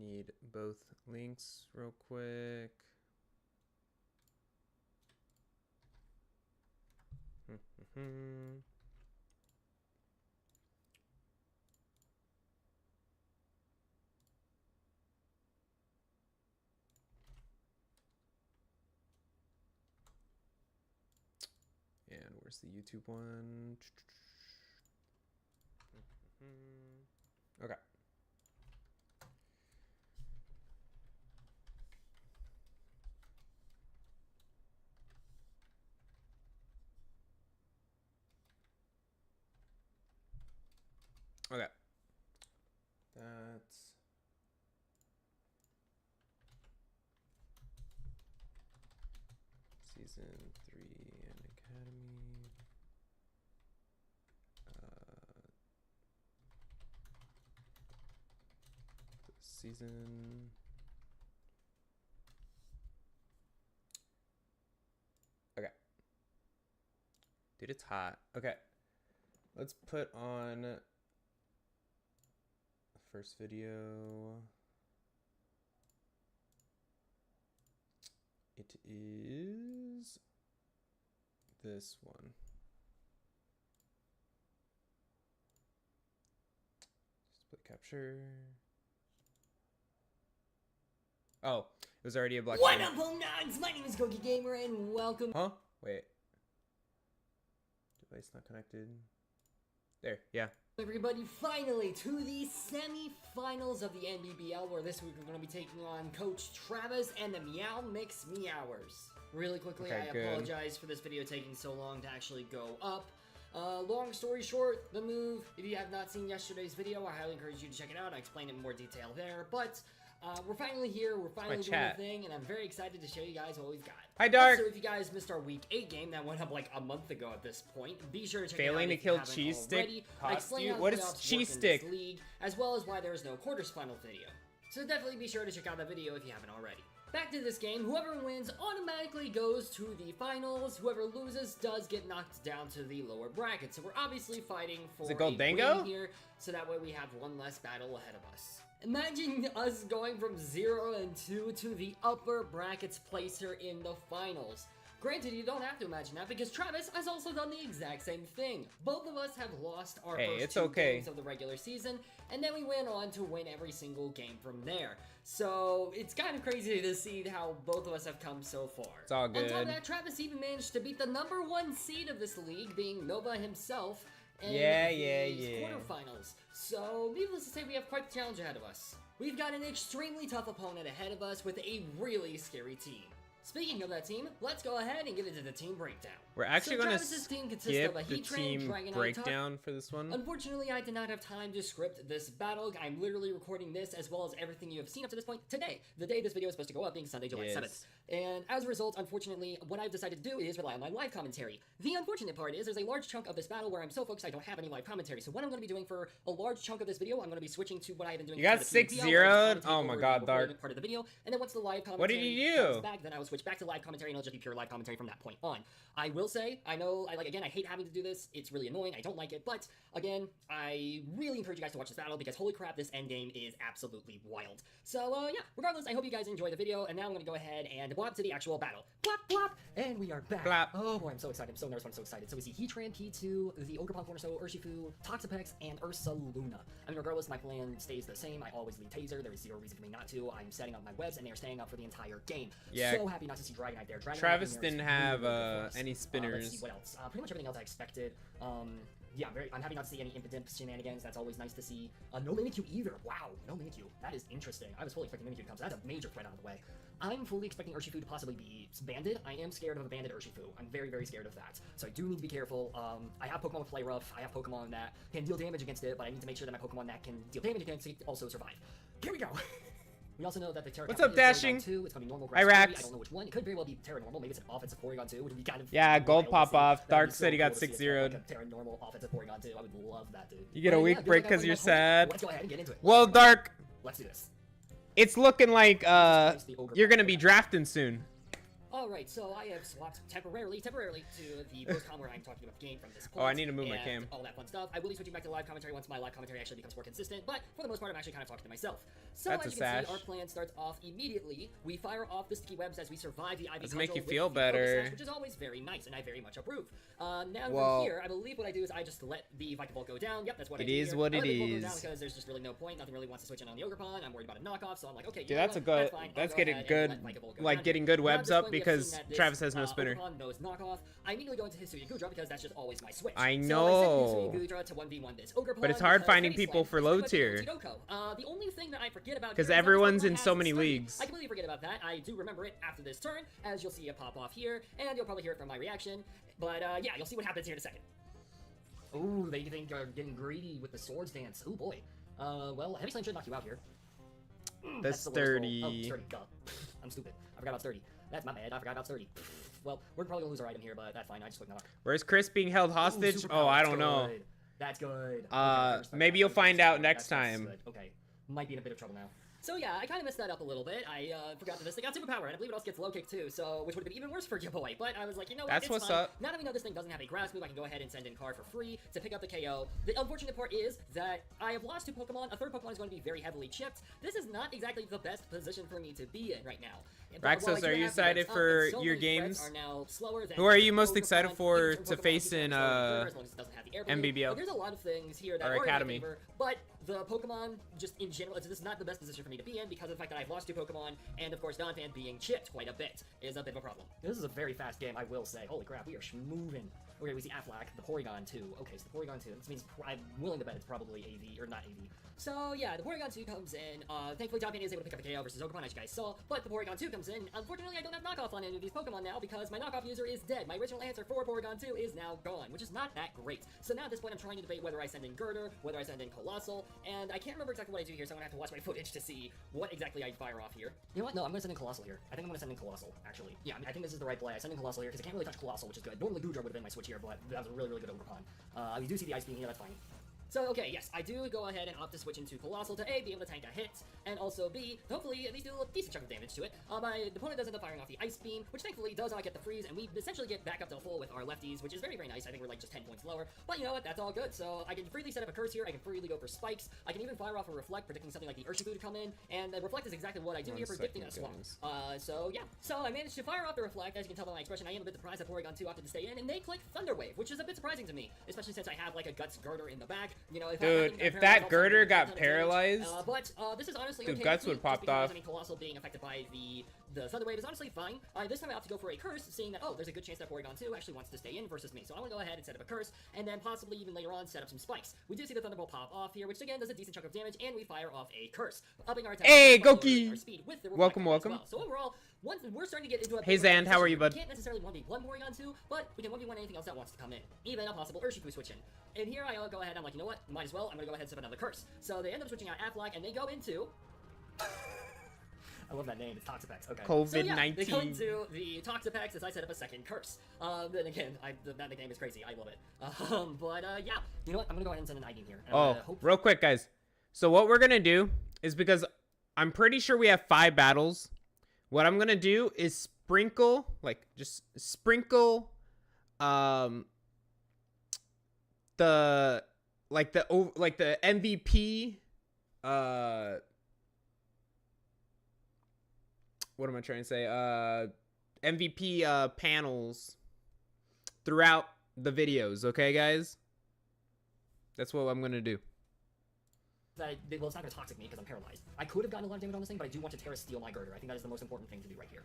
Need both links real quick. And where's the YouTube one? Okay. Okay. That's season 3 and Academy. Season. Okay. Dude, it's hot. Okay. Let's put on the first video. It is this one. Split capture. Oh, it was already a black What screen. up, home nogs? My name is Cookie Gamer, and welcome. Huh? Wait. Device not connected. There, yeah. Everybody, finally to the semi-finals of the NBBL, where this week we're going to be taking on Coach Travis and the Meow Mix Meowers. Really quickly, Okay, I good. apologize for this video taking so long to actually go up. Long story short, the move, if you have not seen yesterday's video, I highly encourage you to check it out. I explained it in more detail there, but we're finally here, we're finally doing the thing, and I'm very excited to show you guys what we've got. Hi, Dark! So if you guys missed our Week 8 game that went up like a month ago at this point, be sure to check Failing it out. to kill cheese stick cost you? What is cheese stick? League, as well as why there is no quarters final video. So definitely be sure to check out that video if you haven't already. Back to this game, whoever wins automatically goes to the finals. Whoever loses does get knocked down to the lower bracket. So we're obviously fighting for a win here, so that way we have one less battle ahead of us. Imagine us going from 0 and 2 to the upper brackets placer in the finals. Granted, you don't have to imagine that because Travis has also done the exact same thing. Both of us have lost our first two games of the regular season, and then we went on to win every single game from there. So it's kind of crazy to see how both of us have come so far. It's all good. On top of that, Travis even managed to beat the #1 seed of this league, being Nova himself, in the quarterfinals. So needless to say, we have quite the challenge ahead of us. We've got an extremely tough opponent ahead of us with a really scary team. Speaking of that team, let's go ahead and get into the team breakdown. We're actually going to skip the team breakdown for this one. Unfortunately, I did not have time to script this battle. I'm literally recording this as well as everything you have seen up to this point today, the day this video is supposed to go up, being Sunday, July 7th. And as a result, unfortunately, what I've decided to do is rely on my live commentary. The unfortunate part is there's a large chunk of this battle where I'm so focused I don't have any live commentary. So what I'm going to be doing for a large chunk of this video, I'm going to be switching to what I've been doing. You got 6-0? Oh my god, Dark. Part of the video, and then once the live commentary what did you do? comes back, then I will switch back to live commentary, and it'll just be pure live commentary from that point on. I will say, I know, again, I hate having to do this. It's really annoying. I don't like it, but again, I really encourage you guys to watch this battle because holy crap, this endgame is absolutely wild. So, yeah, regardless, I hope you guys enjoy the video, and now I'm going to go ahead and blop to the actual battle. Blop, blop, and we are back. Blop. Oh boy, I'm so excited. I'm so nervous, I'm so excited. So we see Heatran, P2, the Ogre Punk Cornerstone, Urshifu, Toxapex, and Ursa Luna. I mean, regardless, my plan stays the same. I always lead Taser. There is zero reason for me not to. I'm setting up my webs, and they are staying up for the entire game. Yeah. So happy not to see Dragonite there. Travis didn't have any spinners. Let's see what else. Pretty much everything else I expected. Yeah, I'm happy not to see any impotent shenanigans. That's always nice to see. No Mimikyu either. Wow, no Mimikyu. That is interesting. I was fully expecting Mimikyu to come, so that's a major threat out of the way. I'm fully expecting Urshifu to possibly be banded. I am scared of a banded Urshifu. I'm very, very scared of that. So I do need to be careful. I have Pokemon with Play Rough. I have Pokemon that can deal damage against it, but I need to make sure that my Pokemon that can deal damage against it also survive. Here we go. We also know that the Terra. What's up, Dashing? 2. It's gonna be normal. Irax. I don't know which one. It could very well be Terra Normal. Maybe it's an offensive Porygon 2, which would be kind of gold pop off. Dark said he got cool 6-0'd. like Terra Normal offensive Porygon 2. I would love that, dude. You get a week break because you're sad. Let's go ahead and get into it. Well, Dark. Let's do this. It's looking like you're gonna be drafting soon. Alright, so I have swapped temporarily to the post-com where I'm talking about the game from this point. Oh, I need to move my cam. All that fun stuff. I will be switching back to live commentary once my live commentary actually becomes more consistent, but for the most part, I'm actually kind of talking to myself. So That's as you can see, our plan starts off immediately. We fire off the sticky webs as we survive the Ivy Does it make you with feel the better? focus sash, which is always very nice, and I very much approve. Now Well, from here, I believe what I do is I just let the Viking Bolt go down. Yep, that's what I do. It is here. what I it let the Bolt go down is. because there's just really no point. Nothing really wants to switch in on the Ogre Pawn. I'm worried about a knockoff, so I'm like, okay, Dude, that's a what? good. Fine. That's I'll go getting ahead good. and let Viking Bolt go Like down getting here. good Now, at webs this up point, we have because seen that this, Travis has no Ogre spinner. Pawn knows knockoff. I immediately go into Hisuian Gudra because that's just always my switch. I So know. I set Hisuian Gudra to 1v1 this Ogre Pawn. But it's hard because finding Heavy people Slam for is low pretty much tier. Tidoko. The only thing that I forget about Because here is that everyone's this in Pokemon so has many Spring. leagues. I completely forget about that. I do remember it after this turn, as you'll see it pop off here, and you'll probably hear it from my reaction. But yeah, you'll see what happens here in a second. Ooh, they think you're getting greedy with the swords dance. Ooh boy. Well, Heavy Slam should knock you out here. That's the lowest roll. 30. Oh, sturdy. Duh. I'm stupid. I forgot about sturdy. That's my bad. I forgot about sturdy. Well, we're probably gonna lose our item here, but that's fine. I just clicked knock. Where's Chris being held hostage? Ooh, Oh, I that's don't know. good. That's good. Maybe you'll find out next time. Good. Okay. Might be in a bit of trouble now. So yeah, I kind of messed that up a little bit. I forgot that this thing got superpower, and I believe it also gets low kick too, so which would have been even worse for your boy. But I was like, you know what? That's It's what's fine. up. Now that we know this thing doesn't have a grass move, I can go ahead and send in Card for free to pick up the KO. The unfortunate part is that I have lost 2 Pokemon. A third Pokemon is going to be very heavily chipped. This is not exactly the best position for me to be in right now. But while I Raxos, do are you have the excited bets up, for and so your many threats games? are now slower than Who are you most Ogre excited Pokemon, for even to Pokemon face keep going in slower than Ogre, as long as it doesn't have the air balloon. NBBL? But there's a lot of things here that Or are in my Academy. favor, but the Pokemon, just in general, this is not the best position for me to be in because of the fact that I've lost 2 Pokemon, and of course Donphan being chipped quite a bit is a bit of a problem. This is a very fast game, I will say. Holy crap, we are moving. Okay, we see Affleck, the Porygon 2. Okay, so the Porygon 2, this means I'm willing to bet it's probably AV, or not AV. So yeah, the Porygon 2 comes in. Thankfully Donphan is able to pick up a KO versus Ogre Pawn, as you guys saw, but the Porygon 2 comes in. Unfortunately, I don't have knockoff on any of these Pokemon now because my knockoff user is dead. My original answer for Porygon 2 is now gone, which is not that great. So now at this point, I'm trying to debate whether I send in Girder, whether I send in Colossal, and I can't remember exactly what I do here, so I'm gonna have to watch my footage to see what exactly I fire off here. You know what? No, I'm gonna send in Colossal here. I think I'm gonna send in Colossal, actually. Yeah, I think this is the right play. I send in Colossal here because I can't really touch Colossal, which is good. Normally Gudra would have been my switch here, but that was a really, really good Ogre Pawn. We do see the Ice Beam here, that's fine. So, okay, yes, I do go ahead and opt to switch into Colossal to A, be able to tank a hit, and also B, hopefully at least do a decent chunk of damage to it. My opponent does end up firing off the Ice Beam, which thankfully does not get the freeze, and we essentially get back up to full with our lefties, which is very, very nice. I think we're like just 10 points lower, but you know what, that's all good. So I can freely set up a Curse here, I can freely go for Spikes, I can even fire off a Reflect, predicting something like the Urshifu to come in, and the Reflect is exactly what I do here, predicting a swamp. So yeah, so I managed to fire off the Reflect. As you can tell by my expression, I am a bit surprised that Porygon 2 opted to stay in, and they click Thunder Wave, which is a bit surprising to me, especially since I have like a Guts Girder in the back. You know, If that Girder got paralyzed, but this is honestly dude, okay Guts with me, would popped just because, off. I mean, Colossal being affected by the Thunder Wave is honestly fine. This time I opt to go for a Curse, seeing that, oh, there's a good chance that Porygon 2 actually wants to stay in versus me. So I'm gonna go ahead and set up a Curse, and then possibly even later on set up some Spikes. We do see the Thunderbolt pop off here, which again does a decent chunk of damage, and we fire off a Curse, upping our attack. Hey, while Goki! lowering our speed with the Welcome, Reflect as welcome. well. So overall, once we're starting to get into a Hey, Zand, how are you, bud? We can't necessarily 1v1 Porygon 2, but we can 1v1 anything else that wants to come in, even a possible Urshifu switch in. And here I go ahead, I'm like, you know what, might as well, I'm gonna go ahead and set up another Curse. So they end up switching out Affleck, and they go into... I love that name, it's Toxapex, okay. COVID-19. So yeah, they go into the Toxapex as I set up a second Curse. Then again, that nickname is crazy, I love it. Yeah, you know what, I'm gonna go ahead and send an ID here. Oh, real quick, guys. So what we're gonna do is, because I'm pretty sure we have 5 battles, what I'm gonna do is sprinkle, like, just sprinkle, the MVP, what am I trying to say? MVP panels throughout the videos, okay, guys? That's what I'm gonna do. Well, it's not going to toxic me because I'm paralyzed. I could have gotten a lot of damage on this thing, but I do want to Terra Steel my Girder. I think that is the most important thing to do right here.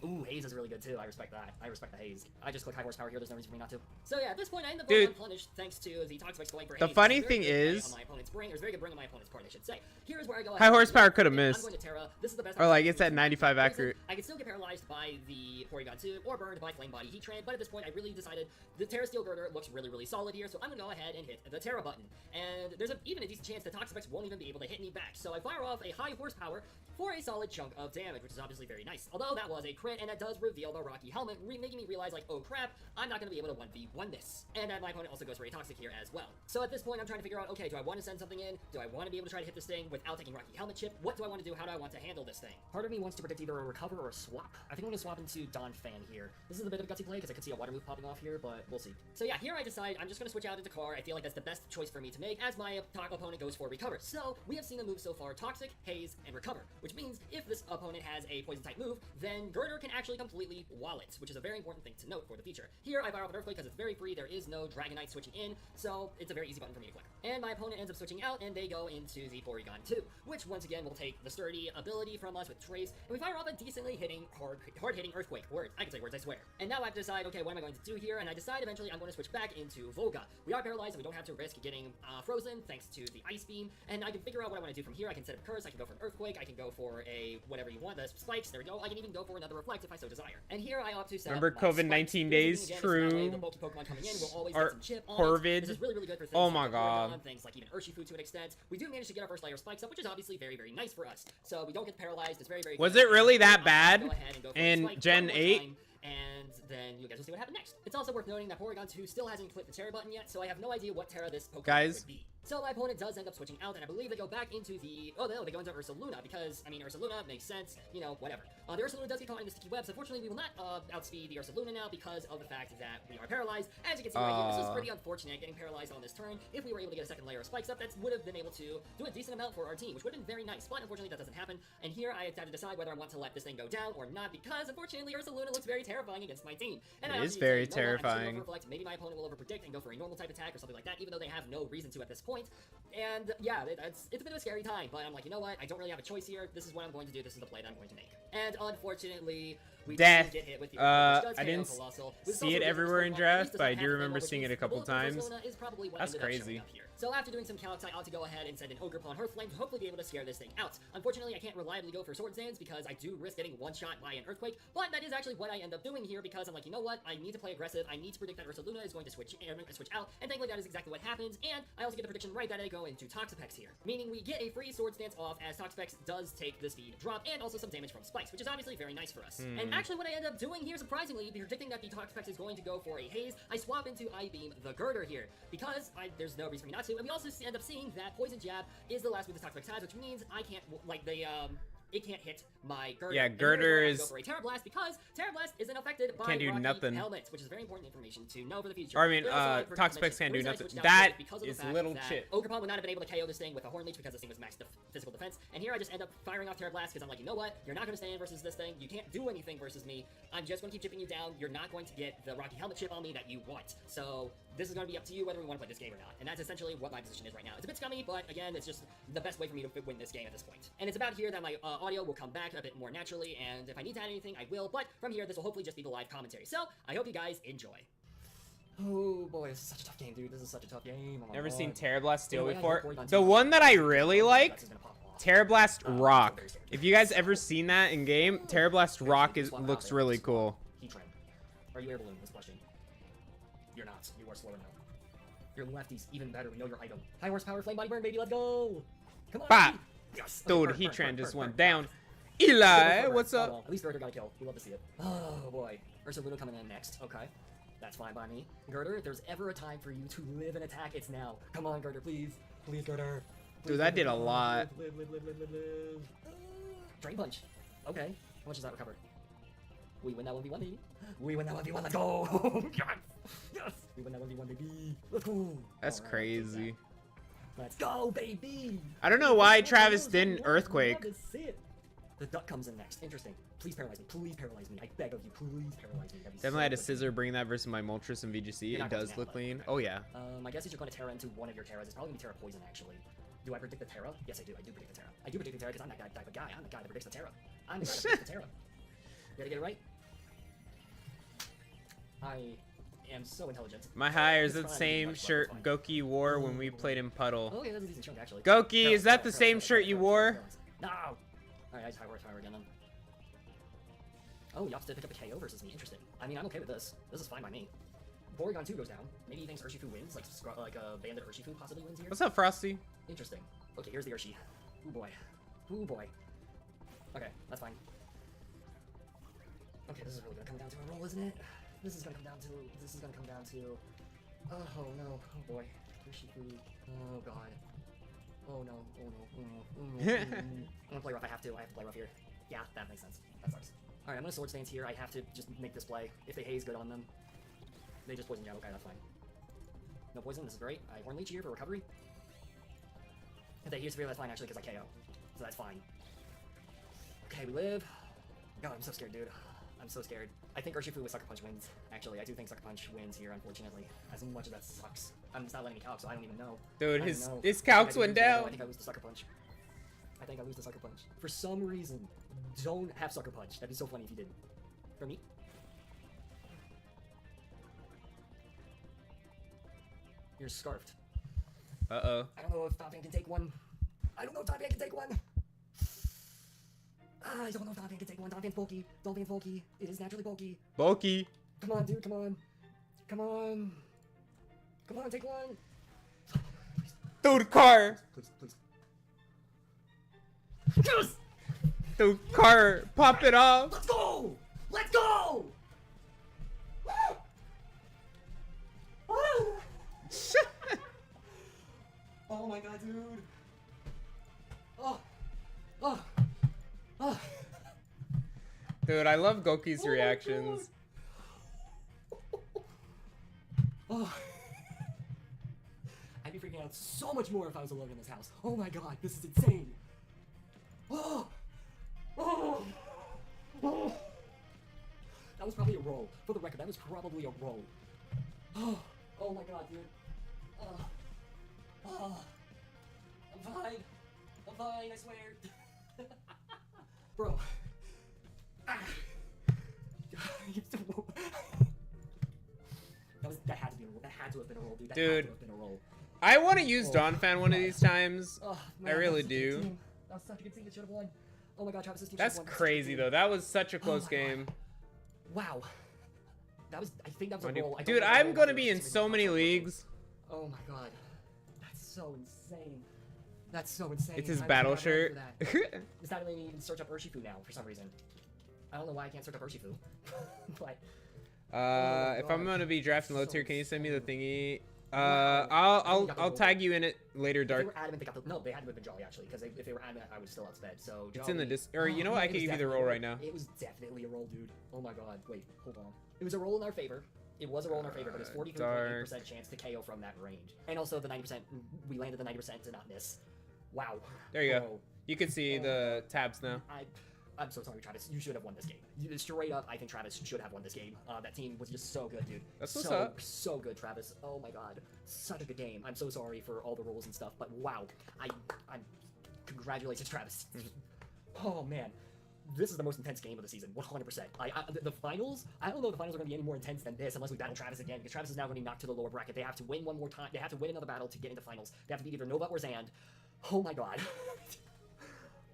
Ooh, Haze is really good too. I respect that. I respect the Haze. I just click high horsepower here. There's no reason for me not to. So yeah, at this point I end up going unpunished thanks to the Toxapex going for Haze. The funny thing is, on my opponent's bring. There's very good bring on my opponent's part, I should say. Here's where I go. High horsepower could have I'm missed. going to Terra. This is the best. Or like it's at 95 accurate. I can still get paralyzed by the Porygon 2 or burned by Flame Body Heat Train, but at this point I really decided the Terra Steel Girder looks really, really solid here, so I'm gonna go ahead and hit the Terra button. And there's even a decent chance that Toxapex won't even be able to hit me back. So I fire off a high horsepower for a solid chunk of damage, which is obviously very nice. Although that was a crit, opponent, and that does reveal the Rocky Helmet, making me realize, like, oh crap, I'm not going to be able to 1v1 this. And then my opponent also goes for a Toxic here as well. So at this point, I'm trying to figure out, okay, do I want to send something in? Do I want to be able to try to hit this thing without taking Rocky Helmet chip? What do I want to do? How do I want to handle this thing? Part of me wants to predict either a recover or a swap. I think I'm going to swap into Don Fan here. This is a bit of a gutsy play because I could see a water move popping off here, but we'll see. So yeah, here I decide I'm just going to switch out into Car. I feel like that's the best choice for me to make as my opponent goes for recover. So we have seen the moves so far: Toxic, Haze, and Recover, which means if this opponent has a poison type move, then Girder can actually completely wall it, which is a very important thing to note for the future. Here I fire off an Earthquake because it's very free. There is no Dragonite switching in, so it's a very easy button for me to click. And my opponent ends up switching out, and they go into the Porygon 2, which once again will take the sturdy ability from us with Trace, and we fire off a decently hard-hitting Earthquake. Words. I can say words, I swear. And now I have to decide, okay, what am I going to do here? And I decide eventually I'm going to switch back into Volga. We are paralyzed, and we don't have to risk getting frozen thanks to the Ice Beam, and I can figure out what I want to do from here. I can set up Curse, I can go for an Earthquake, I can go for a whatever you want, the Spikes, there we go. I can even go for another Reflect if I so desire. And here I opt to set Remember up COVID-19 days? True. The bulky Pokemon coming in will always Or get some chip on Corvid. This is really, really good for things Oh my like god. Porygon, things like even Urshifu to an extent. We do manage to get our first layer of Spikes up, which is obviously very, very nice for us. So we don't get paralyzed. It's very, very Was good. it really that bad Go ahead and go for in a Spike Gen one more 8? time, and then you guys will see what happened next. It's also worth noting that Porygon 2 still hasn't clicked the Terra button yet, so I have no idea what Terra this Pokemon Guys. would be. So my opponent does end up switching out, and I believe they go back into the... Oh, no, they go into Ursaluna, because, I mean, Ursaluna makes sense, you know, whatever. The Ursaluna does get caught in the sticky webs. Unfortunately, we will not outspeed the Ursaluna now because of the fact that we are paralyzed. As you can see right here, this is pretty unfortunate, getting paralyzed on this turn. If we were able to get a second layer of Spikes up, that would have been able to do a decent amount for our team, which would have been very nice, but unfortunately that doesn't happen. And here I have to decide whether I want to let this thing go down or not, because unfortunately Ursaluna looks very terrifying against my team. And It I is obviously very say, you know what, I'm just gonna terrifying. go for Reflect. Maybe my opponent will overpredict and go for a normal type attack or something like that, even though they have no reason to at this point. And yeah, it's a bit of a scary time, but I'm like, you know what? I don't really have a choice here. This is what I'm going to do. This is the play that I'm going to make. And unfortunately, we Death. did get hit with the I didn't see it everywhere in draft, but I do remember seeing it a couple times. That's crazy. So after doing some calcs, I ought to go ahead and send an Ogerpon Hearthflame to hopefully be able to scare this thing out. Unfortunately, I can't reliably go for Swords Dance because I do risk getting one-shot by an Earthquake, but that is actually what I end up doing here because I'm like, you know what? I need to play aggressive. I need to predict that Ursaluna is going to switch out, and thankfully that is exactly what happens, and I also get the prediction right that I go into Toxapex here, meaning we get a free Swords Dance off as Toxapex does take the speed drop and also some damage from Spikes, which is obviously very nice for us. And actually what I end up doing here, surprisingly, predicting that the Toxapex is going to go for a Haze, I swap into I-Beam the Girder here, because there's no reason for me not to, and we also end up seeing that Poison Jab is the last move this Toxapex has, which means I can't, like, it can't hit my Girder. Yeah, And Girder here's where I is... go for a Terra Blast because Terra Blast isn't affected by Can't do Rocky nothing. helmets, which is very important information to know for the future. Or I mean, There's also a Toxapex can't do reason I nothing. switched out That because of the is fact little that shit. Ogerpon would not have been able to KO this thing with a Horn Leech because this thing was max physical defense. And here I just end up firing off Terra Blast because I'm like, you know what? You're not going to stand versus this thing. You can't do anything versus me. I'm just going to keep chipping you down. You're not going to get the Rocky Helmet chip on me that you want. So this is going to be up to you whether we want to play this game or not. And that's essentially what my position is right now. It's a bit scummy, but again, it's just the best way for me to win this game at this point. And it's about here that my audio will come back a bit more naturally, and if I need to add anything, I will. But from here, this will hopefully just be the live commentary. So I hope you guys enjoy. Oh boy, this is such a tough game, dude. This is such a tough game. Oh my Never God. seen Terra Blast Steel Yeah, before. Porygon The 2. one that I really like, This is gonna pop off. Terra Blast Rock. very scary. If you guys ever seen that in game, Terra Blast Rock Swap out looks there. really Swap. cool. Heat Train. Are you air balloon? Is question. You're not. You are slower now. Your lefty's even better. We know your item. High horsepower, flame body burn, baby. Let's go. Come on. Bah! baby. Yes. Dude, burn, Heatran burn, just burn, went burn. down. Burn, Eli, burn, what's burn. up? Well, at least Girder got a kill. We love to see it. Oh boy. Ursaluna coming in next. Okay. That's fine by me. Girder, if there's ever a time for you to live and attack, it's now. Come on, Girder, please. Please, Girder. Dude, that did a lot. Live. Drain Punch. Okay. How much does that recover? We win that 1v1, baby. We win that 1v1. Let's go. Yes. Yes. We win that 1v1, baby. Let's go. That's All right, crazy. let's go, baby. I don't know why Travis didn't Earthquake. Love to see it. The duck comes in next. Interesting. Please paralyze me. Please paralyze me. I beg of you. Please paralyze me. That'd be Definitely so had a good. scissor bring that versus my Moltres and VGC. You're It not going does to look now, clean. though. Oh yeah. My guess is you're going to Terra into one of your Terras. It's probably going to be Terra Poison, actually. Do I predict the Terra? Yes, I do. I do predict the Terra. I do predict the Terra because I'm that type of guy. I'm the guy that predicts the Terra. I'm the guy that predicts the Terra. You gotta get it right. I am so intelligent. My hire is It's that fine, same it's fine, shirt it's fine. Goki wore when we played in Puddle. Oh, yeah, that's a decent chunk, actually. Goki, Terra, is that Terra, the Terra, same Terra, shirt Terra, you Terra, wore? Terra, Terra. No! Alright, high horsepower again then. Oh, you opted to pick up a KO versus me. Interesting. I mean, I'm okay with this. This is fine by me. Porygon 2 goes down. Maybe he thinks Urshifu wins, like Bandit Urshifu possibly wins here. What's up, Frosty? Interesting. Okay, here's the Urshi. Ooh boy. Ooh boy. Okay, that's fine. Okay, this is really gonna come down to a roll, isn't it? This is gonna come down to. Oh no. Oh boy. Urshifu. Oh god. Oh no. Oh no. Oh no. Oh no. I'm gonna play rough. I have to play rough here. Yeah, that makes sense. That sucks. Alright, I'm gonna sword stance here. I have to just make this play. If they haze good on them, they just poison. Yeah, okay, that's fine. No poison. This is great. I Horn Leech here for recovery. If they heal severe, that's fine actually because I KO. So that's fine. Okay, we live. God, I'm so scared, dude. I'm so scared. I think Urshifu with Sucker Punch wins. Actually, I do think Sucker Punch wins here, unfortunately. As much as that sucks. It's not letting me calc, so I don't even know. Dude, his calcs went down. I think I lose the Sucker Punch. For some reason, don't have Sucker Punch. That'd be so funny if you did. For me? You're scarfed. Uh-oh. I don't know if Top Hand can take one. I don't know if Top Hand can take one. I don't know if Top Hand can take one. Top Hand's bulky. Top Hand's bulky. It is naturally bulky. Bulky. Come on, dude. Come on. Come on. Come on, take one. Dude, car. Please, please. Yes! Dude, car. Pop it off. Let's go! Let's go! Woo! Woo! Oh my god, dude. Oh. Oh. Oh. Dude, I love Goki's reactions. Oh. I'd be freaking out so much more if I was alone in this house. Oh my god, this is insane. Oh. Oh. Oh. That was probably a roll. For the record, that was probably a roll. Oh. Oh my god, dude. Oh. Oh. I'm fine. I'm fine, I swear. Bro. Ah. That had to be a roll. That had to have been a roll, dude. That had to have been a roll. I want to use Donphan one of these times. Oh, I really do. That was such a good team that should have won. Oh my god, Travis's team That's crazy though. That was such a close game. Wow. I think that was a roll. Dude, I'm gonna be in so many leagues. Oh my god. That's so insane. That's so insane. It's his battle shirt. It's not letting me even search up Urshifu now for some reason. I don't know why I can't search up Urshifu. But if I'm gonna be drafting low tier, can you send me the thingy? I'll tag you in it later, Dark. If they were adamant, they got the, no, they had to have been Jolly actually, because if they were adamant, I would still outsped. So it's in the Jolly- or you know what? I can give you the roll right now. It was definitely a roll, dude. Oh my god. Wait, hold on. It was a roll in our favor. It was a roll in our favor, but it's 43.8% chance to KO from that range. And also the 90%, we landed the 90% to not miss. Wow. There you go. You can see the tabs now. I'm so sorry, Travis. You should have won this game. Straight up, I think Travis should have won this game. That team was just so good, dude. That's what's up. So good, Travis. Oh my god. Such a good game. I'm so sorry for all the rules and stuff, but wow. I'm congratulations, Travis. Oh man. This is the most intense game of the season, 100%. The finals, I don't know if the finals are going to be any more intense than this unless we battle Travis again, because Travis is now going to be knocked to the lower bracket. They have to win one more time. They have to win another battle to get into finals. They have to beat either Nova or Zand. Oh my god.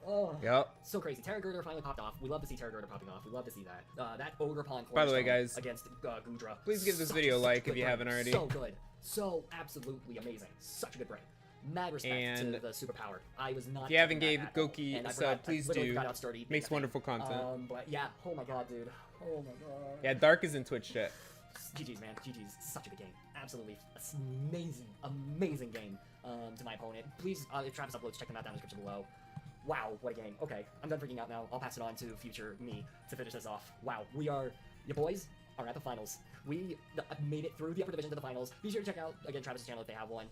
Oh, yep. So crazy. Terra Girder finally popped off. We love to see Terra Girder popping off. We love to see that. That Ogre Pawn. By the way, guys, against Gudra. Please give this video a like if you haven't already. So good. So absolutely amazing. Such a good brain. Mad respect to the superpower. I was not. If you haven't gave Goki a sub, please do. Sturdy, Makes wonderful content. But yeah. Oh my god, dude. Oh my god. Yeah, Dark is in Twitch chat. GG's, man. GG's. Such a good game. Absolutely amazing, amazing game. To my opponent. Please, if Travis uploads, check them out down in the description below. Wow, what a game. Okay, I'm done freaking out now. I'll pass it on to future me to finish this off. Wow, your boys are at the finals. We made it through the upper division to the finals. Be sure to check out, again, Travis' channel if they have one.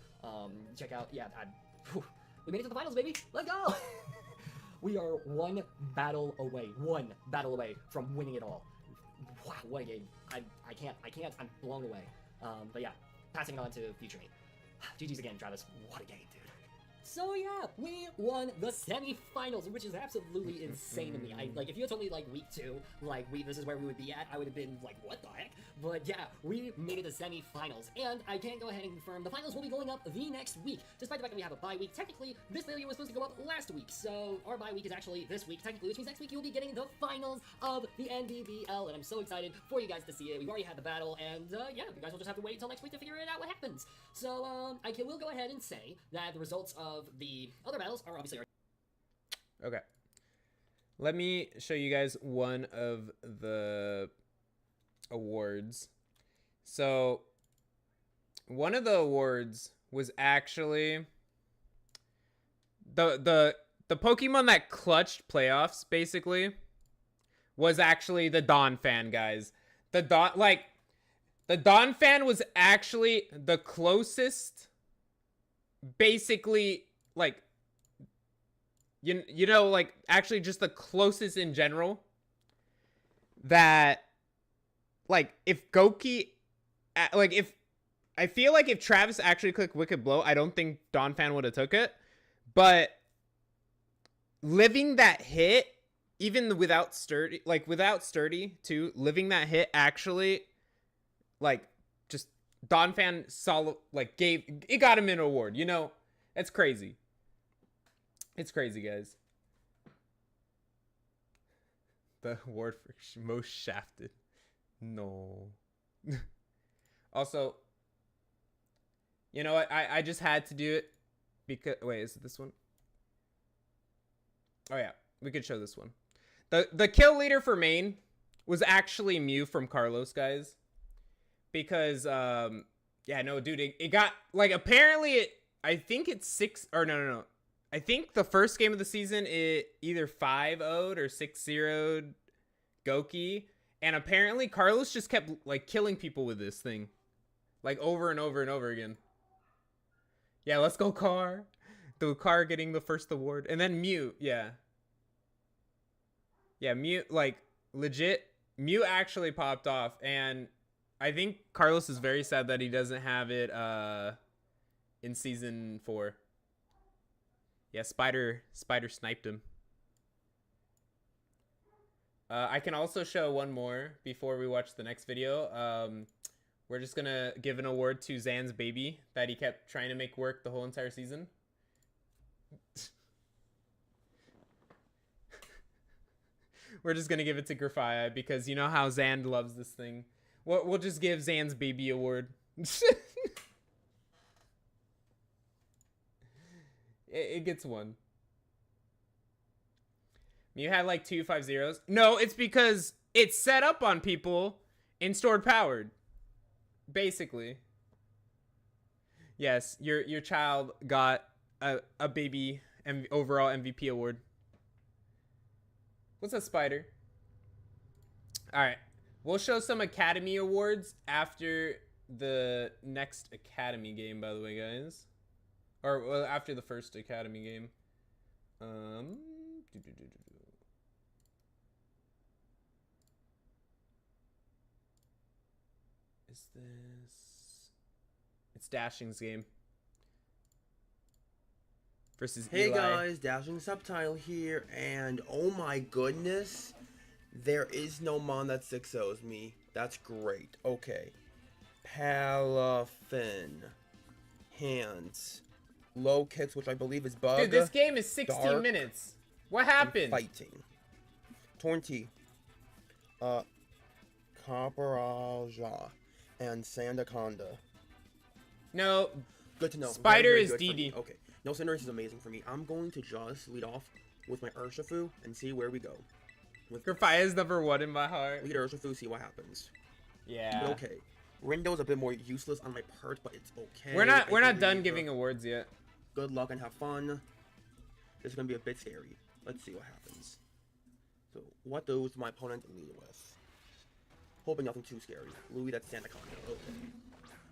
Check out, yeah, we made it to the finals, baby! Let's go! We are one battle away from winning it all. Wow, what a game. I can't, I'm blown away. But yeah, passing it on to future me. GG's again, Travis. What a game, dude. So yeah, we won the semi-finals, which is absolutely insane to me. If you had told me week 2, this is where we would be at, I would have been like, what the heck? But yeah, we made it to semi-finals, and I can go ahead and confirm the finals will be going up the next week. Despite the fact that we have a bye week, technically this video was supposed to go up last week, so our bye week is actually this week, technically, which means next week you will be getting the finals of the NBBL, and I'm so excited for you guys to see it. We've already had the battle, and yeah, you guys will just have to wait until next week to figure it out what happens. So I will go ahead and say that the results of the other battles are obviously okay. Let me show you guys one of the awards. So one of the awards was actually the Pokemon that clutched playoffs, basically, was actually the Dawn fan, guys. The Dawn fan was actually the closest, basically, like, you know, like, actually just the closest in general that, like, if Goki, like, if, I feel like if Travis actually clicked Wicked Blow, I don't think Dawn fan would have took it, but living that hit, even without Sturdy, like, without Sturdy, too, living that hit actually, like, just, Dawn fan solid, like, it got him an award, you know? It's crazy. It's crazy, guys. The award for most shafted. No. Also, you know what? I just had to do it because, wait, is it this one? Oh yeah, we could show this one. The kill leader for main was actually Mew from Carlos, guys. Because yeah, no, dude, it got, like, apparently I think it's 6, or no. I think the first game of the season it either 5-0'd or 6-0'd Goki, and apparently Carlos just kept, like, killing people with this thing, like, over and over and over again. Yeah, let's go Car. The Car getting the first award, and then Mew, yeah, Mew, like, legit, Mew actually popped off, and I think Carlos is very sad that he doesn't have it in season 4. Yeah, Spider sniped him. I can also show one more before we watch the next video. We're just gonna give an award to Zan's baby that he kept trying to make work the whole entire season. We're just gonna give it to Grafia because you know how Zan loves this thing. We'll just give Zan's baby award. It gets one. You had like 2 5-0s. No, it's because it's set up on people in stored powered. Basically. Yes, your child got a baby overall MVP award. What's up, Spider? Alright. We'll show some Academy awards after the next Academy game, by the way, guys. Or, well, after the first Academy game. Is this... It's Dashing's game. Versus Hey Eli. guys, Dashing Subtile here, and oh my goodness, there is no mon that 6-0s me. That's great. Okay. Palafin. Hands. Low kicks, which I believe is bug. Dude, this game is 16 dark, minutes. What happened? Fighting. Tornti. Caparaja. And Sandaconda. No. Good to know. Spider Very, very is good for me. DD. Okay. No Cinderace is amazing for me. I'm going to just lead off with my Urshifu and see where we go. With Grafia's number 1 in my heart. lead Urshifu, see what happens. Yeah. But okay. Rindo's a bit more useless on my part, but it's okay. We're not I done believe, giving awards yet. Good luck and have fun. This is gonna be a bit scary. Let's see what happens. So, what does my opponent lead with? Hoping nothing too scary. Louis, that's Sandaconda. Okay.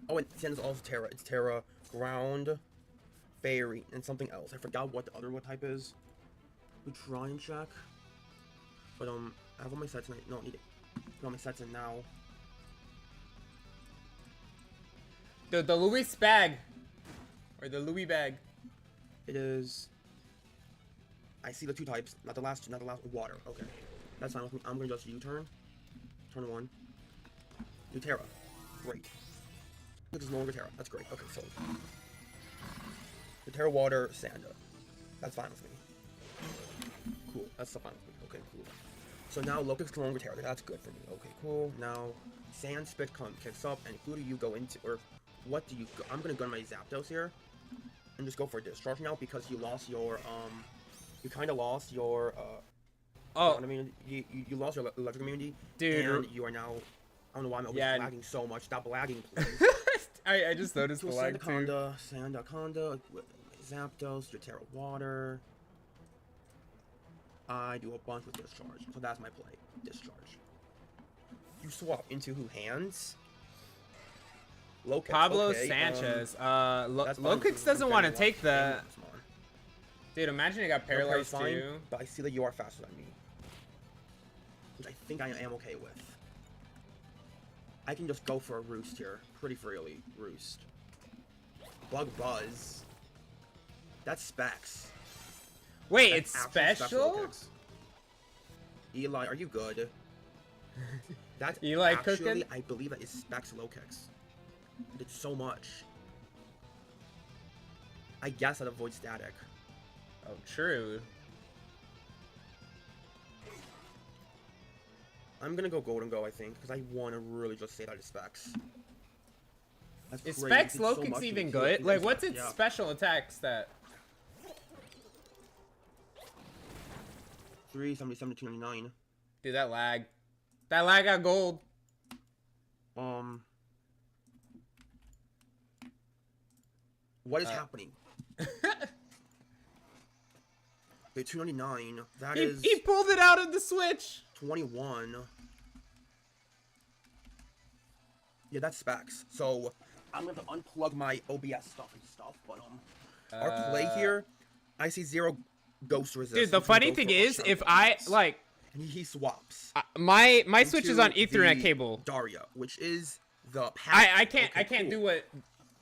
Oh, and Sanda's also Terra. It's Terra, Ground, Fairy, and something else. I forgot what the other type is. We try and check. But I have all my sets and I don't need it. Put all my sets in now. The Louis bag. Or the Louis bag. It is. I see the 2 types. Not the last. Water. Okay. That's fine with me. I'm gonna just U-turn. Turn 1. Do Terra. Great. This is no longer Terra. That's great. Okay, so. The Terra Water Sanda. That's fine with me. Cool. That's still fine with me. Okay, cool. So now Locust no longer Terra. That's good for me. Okay, cool. Now Sand Spit kicks up, and who do you go into? Or what do you go? I'm gonna go to my Zapdos here. And just go for a discharge now because you lost your, you kind of lost your, Oh. I mean, you lost your electric immunity, Dude. and you are now. I don't know why I'm always lagging so much. Stop lagging, please. I just noticed the lag too. Sandaconda, Zapdos, Jotaro Water. I do a bunch with Discharge, so that's my play. Discharge. You swap into who? Hands? Lokix, Pablo okay, Sanchez. that's fine. Lokix doesn't want to take the. Come on. Dude, imagine he got paralyzed too. But I see that you are faster than me, which I think I am okay with. I can just go for a Roost here, pretty freely. Roost. Bug Buzz. That's Specs. Wait, That's it's actually special? Lokix. Eli, are you good? That's Eli actually, cooking? I believe that is Specs Lokix. It's so much. I guess that avoids static. Oh, true. I'm gonna go Golden Go, I think, because I want to really just say that it's Specs. That's Is crazy. Specs It did so Lokix much to even me. good? Like, what's its Yeah. special attack stat? 377 to 299. Dude, that lag. That lag got gold. What is happening? Okay, 299. That He, is he pulled it out of the Switch. 21. Yeah, that's Specs. So I'm gonna have to unplug my OBS stuff and stuff. But our play here, I see 0 ghost resistance. Dude, the funny thing is, if I like, and he swaps. my Switch is into on Ethernet the cable. Daria, which is the I Palfin. can't Okay, I can't cool. do what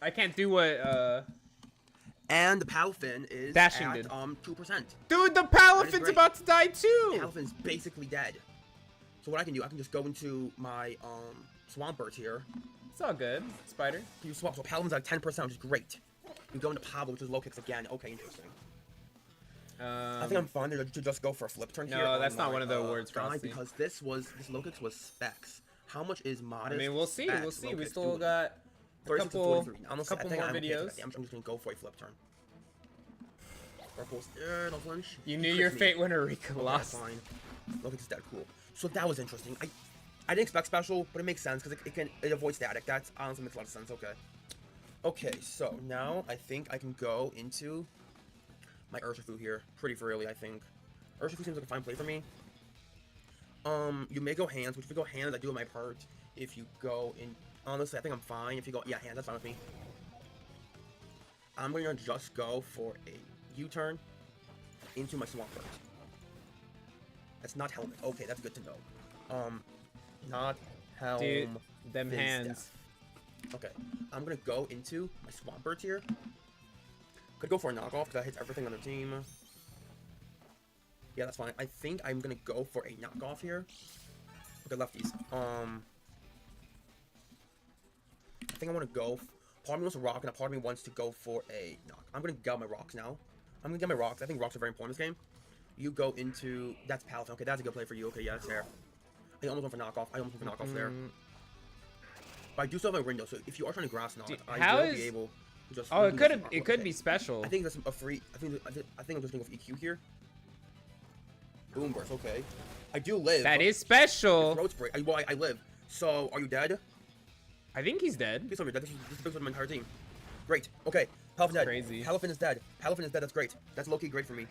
I can't do what And the Palfin is Dashing at did. 2%. Dude, the That Palafin's is great. about to die too. Palfin's basically dead. So what I can do, I can just go into my Swampert here. It's all good, Spider. You swap, so Palfin's at 10%, which is great. You go into Pablo, which is Lokix again. Okay, interesting. I think I'm fine to just go for a flip turn No, here. that's on not my, one of the awards, guy, Frosty. because this Lokix was Specs. How much is modest? I mean, we'll see. Specs We'll see. We Lokix still doing? got a 36 to couple 43. Honestly, couple I think more I'm okay videos. with that. I'm just gonna go for a flip turn. Purple's don't flinch. You He knew crits your me. fate when Eureka Okay, lost. that's fine. Lokix is dead. Cool. So that was interesting. I didn't expect special, but it makes sense because it avoids static. That's honestly makes a lot of sense. Okay. Okay, so now I think I can go into my Urshifu here pretty freely. I think Urshifu seems like a fine play for me. You may go hands, which if you go hands, I do my part. If you go in, honestly, I think I'm fine. If you go, yeah, hands, that's fine with me. I'm gonna just go for a U-turn into my Swampert. That's not helmet. Okay, that's good to know. Not helm. Dude, them Fizz hands. Death. Okay, I'm gonna go into my Swampert here. Could go for a knockoff because that hits everything on the team. Yeah, that's fine. I think I'm gonna go for a knockoff here. Okay, lefties. I think I want to go. Part of me wants to rock, and a part of me wants to go for a knock. I'm gonna get my rocks now. I'm gonna get my rocks. I think rocks are very important in this game. You go into that's Palfin. Okay, that's a good play for you. Okay, yeah, that's fair. I almost went for knockoff. I almost went for knockoff there. But I do still have my window, so if you are trying to grass knot, Dude, I how will is- be able to just. Oh, do this. it could Okay. be special. I think that's a free. I think I'm just gonna go for EQ here. Boom burst. Okay. I do live. That is special. Throat spray. I live. So are you dead? I think he's dead. Please tell me you're dead. This is big for my entire team. Great. Okay. Palfin's dead. Crazy. Palfin is dead. Palfin is dead. That's great. That's low-key great for me.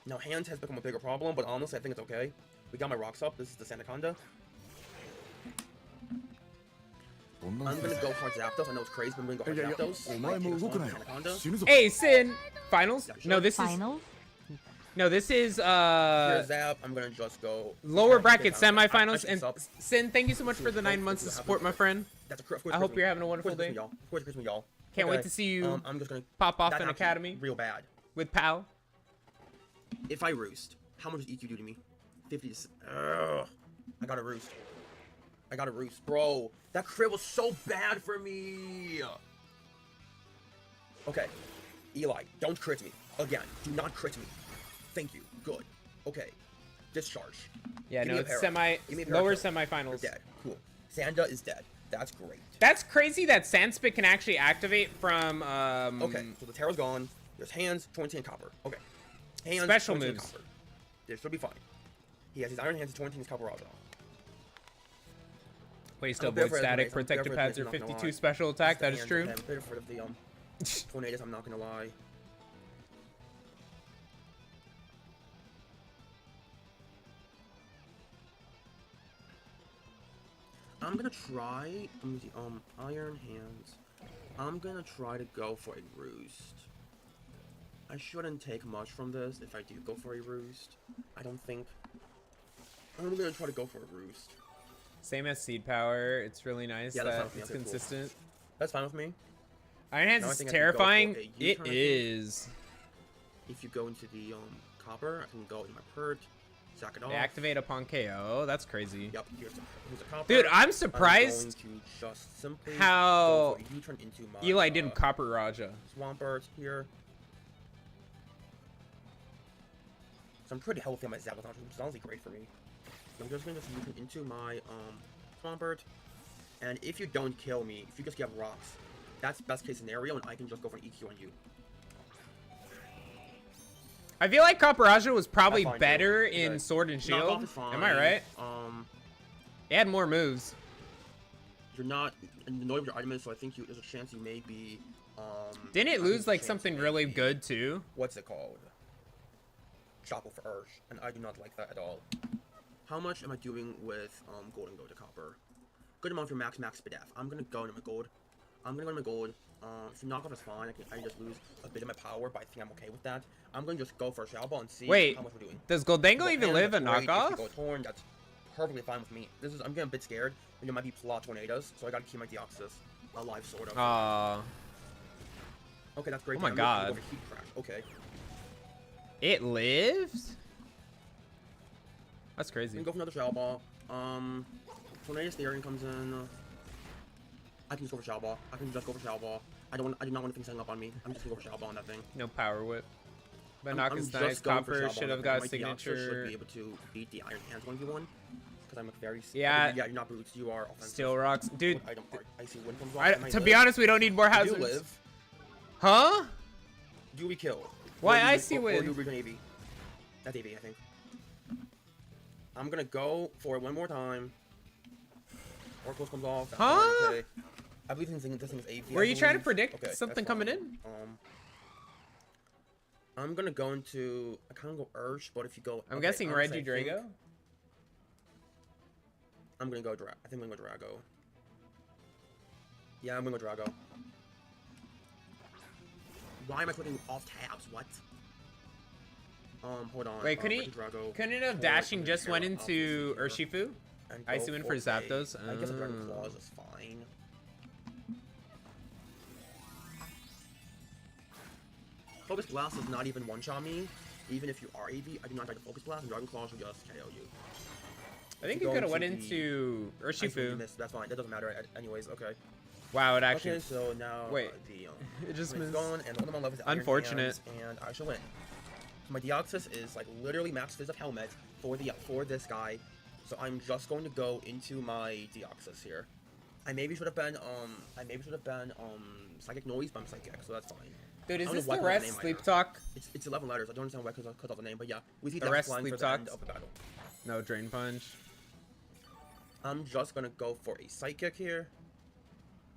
Now, hands has become a bigger problem, but honestly, I think it's okay. We got my rocks up. This is the Sandaconda. I'm gonna go hard Zapdos. I know it's crazy, but I'm gonna go hard Zapdos. Sandaconda. Hey, Sin. Finals? Yeah, No, sure. this is Finals? no, this is Here's Zap. I'm gonna just go lower bracket I semifinals. should And sub. Sin, thank you so much for the 9 months of support, my friend. That's of course I hope Christmas. you're having a Of wonderful course day. Christmas, y'all. Of course Christmas, y'all. Can't wait Okay, to see you I'm just gonna pop off that an happened academy real bad. with Pal. If I roost, how much does EQ do to me? 50 to... Ugh. I gotta roost. I gotta roost. Bro, that crit was so bad for me. Okay. Eli, don't crit me. Again, do not crit me. Thank you. Good. Okay. Discharge. Yeah, Give no, me a it's para. Give me a para lower kill. semifinals. You're dead. Cool. Sanda is dead. That's great. That's crazy that Sandspit can actually activate from Okay, so the Terra's gone. There's hands, 20, and copper. Okay. Hands, Special 20, and moves. copper. This should be fine. He has his Iron Hands, his Torrentine, his Caparada. Wait, still I'm a bit avoid afraid of static. the mace. I'm Protected a bit pads afraid are of the mace, I'm not 52 gonna lie. special attack. Just the That is hands true. of him. A bit afraid of the Tornadus, I'm not gonna lie. I'm gonna try, let me see, Iron Hands. I'm gonna try to go for a Roost. I shouldn't take much from this if I do go for a Roost. I don't think. I'm gonna try to go for a Roost. Same as Seed Power. It's really nice Yeah, that's that fine with me. it's Okay, cool. consistent. That's fine with me. Iron Hands Now I is think I can go for terrifying. a It U-turn, I think. is. If you go into the copper, I can go in my pert, sack it off. They activate upon KO. That's crazy. Yep, here's a copper. Dude, I'm I'm surprised going to just simply how go for a U-turn into my Eli didn't Copper Raja. Swampert here. So I'm pretty healthy on my Zapdos, which is honestly great for me. So I'm just gonna U-turn into my Swampert. And if you don't kill me, if you just get rocks, that's best case scenario, and I can just go for an EQ on you. I feel like Copper Raja was probably That's fine, better too. in Okay. Sword and Knockoff Shield. is fine. Am I right? It had more moves. You're not annoyed with your item, so I think there's a chance you may be. Didn't I it think lose there's a like chance something you really may be- good too? What's it called? Chopper for Urge, and I do not like that at all. How much am I doing with gold and go to copper? Good amount for max SPDF. I'm gonna go into my gold. If you knock off is fine, I just lose a bit of my power, but I think I'm okay with that. I'm gonna just go for a Shell Ball and see Wait, how much we're doing. does Goldango Go even Ham, live a that's great. If you knockoff? go Torn, that's perfectly fine with me. I'm getting a bit scared. There might be plot tornadoes, so I gotta keep my Deoxys alive, sort of. Okay, that's great. Oh my I'm God. gonna go for Heat Crash. Okay. It lives? That's I'm crazy. gonna go for another Shell Ball. Tornado Steering comes in. I can just go for Shell Ball. I can just go for Shell Ball. I do not want anything setting up on me. I'm just gonna go for Shell Ball on that thing. No Power Whip. But I'm Knock is just nice. going for Copper Shell Ball should on have that thing. got My Deoxys should signature. be able to beat the Iron Hands 1v1. Because I'm a very... Yeah. Yeah, you're not boots. You are offensive. Steel Rocks. Dude, I see wind comes off. to be honest, we don't need more I do hazards. live. Huh? Do we kill? Why Or I you- see or wind? you return AV. That's AV, I think. I'm gonna go for it one more time. Oracles comes off. That's Huh? fine, okay. I believe this thing is AV. Were I you trying to believe. predict Okay, something that's coming fine. in? I'm gonna go into. I kind of go Urge, but if you go. I'm okay, guessing honestly, Reggie I think Drago. I'm gonna go I think I'm gonna go Drago. Yeah, I'm gonna go Drago. Why am I clicking off tabs? What? Hold on. Wait, couldn't Reggie Drago, couldn't it have Torn, dashing just Terra, went into Alpha, Zero, Urshifu? and Icy go Wind for a- Zapdos? I guess a Dragon Oh. Claws is fine. Focus Blast does not even one-shot me. Even if you are AV, I do not try to Focus Blast, and Dragon Claws will just KO you. I think you you go could have went into into Ice Wind, you Urshifu. missed. That's fine. That doesn't matter. Anyways, okay. Wow, it actually. Okay, so now Wait. The It just it's missed. gone, and one of my levels is Iron Unfortunate. Hands, and I shall win. My Deoxys is like literally max Fizz of Helmet for this guy, so I'm just going to go into my Deoxys here. I maybe should have been Psychic Noise, but I'm Psychic, so that's fine. Dude, is I don't this know why the I called rest name sleep right talk? It's 11 letters. I don't understand why because of the name, but yeah, we see The Deoxys rest flying sleep for the end talks? of the battle. No, Drain Punch. I'm just gonna go for a Psychic here.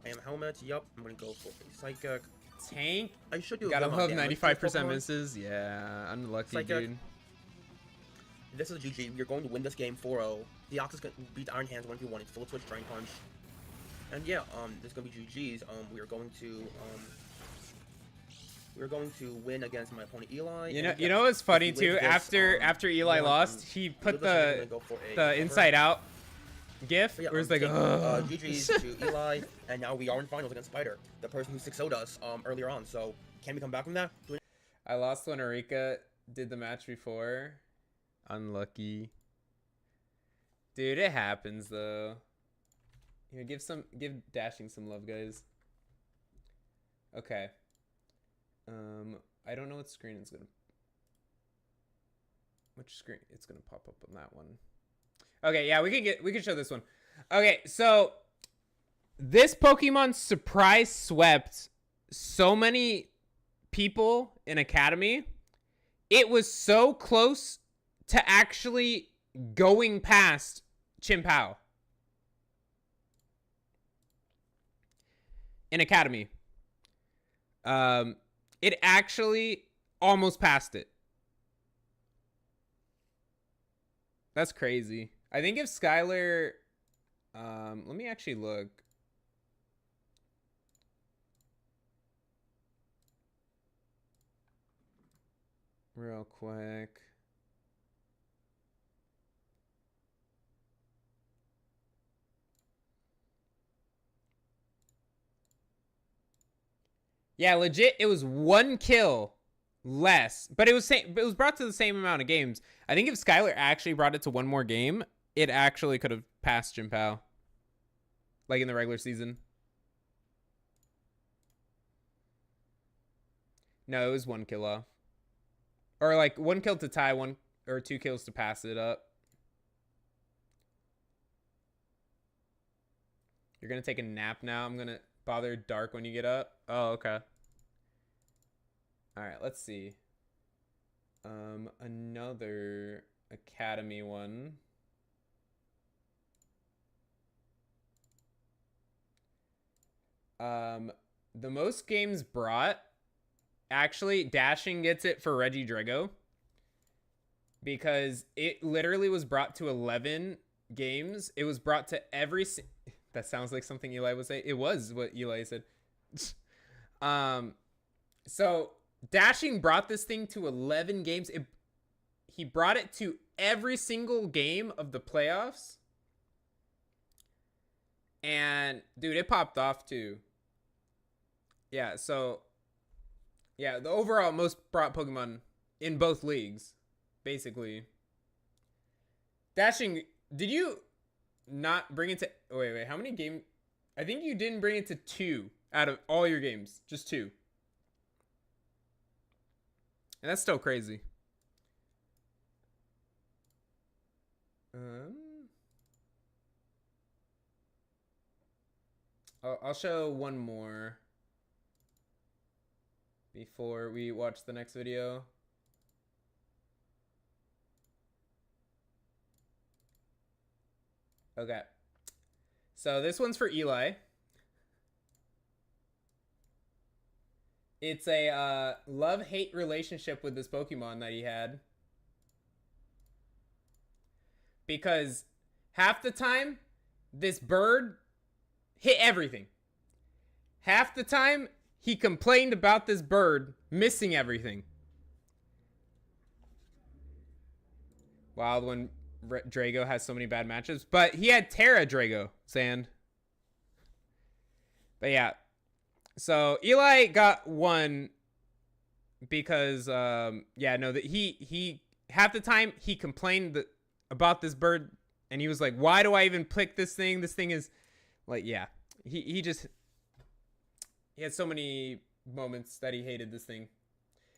I am Helmet. Yup, I'm gonna go for a Psychic. Tank. I should do. a Gotta good amount love of damage to this 95% Pokemon. misses. Yeah, unlucky, Psychic. dude. This is a GG. You're going to win this game 4-0. Deoxys can beat Iron Hands 1v1. It's full switch Drain Punch. And yeah, this is gonna be GG's. We're going to win against my opponent Eli. You know, and you yeah, know what's funny if he wins too? this, After Eli one, lost, he put regardless, I'm the gonna go for a the cover. Inside Out gif But yeah, where it's like, GG's to Eli, and now we are in finals against Spider, the person who 6-0'd us earlier on. So can we come back from that? I lost when Arika did the match before. Unlucky. Dude, it happens though. Here, give Dashing some love, guys. Okay. I don't know what screen it's gonna. Which screen it's gonna pop up on that one. Okay, yeah, we can show this one. Okay, so this Pokemon surprise swept so many people in Academy. It was so close to actually going past Chimpao in Academy. It actually almost passed it. That's crazy. I think if Skylar, let me actually look. Real quick. Yeah, legit, it was 1 kill less, but it was brought to the same amount of games. I think if Skylar actually brought it to 1 more game, it actually could have passed Jimpao. Like in the regular season. No, it was 1 kill off. Or like 1 kill to tie, 1 or 2 kills to pass it up. You're gonna take a nap now? I'm gonna bother dark when you get up? Oh, okay. Alright, let's see. Another Academy one. The most games brought, actually, Dashing gets it for Reggie Drago. Because it literally was brought to 11 games. It was brought to every... That sounds like something Eli would say. It was what Eli said. So Dashing brought this thing to 11 games. He brought it to every single game of the playoffs. And dude, it popped off too. Yeah, so yeah, the overall most brought Pokemon in both leagues, basically. Dashing, did you not bring it to... Wait, how many games? I think you didn't bring it to 2 out of all your games. Just 2. And that's still crazy. I'll show one more before we watch the next video. Okay. So this one's for Eli. It's a love-hate relationship with this Pokemon that he had. Because half the time, this bird hit everything. Half the time, he complained about this bird missing everything. Wild when Drago has so many bad matches. But he had Terra Drago, Sand. But yeah. So Eli got 1 because, yeah, no, that he half the time he complained about this bird. And he was like, why do I even pick this thing? This thing is like, yeah, he had so many moments that he hated this thing,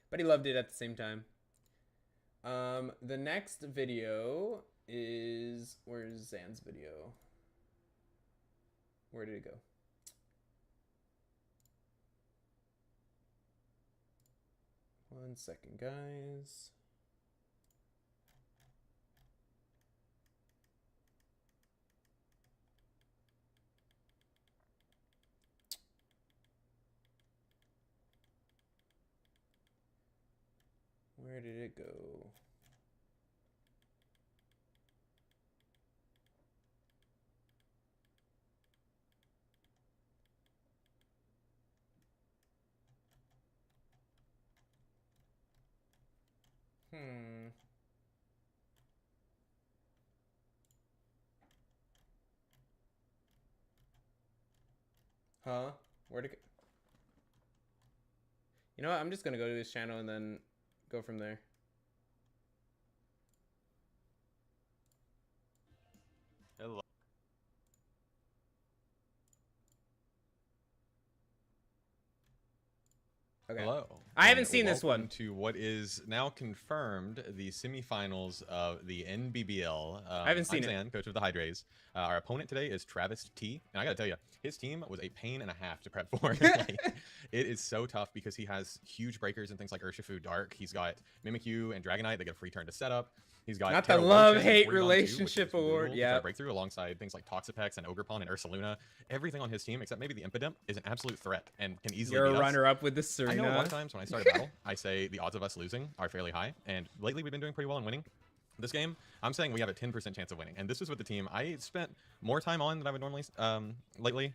but he loved it at the same time. The next video is, where's Zan's video? Where did it go? One second, guys. Where did it go? Huh? Where'd it go? You know what? I'm just gonna go to his channel and then go from there. Hello. Okay. Hello. I haven't And seen this welcome one. to what is now confirmed the semifinals of the NBBL. I haven't seen I'm it. Zan, coach of the Hydrays. Our opponent today is Travis T. And I gotta tell you, his team was a pain and a half to prep for. Like, it is so tough because he has huge breakers and things like Urshifu Dark. He's got Mimikyu and Dragonite. They get a free turn to set up. He's got Not the Terra love-hate Porygon 2, relationship which is award, brutal to yeah. try to break through alongside things like Toxapex and Ogerpon and Ursaluna. Everything on his team, except maybe the Impidimp, is an absolute threat and can easily You're a beat us. runner-up with the I know a lot of Serena. times when I start a battle, I say the odds of us losing are fairly high, and lately we've been doing pretty well in winning. This game, I'm saying we have a 10% chance of winning, and this is with the team I spent more time on than I would normally lately.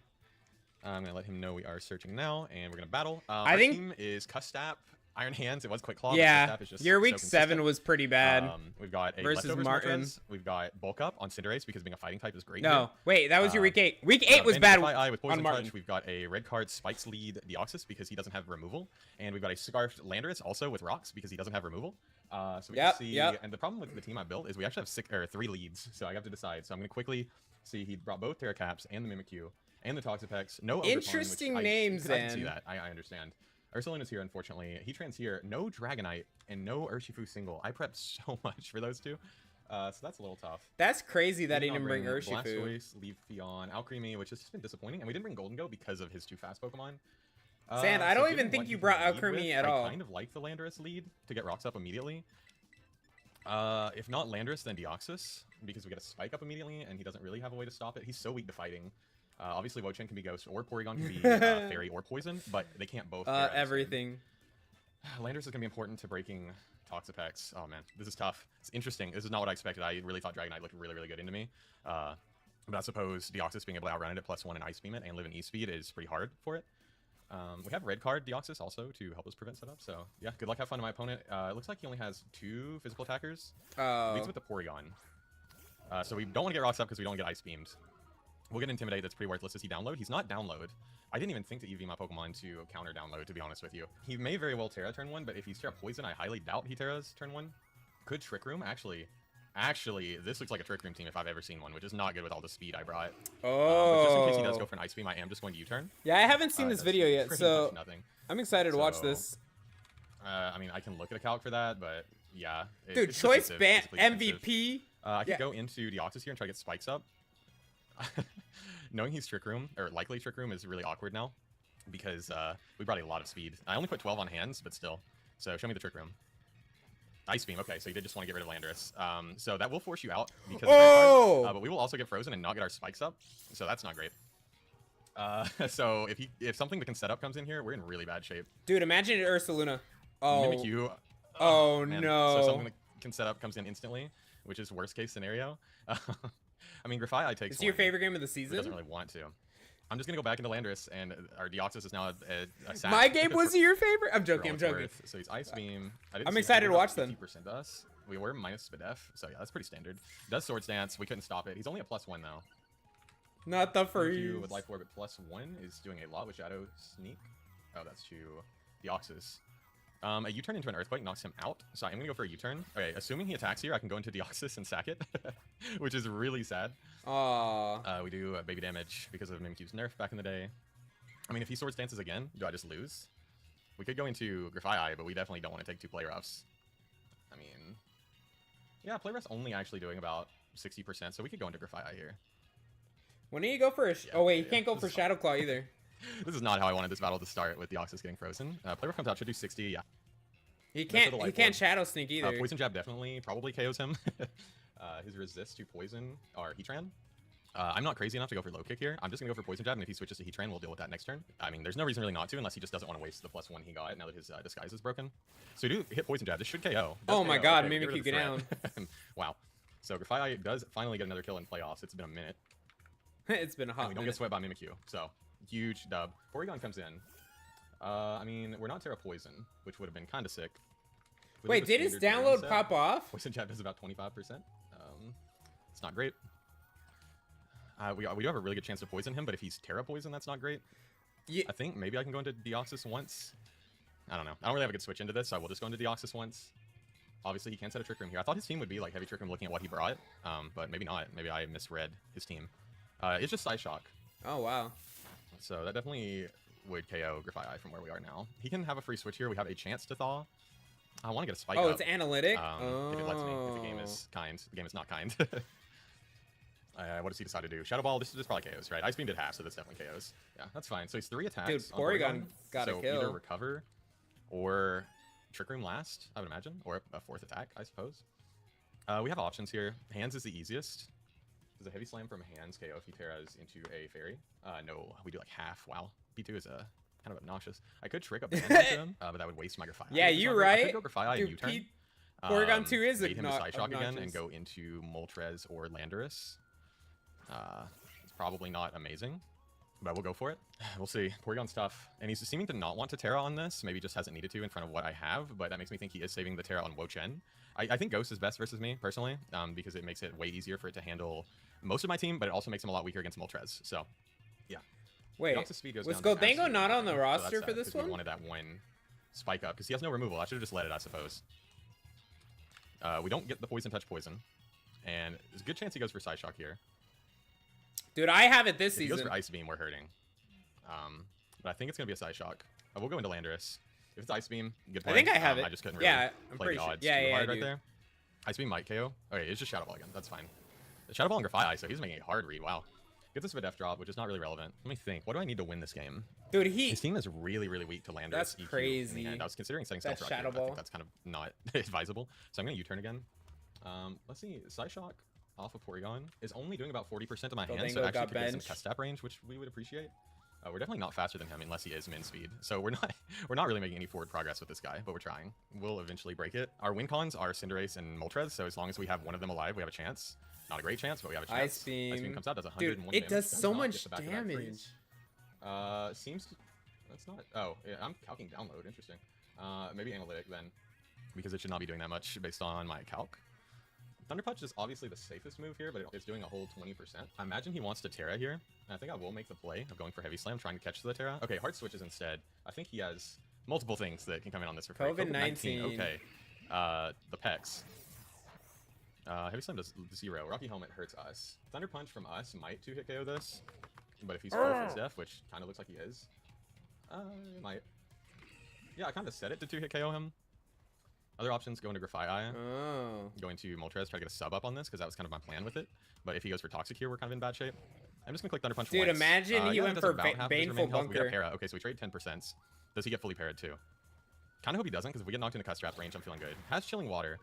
I'm going to let him know we are searching now, and we're going to battle. Our think- team is Custap, Iron Hands. It was Quick Claw. But Yeah, Custap is just your so week 7 consistent. was pretty bad. We've got a versus Leftovers Martin. Moltres. We've got Bulk Up on Cinderace because being a fighting type is great. No, wait, that was your week 8. Week 8 was And bad Defy Eye with on Poison Martin. Touch. We've got a red card Spikes lead Deoxys because he doesn't have removal, and we've got a Scarfed Landorus also with Rocks because he doesn't have removal. So we can see, and the problem with the team I built is we actually have 3 leads, so I have to decide. So I'm going to quickly see. He brought both Terracaps and the Mimikyu and the Toxapex. No Ogerpon, Interesting names, I can see Zan. that. I understand. Ursaluna's here, unfortunately. Heatran's here. No Dragonite and no Urshifu single. I prepped so much for those two. So that's a little tough. That's crazy that he Did not didn't bring Urshifu. Blastoise, Leafeon, Alcremie, which has just been disappointing. And we didn't bring Golden Go because of his 2 fast Pokemon. Sand, I don't even given think what you he brought can lead Alcremie with, at all. I kind of like the Landorus lead to get Rocks up immediately. If not Landorus, then Deoxys, because we get a Spike up immediately, and he doesn't really have a way to stop it. He's so weak to fighting. Obviously, Wochen can be Ghost, or Porygon can be Fairy or Poison, but they can't both. Everything. Landorus is going to be important to breaking Toxapex. Oh, man. This is tough. It's interesting. This is not what I expected. I really thought Dragonite looked really, really good into me. But I suppose Deoxys being able to outrun it at +1 and Ice Beam it and live in E-Speed is pretty hard for it. We have Red Card Deoxys also to help us prevent setup. So, yeah, good luck. Have fun to my opponent. It looks like he only has 2 physical attackers. Leads with the Porygon. So we don't want to get Rocks up because we don't get Ice Beamed. We'll get Intimidate. That's pretty worthless. Is he download? He's not download. I didn't even think to EV my Pokemon to counter download, to be honest with you. He may very well Terra turn 1, but if he's Terra Poison, I highly doubt he Terras turn 1. Could Trick Room? Actually, this looks like a Trick Room team if I've ever seen one, which is not good with all the speed I brought. But just in case he does go for an Ice Beam, I am just going to U-turn. Yeah, I haven't seen this video yet, Pretty so much nothing. I'm excited to watch So, this. I mean, I can look at a calc for that, but yeah. Dude, it's choice defensive, ban physically defensive. MVP. I could Yeah. go into Deoxys here and try to get Spikes up. Knowing he's Trick Room, or likely Trick Room, is really awkward now. Because we brought a lot of speed. I only put 12 on hands, but still. So show me the Trick Room. Ice Beam. Okay, so you did just want to get rid of Landorus. So that will force you out because of Red Card, but we will also get frozen and not get our spikes up. So that's not great. So if something that can set up comes in here, we're in really bad shape. Dude, imagine it Ursaluna. Oh. Mimikyu. Oh, man. no. So something that can set up comes in instantly, which is worst case scenario. I mean, Grafai takes. Is this your favorite game of the He season? doesn't really want to. I'm just gonna go back into Landorus, and our Deoxys is now a sack. My game was your favorite. I'm For joking. all I'm it's joking. worth. So he's Ice Beam. I'm excited to watch them. 50% us. We were minus Spadef, so yeah, that's pretty standard. Does Swords Dance. We couldn't stop it. He's only a +1 though. Not the Mimikyu freeze. with Life Orb at +1 is doing a lot with Shadow Sneak. Oh, that's to Deoxys. A U-turn into an Earthquake knocks him out, so I'm gonna go for a U-turn. Okay, assuming he attacks here, I can go into Deoxys and sack it, which is really sad. Aw. We do baby damage because of Mimikyu's nerf back in the day. I mean, if he Swords Dances again, do I just lose? We could go into Grafai Eye, but we definitely don't want to take 2 play roughs. I mean, yeah, play roughs only actually doing about 60%, so we could go into Grafai Eye here. When do you go for a... Yeah, oh, wait, you yeah, can't go this for is Shadow Claw either. This is not how I wanted this battle to start with Deoxys getting frozen. Play rough comes out, should do 60, yeah. He for can't. the He Life can't Orb. Shadow Sneak either. Poison Jab definitely probably KOs him. His resist to Poison or Heatran. I'm not crazy enough to go for low kick here. I'm just gonna go for Poison Jab, and if he switches to Heatran, we'll deal with that next turn. I mean, there's no reason really not to, unless he just doesn't want to waste the +1 he got now that his disguise is broken. So we do hit Poison Jab. This should KO. Does Oh my KO. God, Okay, Mimikyu, rid of the get threat. Wow. So Grafai does finally get another kill in playoffs. It's been a minute. It's been a And hot we don't minute. get swept by Mimikyu. So huge dub. Porygon comes in. I mean, we're not Terra Poison, which would have been kind of sick. We Wait, have a did his standard Porygon download set. pop off? Poison Jab is about 25%. It's not great. We do have a really good chance to poison him, but if he's Terra Poison, that's not great. Yeah. I think maybe I can go into Deoxys once. I don't know. I don't really have a good switch into this, so I will just go into Deoxys once. Obviously, he can set a Trick Room here. I thought his team would be like heavy Trick Room looking at what he brought, but maybe not. Maybe I misread his team. It's just Psy Shock. Oh wow. So that definitely would KO Grafai from where we are now. He can have a free switch here. We have a chance to thaw. I want to get a spike Oh, up. it's analytic? If it lets me. If the game is kind. The game is not kind. What does he decide to do? Shadow Ball, this is probably KOs, right? Ice Beam did half, so this definitely KOs. Yeah, that's fine. So he's 3 attacks. Dude, on Porygon got a so kill. either recover or Trick Room last, I would imagine. Or a 4th attack, I suppose. We have options here. Hands is the easiest. Does a Heavy Slam from Hands KO if he Terras into a Fairy? No, we do like half. Wow. P2 is kind of obnoxious. I could Trick Up Band into him, but that would waste my Grafai. Yeah, you're I right. could go Grafai and U-turn. Porygon 2 is bait him to obnoxious. Psyshock again and go into Moltres or Landorus. It's probably not amazing, but we'll go for it. We'll see. Porygon's tough, and he's seeming to not want to Terra on this. Maybe just hasn't needed to in front of what I have, but that makes me think he is saving the Terra on Wo-Chen. I think Ghost is best versus me, personally, because it makes it way easier for it to handle most of my team, but it also makes him a lot weaker against Moltres, so yeah. Wait, Speed goes was down to Goldango absolute not on the nothing, roster so for that's this sad, 'cause one? we wanted that one spike up, because he has no removal. I should have just let it, I suppose. We don't get the Poison Touch Poison, and there's a good chance he goes for Psyshock here. Dude, I have it this If he season. goes for Ice Beam, we're hurting. But I think it's going to be a Psyshock. We'll go into Landorus. If it's Ice Beam, good play. I think I have it. I just couldn't really Yeah, I'm play pretty the sure. odds Yeah, too yeah, hard I right do. there. Ice Beam might KO. Okay, it's just Shadow Ball again. That's fine. The Shadow Ball and Grafai, so he's making a hard read. Wow. Gets us a Def Drop, which is not really relevant. Let me think. What do I need to win this game? Dude, His team is really, really weak to Landorus. That's EQ in the crazy. end. I was considering setting That's Stealth Rock Shadow here, but I think Ball. that's kind of not advisable. So I'm going to U-turn again. Let's see. Psyshock off of Porygon is only doing about 40% of my hands, so Goldango it actually got could get some benched. Cust Tap range, which we would appreciate. We're definitely not faster than him unless he is min speed. So we're not really making any forward progress with this guy, but we're trying. We'll eventually break it. Our win cons are Cinderace and Moltres, so as long as we have one of them alive, we have a chance. Not a great chance, but we have a chance. Ice Beam. Ice Beam comes out, does Dude, 101 it damage. does so not much get the back-to-back damage. freeze. Seems to, that's not. Oh, yeah, I'm calcing download. Interesting. Maybe analytic then, because it should not be doing that much based on my calc. Thunder Punch is obviously the safest move here, but it's doing a whole 20%. I imagine he wants to Terra here, and I think I will make the play of going for Heavy Slam, trying to catch the Terra. Okay, Heart Switches instead. I think he has multiple things that can come in on this for free. COVID-19. Okay. The Pecs. Heavy Slam does 0. Rocky Helmet hurts us. Thunder Punch from us might 2-hit KO this, but if he's full for Def, which kind of looks like he is, it might. Yeah, I kind of set it to 2-hit KO him. Other options, go into Grafai, Oh. go into Moltres, try to get a sub up on this, because that was kind of my plan with it. But if he goes for Toxic here, we're kind of in bad shape. I'm just going to click Thunder Punch Dude, once. imagine he Yeah, went that for does about half of his Baneful remaining health. We got Bunker. Para. Okay, so we trade 10%. Does he get fully parried too? Kind of hope he doesn't, because if we get knocked into Cust Trap range, I'm feeling good. Has Chilling Water.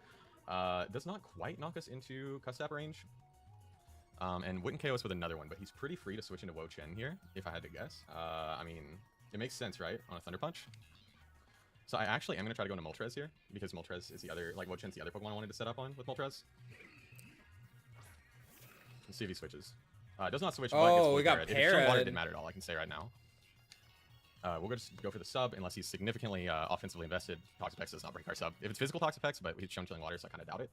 Does not quite knock us into Cust Trap range. And wouldn't KO us with another one, but he's pretty free to switch into Wo-Chen here, if I had to guess. I mean, it makes sense, right? On a Thunder Punch. So I actually am going to try to go into Moltres here, because Moltres is the other, like, Wo-Chen's the other Pokemon I wanted to set up on with Moltres. Let's see if he switches. Does not switch, but gets Oh, fully we got parried. If it's Chilling Water, parried. it didn't matter at all, I can say right now. We'll just go for the sub, unless he's significantly offensively invested. Toxapex does not break our sub. If it's physical Toxapex, but he's shown Chilling Water, so I kind of doubt it.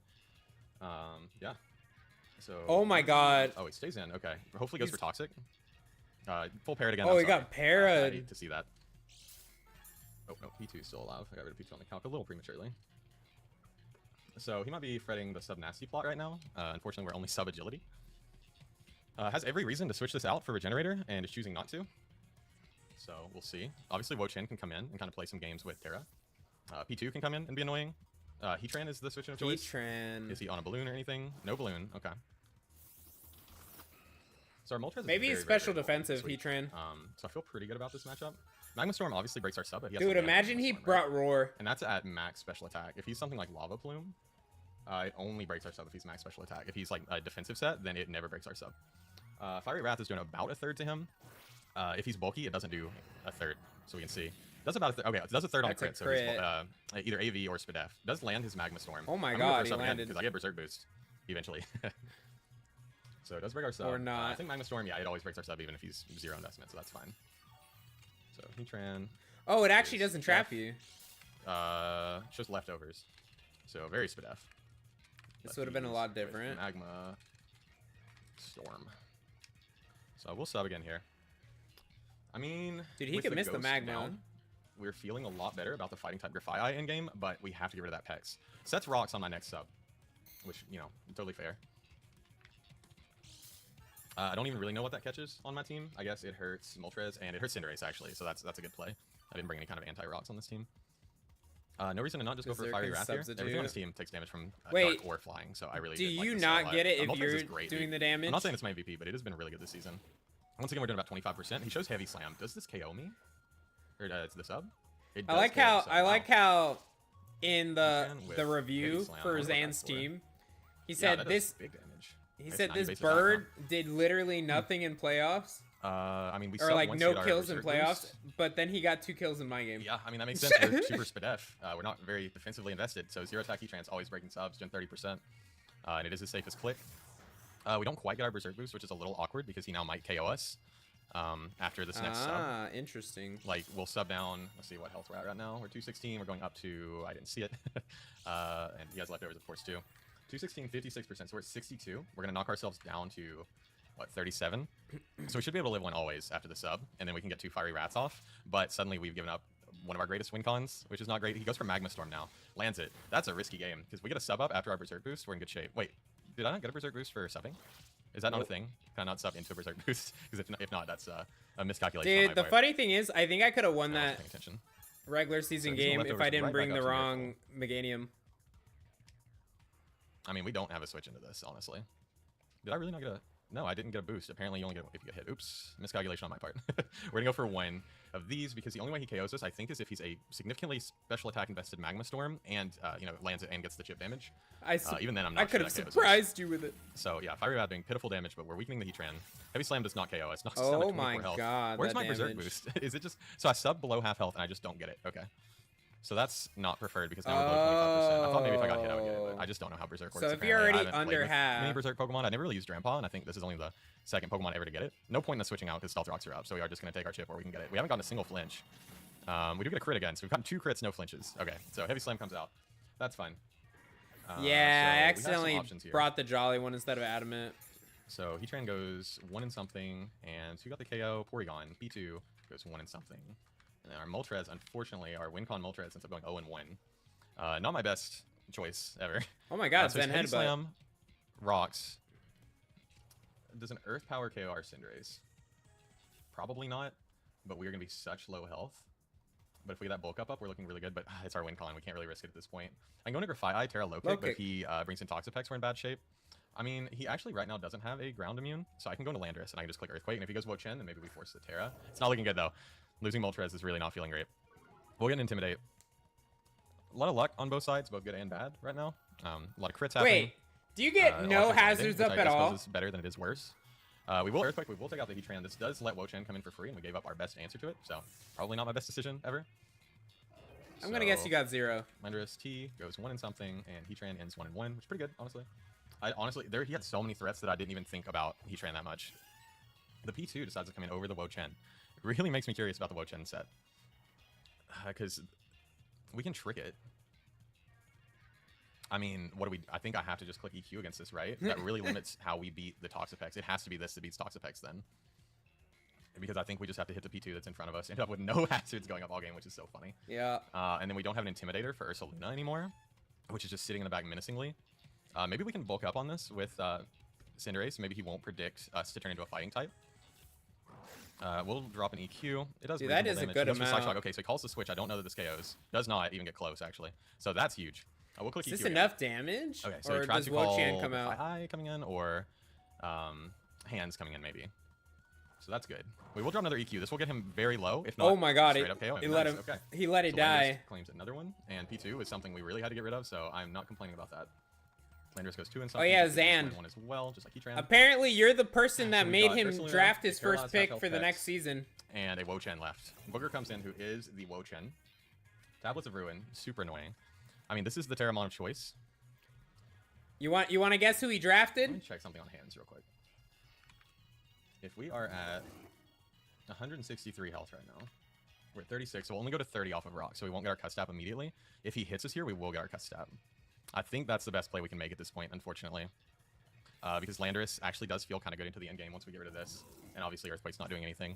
Yeah. So. Oh my god. Oh, he stays in. Okay. Hopefully goes He's- for Toxic. Full parried again. Oh, I'm he sorry. got parried. I hate to see that. Oh, no. P2 is still alive. I got rid of P2 on the calc a little prematurely. So he might be fretting the sub-nasty plot right now. Unfortunately, we're only sub-agility. Has every reason to switch this out for Regenerator, and is choosing not to. So we'll see. Obviously, Wo-Chen can come in and kind of play some games with Terra. P2 can come in and be annoying. Heatran is the switch of choice. Heatran. Is he on a balloon or anything? No balloon. Okay. So our Moltres is Maybe very, he's very, special very important this defensive, week. Heatran. So I feel pretty good about this matchup. Magma Storm obviously breaks our sub, but he has Dude, some damage imagine from he Magma Storm, right? brought Roar. And that's at max special attack. If he's something like Lava Plume, it only breaks our sub if he's max special attack. If he's like a defensive set, then it never breaks our sub. Fiery Wrath is doing about a third to him. If he's bulky, it doesn't do a third. So we can see. Does about a third. Okay, it does a third on the That's a crit. So he's, crit. either AV or Spadef. Does land his Magma Storm. Oh my I'm god, he because landed. I get Berserk Boost eventually. So it does break our sub. Or not. I think Magma Storm, yeah, it always breaks our sub even if he's 0 investment, so that's fine. So Heatran. Oh, it actually doesn't trap you. Just leftovers. So very Spadef. This would have been a lot different. Magma Storm. So we'll sub again here. I mean, Dude, he with could miss the Ghost Magma. down, we're feeling a lot better about the fighting type Grafai in game, but we have to get rid of that Pex. Sets rocks on my next sub, which, you know, totally fair. I don't even really know what that catches on my team. I guess it hurts Moltres and it hurts Cinderace actually, so that's a good play. I didn't bring any kind of anti-rocks on this team. No reason to not just go for a Fiery Wrath here. Everything on this team takes damage from dark or flying, so I really do did like you this not a lot. get it if Moltres you're is great, doing dude. the damage? I'm not saying it's my MVP, but it has been really good this season. Once again, we're doing about 25%. He shows Heavy Slam. Does this KO me? Or it's the sub? It I does like KO how the sub. I like how in the With review Heavy Slam, for what about Zan's that for? team, he Yeah, said that does this. big damage. He It's said 90 this base attack now. bird did literally nothing in playoffs, I mean, we or subbed like once no to get our kills in Berserk playoffs, boost. but then he got 2 kills in my game. Yeah, I mean, that makes sense. We're super Spadef. We're not very defensively invested, so 0 attack E-Trans always breaking subs, doing 30%. And it is his safest click. We don't quite get our Berserk boost, which is a little awkward because he now might KO us after this next sub. Ah, interesting. Like, we'll sub down, let's see what health we're at right now. We're 216, we're going up to, I didn't see it. And he has leftovers, of course, too. 216, 56%, so we're at 62. We're going to knock ourselves down to, what, 37? So we should be able to live one always after the sub, and then we can get 2 Fiery Rats off. But suddenly we've given up one of our greatest win cons, which is not great. He goes for Magma Storm now. Lands it. That's a risky game, because we get a sub up after our Berserk boost, we're in good shape. Wait, did I not get a Berserk boost for subbing? Is that not a thing? Can I not sub into a Berserk boost? Because if not, that's a miscalculation on Dude, my the part. funny thing is, I think I could have won I wasn't that paying attention. regular season So he's game gonna if leftovers I didn't right bring back the up to wrong Meganium. I mean, we don't have a switch into this, honestly. Did I really not get a... No, I didn't get a boost. Apparently, you only get if you get hit. Oops. Miscalculation on my part. We're going to go for one of these because the only way he KOs us, I think, is if he's a significantly special attack invested Magma Storm and, lands it and gets the chip damage. Even then, I'm not I could sure have that KOs us. surprised you with it. So, yeah, Fiery Rad doing pitiful damage, but we're weakening the Heatran. Heavy Slam does not KO us. Knocks us down to Oh 24 my health. god, Where's that my Berserk damage. boost? Is it just... So I sub below half health and I just don't get it. Okay. So that's not preferred because now we're below 25%. I thought maybe if I got hit, I would get it, but I just don't know how Berserk works. So if apparently. you're I already haven't played under with half- many Berserk Pokemon. I never really used Drampon, and I think this is only the second Pokemon ever to get it. No point in us switching out because Stealth Rocks are up, so we are just going to take our chip where we can get it. We haven't gotten a single flinch. We do get a crit again, so we've gotten 2 crits, no flinches. Okay, so Heavy Slam comes out. That's fine. Yeah, so I we have some accidentally options here. brought the Jolly one instead of Adamant. So Heatran goes 1 and something, and who got the KO? Porygon. P2 goes 1 and something. And then our Moltres, unfortunately, our WinCon Moltres ends up going 0 and 1. Not my best choice ever. Oh my god, So Zen Heavy Headbutt. Slam, Rocks. Does an Earth Power KO our Cinderace? Probably not, but we're going to be such low health. But if we get that bulk up, we're looking really good, but it's our WinCon. We can't really risk it at this point. I'm going to Grafai, Terra Low Kick, but if he brings in Toxapex, we're in bad shape. I mean, he actually right now doesn't have a ground immune, so I can go into Landorus and I can just click Earthquake, and if he goes Wo-Chen, then maybe we force the Terra. It's not looking good, though. Losing Moltres is really not feeling great. We'll get an Intimidate. A lot of luck on both sides, both good and bad right now. A lot of crits happening. Wait, do you get no Electric hazards Landing, up which at I suppose all? is better than it is worse. We will Earthquake, we will take out the Heatran. This does let Wo-Chen come in for free, and we gave up our best answer to it, so probably not my best decision ever. I'm gonna guess you got 0. Landorus T goes 1 and something, and Heatran ends 1 and 1, which is pretty good, honestly. He had so many threats that I didn't even think about Heatran that much. The P2 decides to come in over the Wo-Chen. It really makes me curious about the Wo-Chen set. Because we can trick it. I mean, what do we... I think I have to just click EQ against this, right? That really limits how we beat the Toxapex. It has to be this that beats Toxapex then. Because I think we just have to hit the P2 that's in front of us. End up with no hazards going up all game, which is so funny. Yeah. And then we don't have an Intimidator for Ursaluna anymore, which is just sitting in the back menacingly. Maybe we can bulk up on this with Cinderace. Maybe he won't predict us to turn into a fighting type. We'll drop an EQ. It does Dude, that is a damage. good He goes for Psy amount. Shock. Okay, so he calls the switch. I don't know that this KOs. Does not even get close, actually. So that's huge. We'll click Is EQ this again. enough damage? Okay, so or he tries does to call Wo-Chen come out? Eye coming in or hands coming in maybe. So that's good. We will drop another EQ. This will get him very low. If not, Oh my god, straight up KO him. it let Nice, him. Okay. He let it So Landorus die. claims another one, and P2 is something we really had to get rid of, so I'm not complaining about that. Landorus goes 2 and Oh something. yeah, P2 goes Zan. 1 as well, just like Heatran. Apparently, you're the person that So we made got him Ursaluna, draft his Terralize, first pick Half for the Health next Pets, season. And a Wo-Chen left. Booger comes in, who is the Wo-Chen. Tablets of Ruin, super annoying. I mean, this is the Terramon of choice. You want to guess who he Let drafted? me check something on hands real quick. If we are at 163 health right now, we're at 36, so we'll only go to 30 off of rock, so we won't get our cut stab immediately. If he hits us here, we will get our cut stab. I think that's the best play we can make at this point, unfortunately. Because Landorus actually does feel kind of good into the end game once we get rid of this. And obviously Earthquake's not doing anything.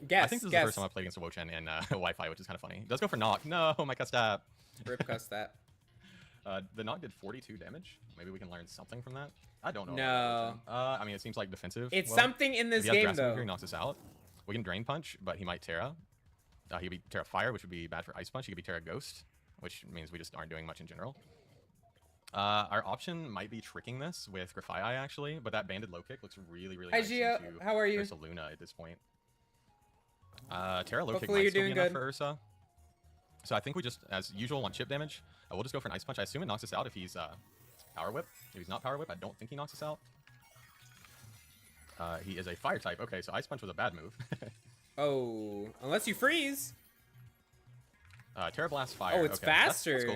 Guess. I think this is guess. the first time I've played against a Wo-Chen in Wi-Fi, which is kind of funny. It does go for knock. No, my cut stab. Rip cuss that. The knock did 42 damage. Maybe we can learn something from that. I don't know. No. I mean, it seems like defensive. It's well. something in this If he has game, Grasping Move though. here, he knocks us out. We can Drain Punch, but he might Terra. He could be Terra Fire, which would be bad for Ice Punch. He could be Terra Ghost, which means we just aren't doing much in general. Our option might be tricking this with Grafai actually, but that banded low kick looks really, really Hi, nice Gia. into How are you? Ursa Luna at this point. Terra low kick Hopefully might you're still doing be enough good. for Ursa. So I think we just, as usual, want chip damage. We'll just go for an Ice Punch. I assume it knocks us out if he's Power Whip. If he's not Power Whip, I don't think he knocks us out. He is a Fire type. Okay, so Ice Punch was a bad move. Oh, unless you freeze. Terra Blast Fire. Oh, it's okay, faster. That's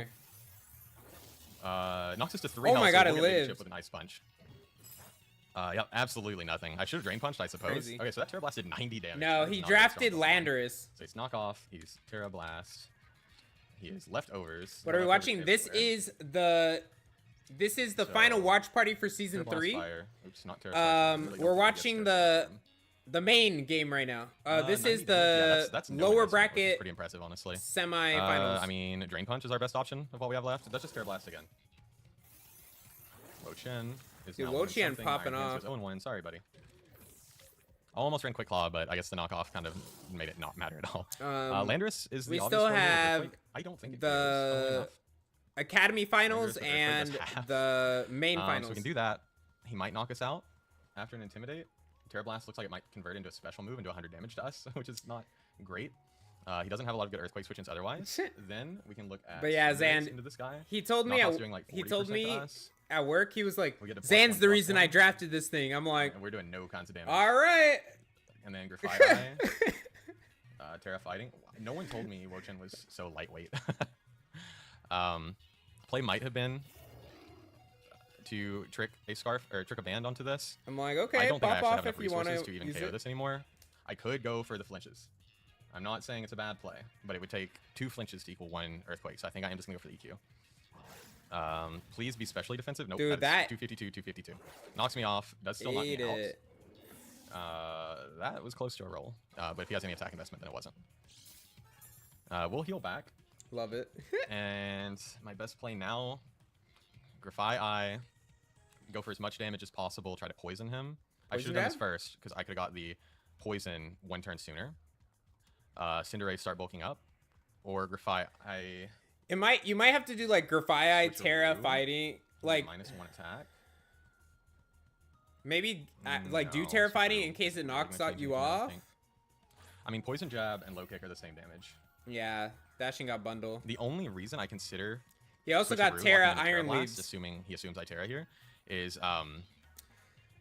cool. Knocks us to 3 Oh health, my so God, we'll it get a lived. chip with an Ice Punch. Yeah, absolutely nothing. I should have Drain Punched, I suppose. Crazy. Okay, so that Terra Blast did 90 damage. No, That is he not drafted strong line. Landorus. So he's knockoff. He's Terra Blast. He is leftovers. What are we Leftovers watching? This everywhere. is the So, final watch party for season Terra Blast 3. Fire. Oops, not Terra Fire. I really don't We're think he gets watching Terra Fire. the main game right now. This 90 is damage. Yeah, the that's no lower miss, which is bracket pretty impressive, honestly. semi-finals. I mean, Drain Punch is our best option of what we have left. That's just Terra Blast again. Wo Chen is Dude, now Wo 1 Chen something. popping Iron Hands off. goes 0-1. Sorry, buddy. Almost ran Quick Claw, but I guess the knockoff kind of made it not matter at all. Landorus is the we obvious still one here, but have like, I don't think it the goes. Funnily enough. Academy finals Landorus, but Earthquake and does half. the main So finals. we can do that. He might knock us out after an Intimidate. Terra Blast looks like it might convert into a special move and do 100 damage to us, which is not great. He doesn't have a lot of good Earthquake switch-ins otherwise. Then we can look at But yeah, Cinderace Zan, into this guy. he told me Knockoff's doing like he 40% told to me us, at work, he was like, We get a Zan's the reason I +1/+1. drafted this thing. I'm like, and we're doing no kinds of damage. all right. And then Grafai, Terra Fighting. No one told me Wo Chen was so lightweight. Play might have been to trick a Scarf or trick a Band onto this. I'm like, I okay, don't think I pop actually have off enough if you want resources to to even use KO it. this anymore. I could go for the flinches. I'm not saying it's a bad play, but it would take 2 flinches to equal 1 Earthquake, so I think I am just going to go for the EQ. Please be specially defensive. Nope, Dude, that is that- 252, 252. Knocks me off, does still knock me Ate out. it. That was close to a roll, but if he has any attack investment, then it wasn't. We'll heal back, Love it. and my best play now, Grafai Eye, go for as much damage as possible, try to poison him. I Poison should have done this jab? first, because I could have got the poison 1 turn sooner. Cinderace start bulking up, or Grafai Eye You might have to do like Grafai, Switch Terra over. fighting, like -1 attack. maybe like do No, Terra it's fighting true. in case it We're knocks gonna out change you anything, I off. think. I mean, Poison Jab and Low Kick are the same damage. Yeah, dashing got bundle. The only reason I consider He also switcheroo, got locking Terra into Iron Blast, Leaves. assuming he assumes I Terra here, is Val.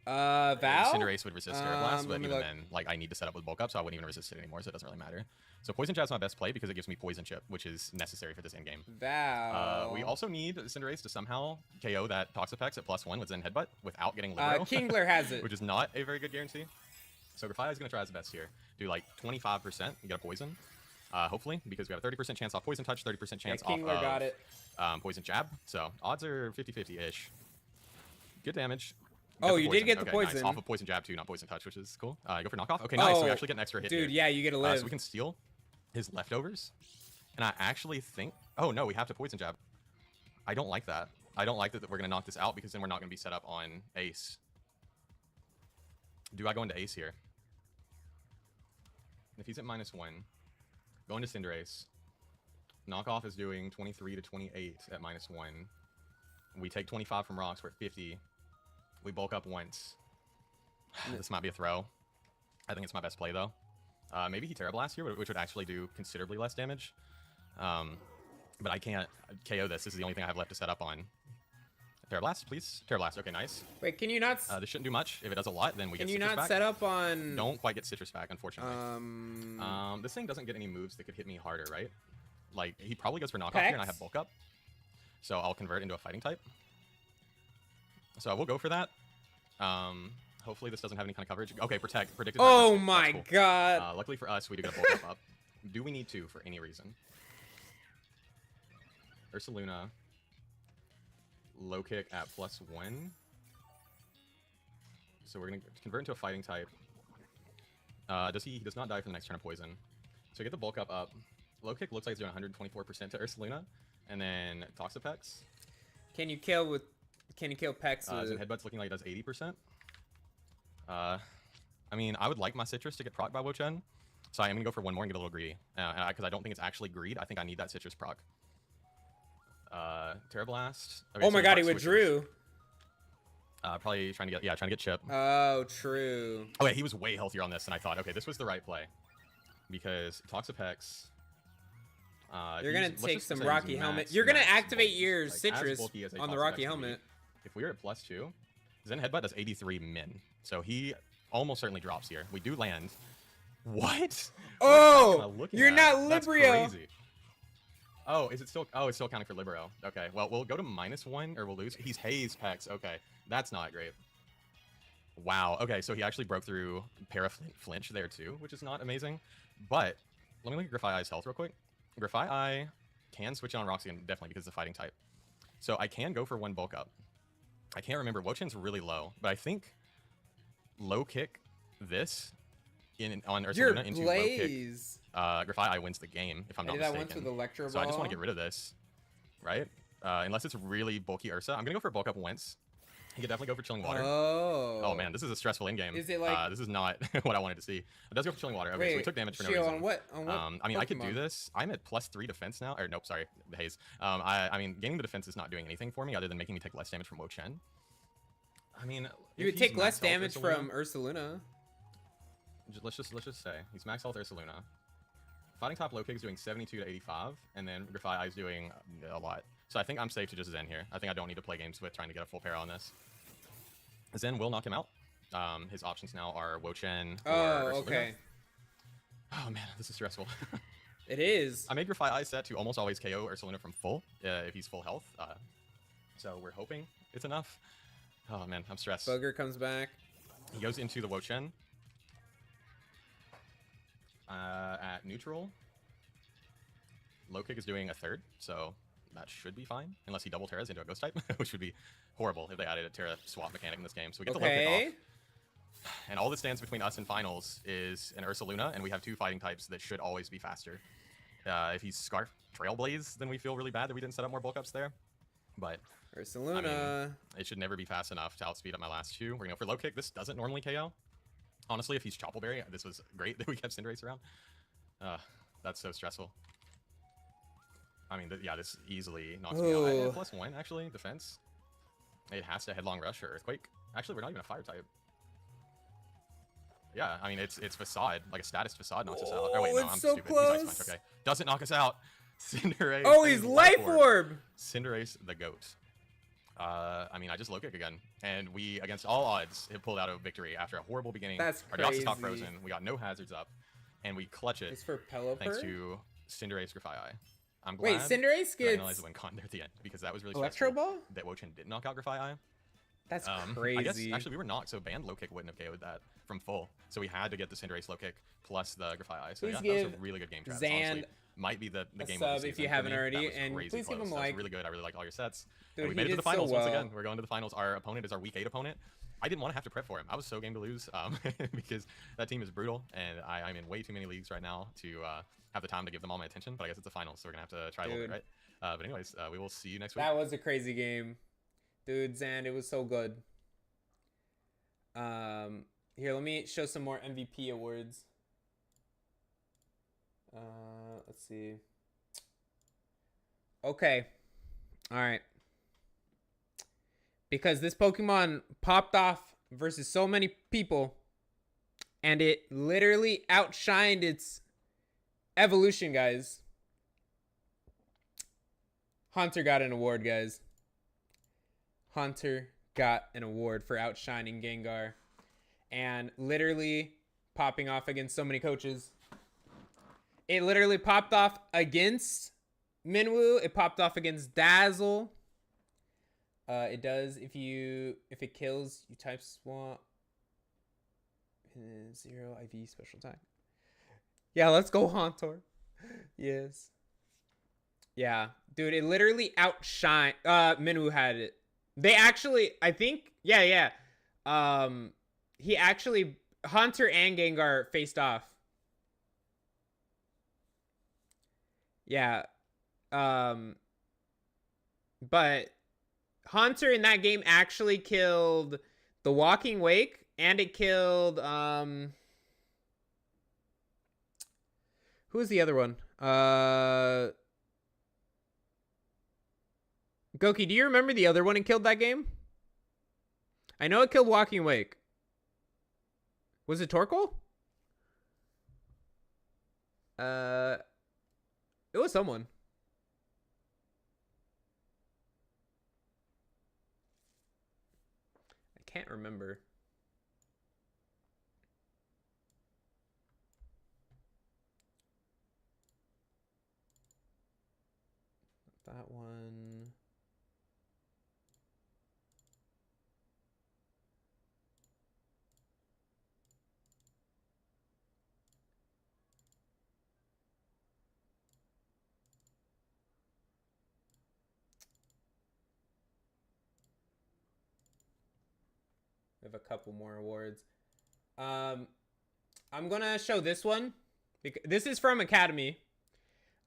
Cinderace would resist Terra Blast, but let me even look. then, like, I need to set up with bulk up, so I wouldn't even resist it anymore, so it doesn't really matter. So Poison Jab's my best play because it gives me Poison Chip, which is necessary for this end game. Val. We also need Cinderace to somehow KO that Toxapex at +1 with Zen Headbutt without getting Libero, Kingler has it. which is not a very good guarantee. So Grafai is going to try his best here. Do like 25% and get a Poison, hopefully, because we have a 30% chance off Poison Touch, 30% chance off Kingler got it. Poison Jab. So odds are 50-50-ish. Good damage. Oh, Got the you did poison. get the Okay, nice. poison. Off of Poison Jab too, not Poison Touch, which is cool. Go for knockoff. Okay, nice. So we Oh, actually get an extra hit Dude, here. yeah, you get to live. So we can steal his leftovers. And I actually think... Oh, no, we have to Poison Jab. I don't like that. I don't like that we're going to knock this out because then we're not going to be set up on Ace. Do I go into Ace here? If he's at -1, go into Cinderace. Knockoff is doing 23 to 28 at -1. We take 25 from rocks, we're at 50. We bulk up once. This might be a throw. I think it's my best play, though. Maybe he Terra Blast here, which would actually do considerably less damage. But I can't KO this. This is the only thing I have left to set up on. Terra Blast, please. Terra Blast. Okay, nice. Wait, can you not? This shouldn't do much. If it does a lot, then we Can get you Citrus not back. set up on? Don't quite get Citrus back, unfortunately. This thing doesn't get any moves that could hit me harder, right? Like, he probably goes for knockoff here, and I have bulk up. So I'll convert into a fighting type. So I will go for that. Hopefully this doesn't have any kind of coverage. Okay, predicted. Oh That's my cool. god. Luckily for us, we do get a bulk up. Do we need to for any reason? Ursa Luna. Low kick at +1. So we're gonna convert into a fighting type. He does not die for the next turn of poison. So we get the bulk up. Low kick looks like it's doing 124% to Ursa Luna. And then Toxapex. Can you kill Pex with... Zen Headbutt's looking like it does 80%. I mean, I would like my Citrus to get proc by Wo-Chen, so I am going to go for one more and get a little greedy. Because I don't think it's actually greed. I think I need that Citrus proc. Terra Blast. Okay, oh my so god, he proc withdrew. Probably trying to get chip. Oh, true. Oh, wait, he was way healthier on this than I thought. Okay, this was the right play. Because Toxapex... You're going to take some Rocky Helmet. You're going to activate your Citrus on the Rocky Helmet. If we're at +2, Zen Headbutt does 83 min. So he almost certainly drops here. We do land. What? Oh, you're not Librio. That's crazy. Oh, is it still? Oh, it's still counting for Libero. Okay, well, we'll go to -1 or we'll lose. He's Haze Pex. Okay, that's not great. Wow. Okay, so he actually broke through Para Flinch there too, which is not amazing. But let me look at Grafai Eye's health real quick. Grafai Eye can switch on Roxanne definitely because of the fighting type. So I can go for one bulk up. I can't remember. Wo-Chen's really low, but I think low kick this on Ursaluna into low kick. Grafai Eye wins the game if I'm not mistaken. That went with Electro so I just Ball. want to get rid of this, right? Unless it's really bulky Ursa. I'm gonna go for bulk up once. You could definitely go for Chilling Water. Oh man, this is a stressful in game. Is it like this is not what I wanted to see. It does go for Chilling Water. Okay, wait, so we took damage for no reason. On what I mean, Pokemon? I could do this. I'm at +3 defense now. Or nope, sorry, Haze. I mean, gaining the defense is not doing anything for me other than making me take less damage from Wo-Chen. I mean, you would take less damage from Ursaluna. Let's just say he's max health Ursaluna. Fighting top low kick is doing 72 to 85, and then Grafai Eye is doing a lot. So I think I'm safe to just Zen here. I think I don't need to play games with trying to get a full para on this. Zen will knock him out. His options now are Wo-Chen or Ursaluna. Okay. Oh man, this is stressful. It is. I made Grafai Eye set to almost always KO Ursaluna from full, if he's full health. So we're hoping it's enough. Oh man, I'm stressed. Bugger comes back. He goes into the Wo-Chen. At neutral, low kick is doing a third, so that should be fine. Unless he double Terras into a ghost type, which would be horrible if they added a Terra swap mechanic in this game. So we get the low kick off. And all that stands between us and finals is an Ursaluna, and we have 2 fighting types that should always be faster. If he's Scarf Trailblaze, then we feel really bad that we didn't set up more bulk ups there. But Ursaluna. I mean, it should never be fast enough to outspeed up my last 2. We're gonna go for low kick. This doesn't normally KO. Honestly, if he's Choppleberry, this was great that we kept Cinderace around. That's so stressful. I mean, yeah, this easily knocks me out. I have +1, actually, defense. It has to Headlong Rush or Earthquake. Actually, we're not even a fire type. Yeah, I mean, it's Facade. Like a status Facade knocks us out. Oh, wait, no, I'm so stupid. close. He's Ice Punch, okay. Doesn't knock us out. Cinderace. Oh, he's Life Orb. Cinderace the GOAT. I mean, I just low kick again, and we, against all odds, have pulled out a victory after a horrible beginning. That's Our crazy. Deoxys top frozen. We got no hazards up, and we clutch it. It's for Pelipper? Thanks to Cinderace Grafai Eye. I'm glad. Wait, Cinderace gets analyze the win con there at the end because that was really Electro stressful. Ball? That Wo-Chen did knock out Grafai Eye. That's crazy. I guess actually we were knocked, so banned low kick wouldn't have KO'd that from full. So we had to get the Cinderace low kick plus the Grafai Eye. So please yeah, that was a really good game. Travis, honestly. Might be the game sub of the if season you for haven't me. already, That was and crazy please give close. him That was like. really good. I really like all your sets. Dude, and we made it to the so finals well. once again. We're going to the finals. Our opponent is our week 8 opponent. I didn't want to have to prep for him. I was so game to lose because that team is brutal, and I'm in way too many leagues right now to have the time to give them all my attention. But I guess it's the finals, so we're gonna have to try a little bit, right? But anyways, we will see you next week. That was a crazy game, dude. Zan, it was so good. Here, let me show some more MVP awards. Let's see. Okay. All right. Because this Pokemon popped off versus so many people, and it literally outshined its evolution, guys. Hunter got an award, guys. Hunter got an award for outshining Gengar and literally popping off against so many coaches. It literally popped off against Minwoo. It popped off against Dazzle. It does if it kills, you type swap. 0 IV special attack. Yeah, let's go Haunter. Yes. Yeah, dude, it literally outshined. Minwoo had it. They actually, I think, yeah. He actually, Haunter and Gengar faced off. Yeah. But Haunter in that game actually killed the Walking Wake, and it killed who was the other one? Goki, do you remember the other one it killed that game? I know it killed Walking Wake. Was it Torkoal? It was someone. I can't remember. That one. We have a couple more awards. I'm gonna show this one. This is from Academy.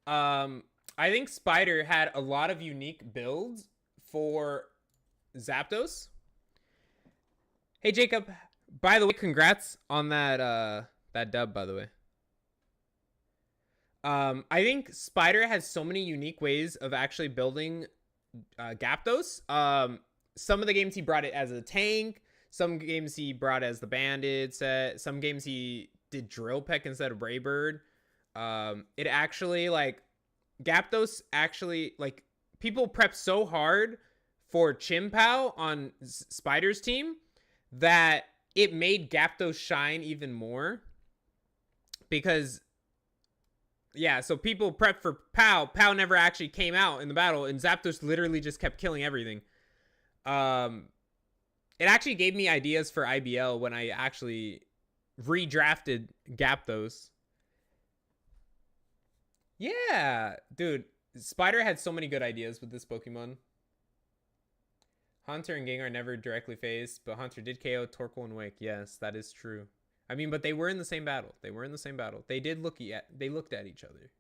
I think Spider had a lot of unique builds for Zapdos. Hey Jacob, by the way, congrats on that that dub, by the way. I think Spider has so many unique ways of actually building Zapdos. Some of the games he brought it as a tank. Some games he brought as the Bandit set. Some games he did Drill Peck instead of Braybird. It actually, like, Zapdos actually, like, people prep so hard for Chien-Pao on Spider's team that it made Zapdos shine even more. Because, yeah, so people prep for Pao. Pao never actually came out in the battle, and Zapdos literally just kept killing everything. It actually gave me ideas for IBL when I actually redrafted Zapdos. Yeah, dude. Spider had so many good ideas with this Pokemon. Haunter and Gengar never directly faced, but Haunter did KO Torkoal and Wake. Yes, that is true. I mean, but they were in the same battle. They were in the same battle. They did look at, they looked at each other.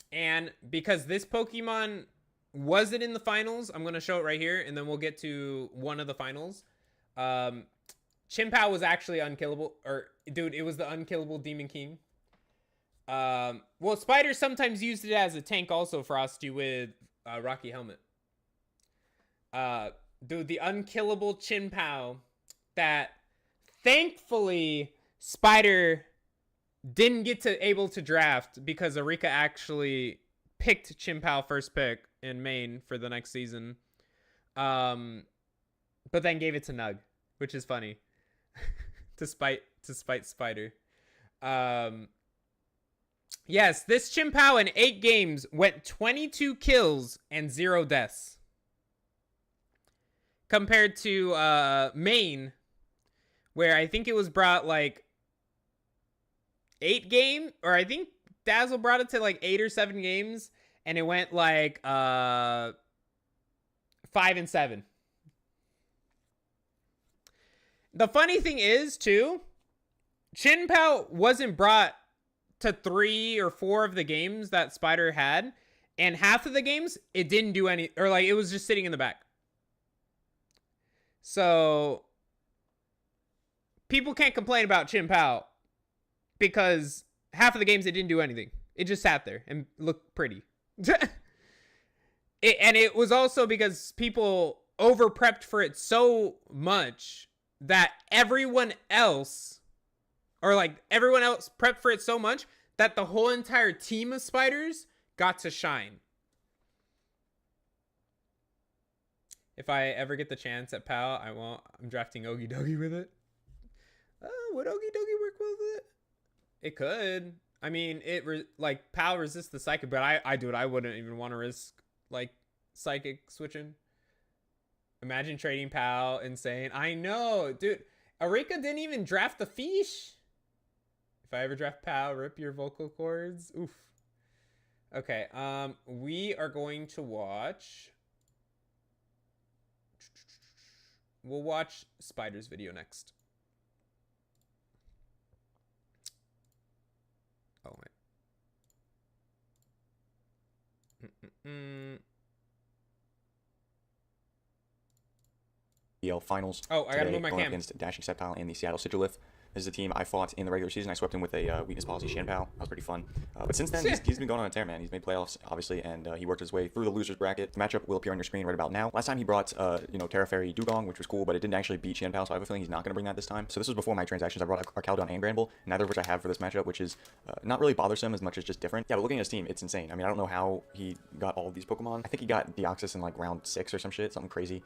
And because this Pokemon wasn't in the finals, I'm going to show it right here, and then we'll get to one of the finals. Chien-Pao was actually unkillable, or dude, it was the unkillable Demon King. Well, Spider sometimes used it as a tank also, Frosty, with Rocky Helmet. Dude, the unkillable Chien-Pao that thankfully Spider didn't get to able to draft because Arika actually picked Chien-Pao first pick in main for the next season. But then gave it to Nug, which is funny. to spite Spider. Yes, this Chien-Pao in 8 games went 22 kills and 0 deaths. Compared to main, where I think it was brought like 8 game, or I think Dazzle brought it to like 8 or 7 games, and it went like 5 and 7. The funny thing is too, Chien-Pao wasn't brought to 3 or 4 of the games that Spider had, and half of the games it didn't do any, or like it was just sitting in the back. So people can't complain about Chien-Pao because half of the games it didn't do anything. It just sat there and looked pretty. And it was also because people over prepped for it so much that everyone else prepped for it so much that the whole entire team of Spiders got to shine. If I ever get the chance at PAL, I'm drafting Ogie Dogie with it. Would Ogie Dogie work well with it? It could. I mean, like PAL resists the Psychic, but I wouldn't even want to risk like Psychic switching. Imagine trading PAL and saying, I know, dude, Arika didn't even draft the Fish. If I ever draft PAL, rip your vocal cords. Oof. Okay, we are going to watch. We'll watch Spider's video next. Oh, wait. NBBL finals. Oh, I gotta today, move my going up cam. against Dashing Sepal and the Seattle Sigilith. This is a team I fought in the regular season. I swept him with a weakness policy Shanpao. That was pretty fun. But since then, he's been going on a tear, man. He's made playoffs, obviously, and he worked his way through the losers bracket. The matchup will appear on your screen right about now. Last time he brought, Terra Fairy Dugong, which was cool, but it didn't actually beat Shanpao, so I have a feeling he's not going to bring that this time. So this was before my transactions. I brought Arcaldon and Granbull, neither of which I have for this matchup, which is not really bothersome as much as just different. Yeah, but looking at his team, it's insane. I mean, I don't know how he got all of these Pokemon. I think he got Deoxys in like round 6 or some shit, something crazy.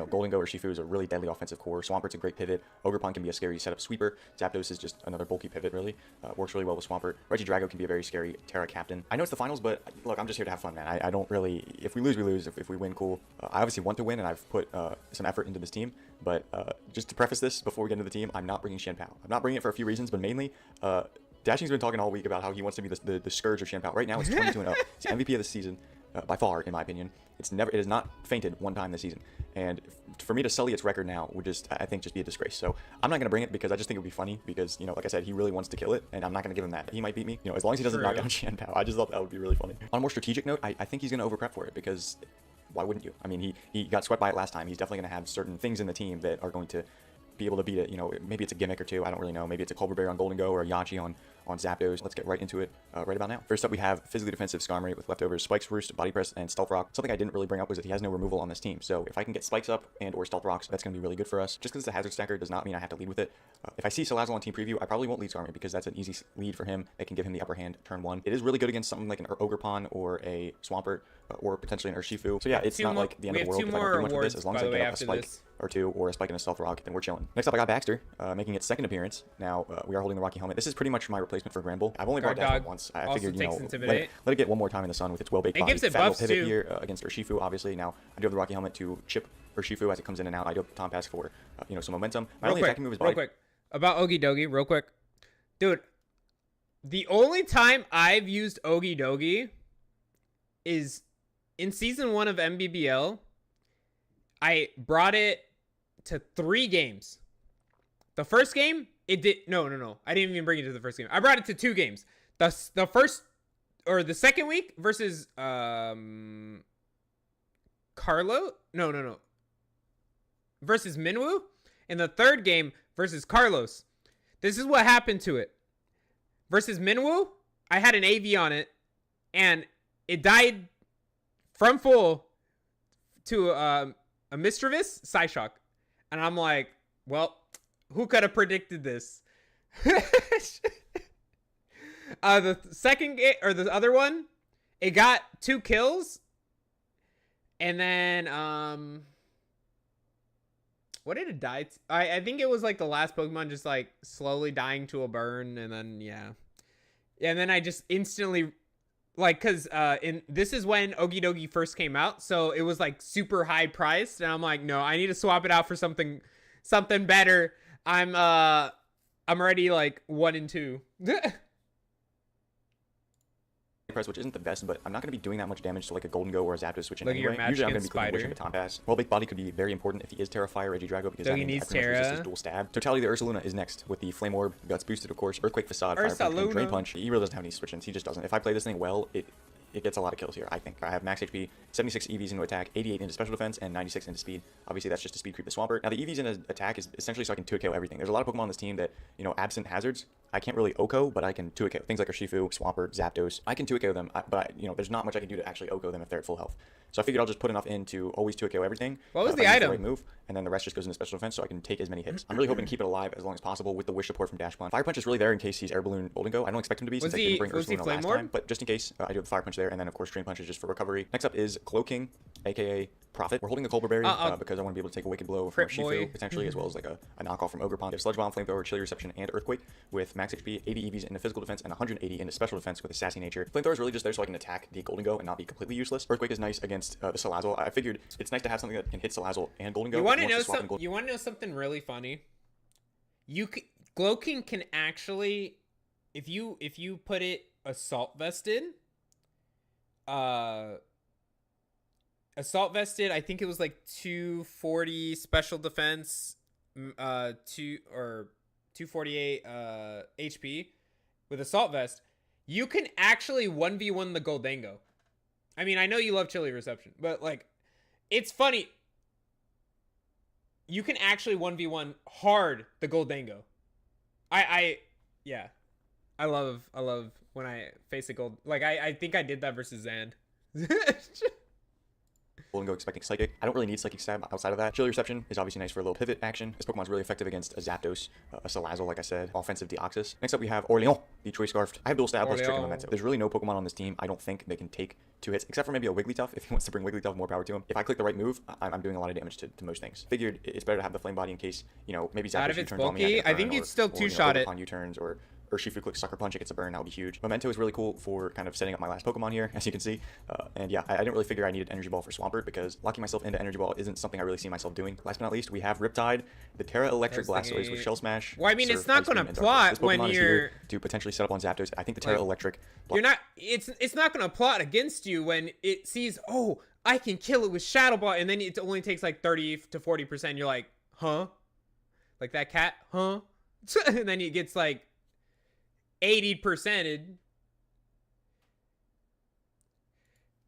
Golden Go or Shifu is a really deadly offensive core. Swampert's a great pivot. Ogerpon can be a scary setup sweeper. Zapdos is just another bulky pivot, really. Works really well with Swampert. Regidrago can be a very scary Terra captain. I know it's the finals, but look, I'm just here to have fun, man. I don't really... If we lose, we lose. If we win, cool. I obviously want to win, and I've put some effort into this team. But just to preface this, before we get into the team, I'm not bringing Shanpao. I'm not bringing it for a few reasons, but mainly... Dashing's been talking all week about how he wants to be the scourge of Shanpao. Right now, it's 22-0. It's MVP of the season, by far, in my opinion. It has not fainted one time this season. And for me to sully its record now would I think, be a disgrace. So I'm not going to bring it because I just think it would be funny because, like I said, he really wants to kill it, and I'm not going to give him that. He might beat me, as long as he doesn't knock down Shanpao. I just thought that would be really funny. On a more strategic note, I think he's going to over-prep for it because why wouldn't you? I mean, he got swept by it last time. He's definitely going to have certain things in the team that are going to be able to beat it. Maybe it's a gimmick or two. I don't really know. Maybe it's a Culver Berry on Golden Go or a Yachi on Zapdos. Let's get right into it right about now. First up, we have physically defensive Skarmory with leftovers Spikes, Roost, Body Press, and Stealth Rock. Something I didn't really bring up was that he has no removal on this team. So if I can get Spikes up and or Stealth Rocks, that's going to be really good for us. Just because it's a hazard stacker does not mean I have to lead with it. If I see Salazzle on team preview, I probably won't lead Skarmory because that's an easy lead for him. That can give him the upper hand turn 1. It is really good against something like an Ogerpon or a Swampert or potentially an Urshifu. So yeah, it's not like the end of the world if I don't do much with this. As long as I get up a Spike or 2 or a Spike and a Stealth Rock, then we're chilling. Next up, I got Baxter, making its second appearance. Now, we are holding the Rocky Helmet. This is pretty much my replacement for Granbull. I've only brought Dash once. I figured, let it get one more time in the sun with its well-baked body. Gives it fat little buffs pivot too. here against Urshifu, obviously. Now, I do have the Rocky Helmet to chip Urshifu as it comes in and out. I do have Tom Pass for, some momentum. My only attacking move is real quick. About Ogie Dogie, real quick. Dude, the only time I've used Ogie Dogie is in Season 1 of NBBL. I brought it to 3 games. The first game, it did... No. I didn't even bring it to the first game. I brought it to 2 games. The first... Or the second week versus... Carlo? No. Versus Minwoo. And the third game versus Carlos. This is what happened to it. Versus Minwoo, I had an AV on it. And it died from full to a Mischievous Psyshock. And I'm like, well, who could have predicted this? The second game, or the other one, it got 2 kills. And then, what did it die to? I think it was like the last Pokemon just like slowly dying to a burn. And then, yeah. And then I just instantly, like, cause, this is when Ogie Dogie first came out. So it was like super high priced. And I'm like, no, I need to swap it out for something better. I'm already like 1 and 2. Which isn't the best, but I'm not going to be doing that much damage to like a Golden Go or a Zapdos switch in Look at your anyway. match Usually I'm going to against be clicking Spider. with a Tom Pass. Well-baked body could be very important if he is Terrafire Regidrago because that He means needs I pretty much resist Terra. his dual stab. Totality of the Ursaluna is next with the Flame Orb, Guts boosted of course, Earthquake Facade, Fire Punch, and Drain Ursaluna. Punch. He really doesn't have any switch-ins, he just doesn't. If I play this thing well, it gets a lot of kills here, I think. I have max HP, 76 EVs into attack, 88 into special defense, and 96 into speed. Obviously, that's just to speed creep the Swampert. Now, the EVs into attack is essentially so I can 2-KO everything. There's a lot of Pokemon on this team that, absent hazards, I can't really OHKO, but I can 2-KO. Things like Urshifu, Swampert, Zapdos. I can 2-KO them, but, there's not much I can do to actually OHKO them if they're at full health. So I figured I'll just put enough in to always 2-KO everything. What was if the I use item? right move, and then the rest just goes into special defense so I can take as many hits. I'm really hoping to keep it alive as long as possible with the wish support from Dash Punch. Fire Punch is really there in case he's Air Balloon Golden Go. I don't expect him to be since they didn't bring Ursaluna last time, but just in case, I do have the Fire Punch there, and then of course Drain Punch is just for recovery. Next up is Cloaking, aka Prophet. We're holding the Culver Berry because I want to be able to take a Wicked Blow from Urshifu, potentially, as well as like a knockoff from Ogerpon. There's Sludge Bomb, Flamethrower, Chilly Reception, and Earthquake with max HP, 80 EVs into physical defense, and 180 into special defense with a sassy nature. Flamethrower is really just there so I can attack the Golden Go and not be completely useless. Earthquake is nice against the Salazzle. I figured it's nice to have something that can hit Salazzle and Golden Go. You want to know something really funny? Cloaking can actually, if you put it Assault Vested, I think it was like 240 special defense, 248 HP with Assault Vest. You can actually 1v1 the Goldango. I mean, I know you love chili reception, but like, it's funny. You can actually 1v1 hard the Goldango. Yeah. I love when I face a gold. Like, I think I did that versus Zand. Golden Go expecting Psychic. I don't really need Psychic Stab outside of that. Chili Reception is obviously nice for a little pivot action. This Pokemon's really effective against a Zapdos, a Salazzle, like I said, offensive Deoxys. Next up, we have Orleans, the Choice Scarfed. I have Dual Stab plus Trick and Momentum. There's really no Pokemon on this team I don't think they can take 2 hits, except for maybe a Wigglytuff. If he wants to bring Wigglytuff, more power to him. If I click the right move, I'm doing a lot of damage to most things. Figured it's better to have the Flame Body in case, you know, maybe Zapdos U-turns on me. I think you'd still two-shot it. On U-turns, or Shifu clicks Sucker Punch, it gets a burn, that would be huge. Memento is really cool for kind of setting up my last Pokemon here, as you can see. And yeah, I didn't really figure I needed Energy Ball for Swampert because locking myself into Energy Ball isn't something I really see myself doing. Last but not least, we have Riptide, the Terra Electric Blastoise with Shell Smash. Well, I mean, it's not going to plot when you're... to potentially set up on Zapdos. I think the Terra Electric... You're not... It's not going to plot against you when it sees, oh, I can kill it with Shadow Ball, and then it only takes like 30 to 40%. You're like, huh? Like that cat, huh? And then it gets like 80%.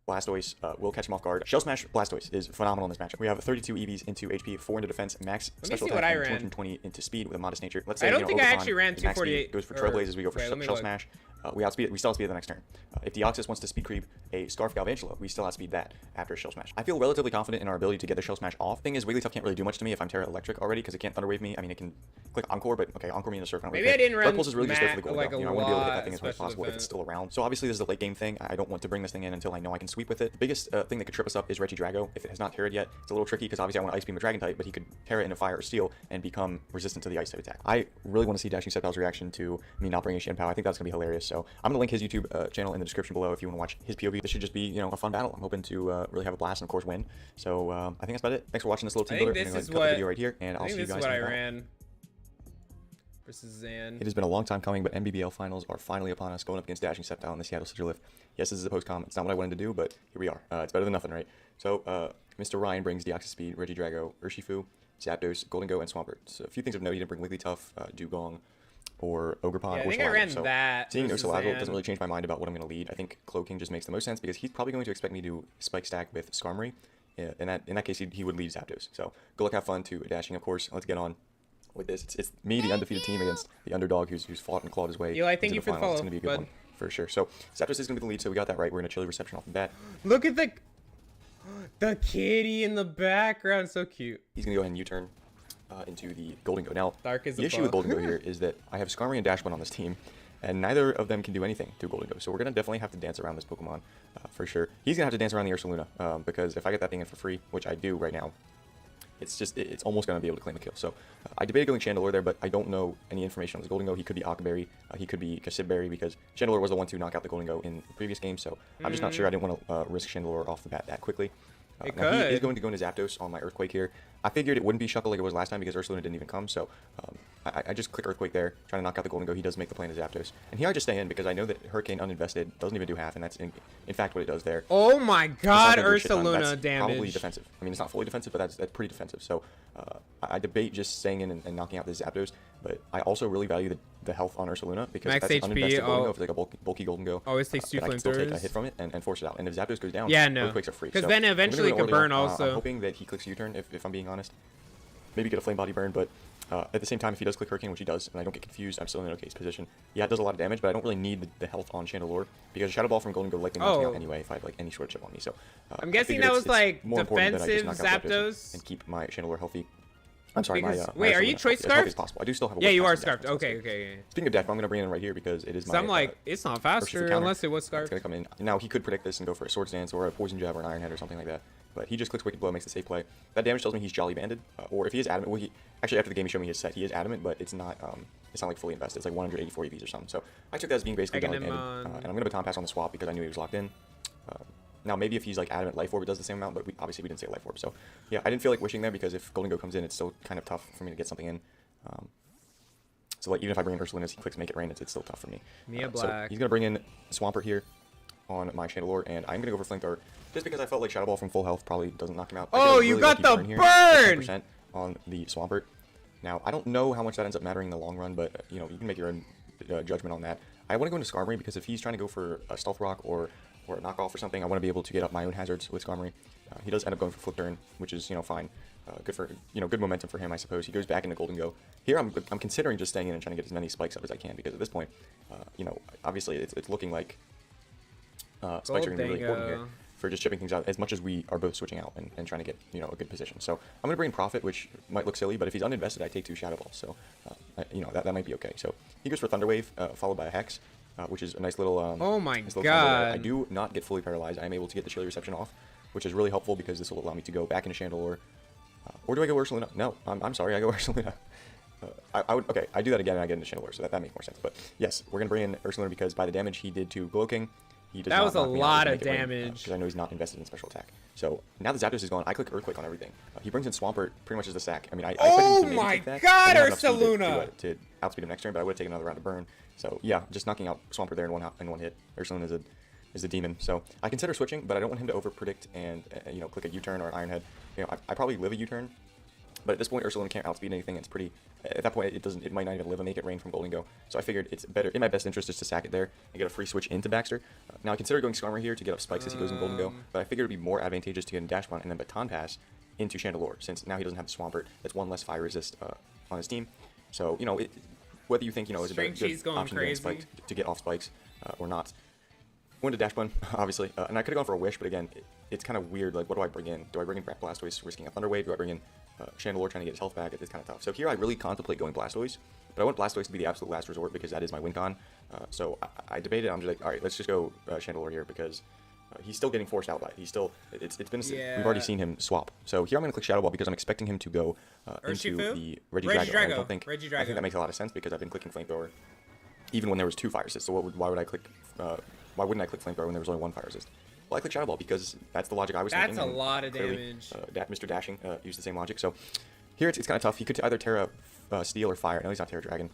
Blastoise will catch him off guard. Shell Smash Blastoise is phenomenal in this matchup. We have 32 EVs into HP, 4 into defense, max special attack, and 220 into speed with a modest nature. Let's say I don't think I actually ran 248. Goes for Trailblazers, we go for Shell Smash. We still outspeed it the next turn. If Deoxys wants to speed creep a Scarf Galvantula, we still outspeed that after Shell Smash. I feel relatively confident in our ability to get the Shell Smash off. Thing is, Wigglytuff can't really do much to me if I'm Terra Electric already, because it can't Thunder Wave me. I mean, it can click Encore, but okay, Encore me in the circle. Maybe I didn't run Dark Pulse is really just there for the gold. like I want to be able to get that thing as much as possible if it's still around. So obviously, this is a late game thing. I don't want to bring this thing in until I know I can sweep with it. The biggest thing that could trip us up is Regidrago. If it has not Terra'd yet, it's a little tricky because obviously I want to Ice Beam a Dragon type, but he could Terra into Fire or Steel and become resistant to the Ice type attack. I really want to see Dashing Sepal's reaction to me not bringing Shenpao. I think that's going to be hilarious. So I'm going to link his YouTube channel in the description below if you want to watch his POV. This should just be, you know, a fun battle. I'm hoping to really have a blast and of course win. So I think that's about it. Thanks for watching this little team builder. I'm going to cut the video right here, and I'll see you guys in the battle. ran versus Zan. It has been a long time coming, but NBBL finals are finally upon us, going up against Dashing Sepal in the Seattle Sigilif. Yes, this is a post-com. It's not what I wanted to do, but here we are. It's better than nothing, right? So Mr. Ryan brings Deoxys Speed, Regidrago, Urshifu, Zapdos, Goldengo, and Swampert. So a few things of note: he didn't bring Wigglytuff, Dugong, or Ogerpon, yeah, I or think I ran so that. Seeing no Salazzle doesn't really change my mind about what I'm going to lead. I think Cloaking just makes the most sense because he's probably going to expect me to spike stack with Skarmory. In that case, he would lead Zapdos. So good luck, have fun to Dashing, of course. Let's get on with this. It's me, the undefeated team, against the underdog who's fought and clawed his way. Eli, thank you for the follow. It's going to be a good one for sure. So Zapdos is going to be the lead, so we got that right. We're in a Chili Reception off the bat. Look at the kitty in the background, so cute. He's going to go ahead and U-turn into the Goldengo. Now, the issue with Goldengo here is that I have Skarmory and Dashbun on this team, and neither of them can do anything to Goldengo. So we're going to definitely have to dance around this Pokemon for sure. He's going to have to dance around the Ursaluna because if I get that thing in for free, which I do right now, it's almost going to be able to claim a kill. So I debated going Chandelure there, but I don't know any information on this Goldengo. He could be Octoberry, he could be Cassibberry, because Chandelure was the one to knock out the Goldengo in the previous game, so I'm just not sure. I didn't want to risk Chandelure off the bat that quickly. Now he is going to go into Zapdos on my Earthquake here. I figured it wouldn't be Shuckle like it was last time because Ursaluna didn't even come, so I just click Earthquake there, trying to knock out the Goldengo. He does make the play into Zapdos. And here I just stay in because I know that Hurricane uninvested doesn't even do half, and that's in fact what it does there. Oh my god, Ursaluna damage. Probably defensive. I mean, it's not fully defensive, but that's pretty defensive. So I debate just staying in and knocking out this Zapdos, but I also really value the health on Ursaluna because max that's HP, an uninvested Goldengo, if it's like a bulky Goldengo. Always takes 2 I can still take a flamethrowers. hit from it and force it out. And if Zapdos goes down, yeah, no, Earthquakes are free. Because so then eventually it could burn also. I'm hoping that he clicks U-turn, if I'm being honest. Maybe get a Flame Body burn, but at the same time, if he does click Hurricane, which he does, and I don't get confused, I'm still in an okay position. Yeah, it does a lot of damage, but I don't really need the health on Chandelure because Shadow Ball from Goldengo likely knocks me out anyway if I have like any sort of chip on me. So I'm guessing that was like defensive Zapdos and keep my Chandelure healthy. I'm sorry, wait, are you choice scarfed? As possible. I do still have a yeah, you are scarfed. Okay. Speaking of deck, I'm going to bring it in right here because it is my... So I'm like, it's not faster unless it was scarfed. It's going to come in. Now, he could predict this and go for a Swords Dance or a Poison Jab or an Iron Head or something like that. But he just clicks Wicked Blow, makes the safe play. That damage tells me he's Jolly Banded. Or if he is Adamant, well, actually, after the game, he showed me his set. He is Adamant, but it's not like fully invested. It's like 184 EVs or something. So I took that as being basically done. And I'm going to Baton Pass on the swap because I knew he was locked in. Now, maybe if he's like Adamant Life Orb, it does the same amount, but obviously we didn't say Life Orb. So, yeah, I didn't feel like wishing there because if Goldengo comes in, it's still kind of tough for me to get something in. So, like, even if I bring in Ursaluna, he clicks Make It Rain, it's still tough for me. Mia So Black. he's going to bring in Swampert here on my Chandelure, and I'm going to go for Flamethrower just because I felt like Shadow Ball from full health probably doesn't knock him out. Oh, you got the burn! 10% on the Swampert. Now, I don't know how much that ends up mattering in the long run, but, you know, you can make your own judgment on that. I want to go into Skarmory because if he's trying to go for a Stealth Rock or or a knockoff or something, I want to be able to get up my own hazards with Skarmory. He does end up going for Flip Turn, which is, fine. Good for, good momentum for him, I suppose. He goes back into Golden Go. Here, I'm considering just staying in and trying to get as many spikes up as I can, because at this point, obviously it's looking like spikes are going to be really important here for just chipping things out, as much as we are both switching out and trying to get, a good position. So I'm going to bring Profit, which might look silly, but if he's uninvested, I take 2 Shadow Balls. So, that might be okay. So he goes for Thunder Wave, followed by a Hex, which is a nice little, oh my nice little god. I do not get fully paralyzed. I am able to get the Chilly Reception off, which is really helpful because this will allow me to go back into Chandelure. Or do I go Ursaluna? No, I'm sorry, I go Ursaluna. Okay, I do that again and I get into Chandelure, so that makes more sense. But yes, we're going to bring in Ursaluna because by the damage he did to Gloking, he does that not was a knock me out lot to of make it rain, damage. because I know he's not invested in special attack. So now that Zapdos is gone, I click Earthquake on everything. He brings in Swampert pretty much as a sack. I mean, I expect him to maybe take that. God, I didn't have enough speed Ursaluna! to outspeed him next turn, but I would have taken another round of burn. So yeah, just knocking out Swampert there in one hit. Ursaluna is a demon. So I consider switching, but I don't want him to over predict and click a U-turn or an Iron Head. I probably live a U-turn, but at this point Ursaluna can't outspeed anything. It's pretty. At that point, it might not even live and make it rain from Golden Go. So I figured it's better, in my best interest, just to sack it there and get a free switch into Baxter. Now I consider going Skarmory here to get up spikes as he goes in Golden Go, but I figured it'd be more advantageous to get in Dash Blunt and then Baton Pass into Chandelure, since now he doesn't have the Swampert. That's 1 less fire resist on his team. So whether you think is a better good option to get off spikes or not. Went to Dash Blunt, obviously, and I could have gone for a Wish, but again, it's kind of weird. Like, what do I bring in? Do I bring in Blastoise, risking a Thunder Wave? Do I bring in Chandelure, trying to get his health back? It's kind of tough. So here I really contemplate going Blastoise, but I want Blastoise to be the absolute last resort because that is my win con. So I debated. I'm just like, all right, let's just go Chandelure here because he's still getting forced out by it. He's still, it's been, we've already seen him swap. So here I'm going to click Shadow Ball because I'm expecting him to go into the Regidrago. I don't think, I think that makes a lot of sense because I've been clicking Flamethrower even when there was 2 fire resists. So why would I click, why wouldn't I click Flamethrower when there was only 1 fire resist? Well, I click Shadow Ball because that's the logic I was thinking. That's a lot of damage. Mr. Dashing used the same logic. So here it's kind of tough. He could either Terra Steel or Fire. No, he's not Terra Dragon.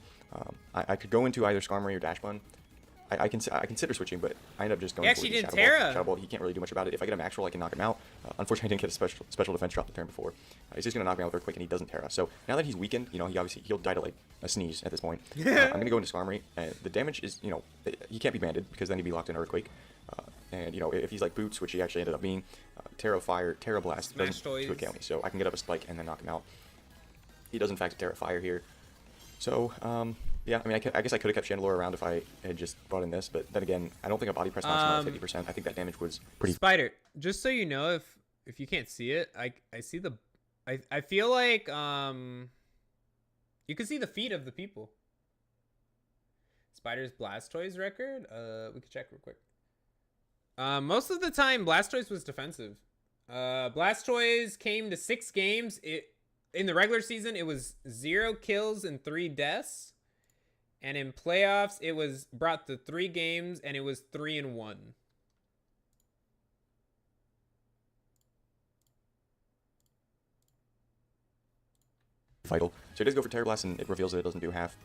I could go into either Skarmory or Dash Bun. I consider switching, but I end up just going for the Shadow Ball. He can't really do much about it. If I get a Max Roll, I can knock him out. Unfortunately, I didn't get a special defense drop the turn before. He's just going to knock me out with Earthquake, and he doesn't Terra. So now that he's weakened, he'll die to like a sneeze at this point. I'm going to go into Skarmory, and the damage is, he can't be banded because then he'd be locked in Earthquake. And if he's like Boots, which he actually ended up being, Terra Fire, Terra Blast doesn't kill me, so I can get up a Spike and then knock him out. He does in fact Terra Fire here. So yeah, I mean, I guess I could have kept Chandelure around if I had just brought in this, but then again, I don't think a Body Press knocks him out 50%. I think that damage was pretty. Spider, just so you know, if you can't see it, I see the, I feel like you can see the feet of the people. Spider's Blastoise record. We could check real quick. Most of the time, Blastoise was defensive. Blastoise came to 6 games. In the regular season, it was 0 kills and 3 deaths. And in playoffs, it was brought to 3 games, and it was 3-1. Vital. So it does go for Terra Blast, and it reveals that it doesn't do half.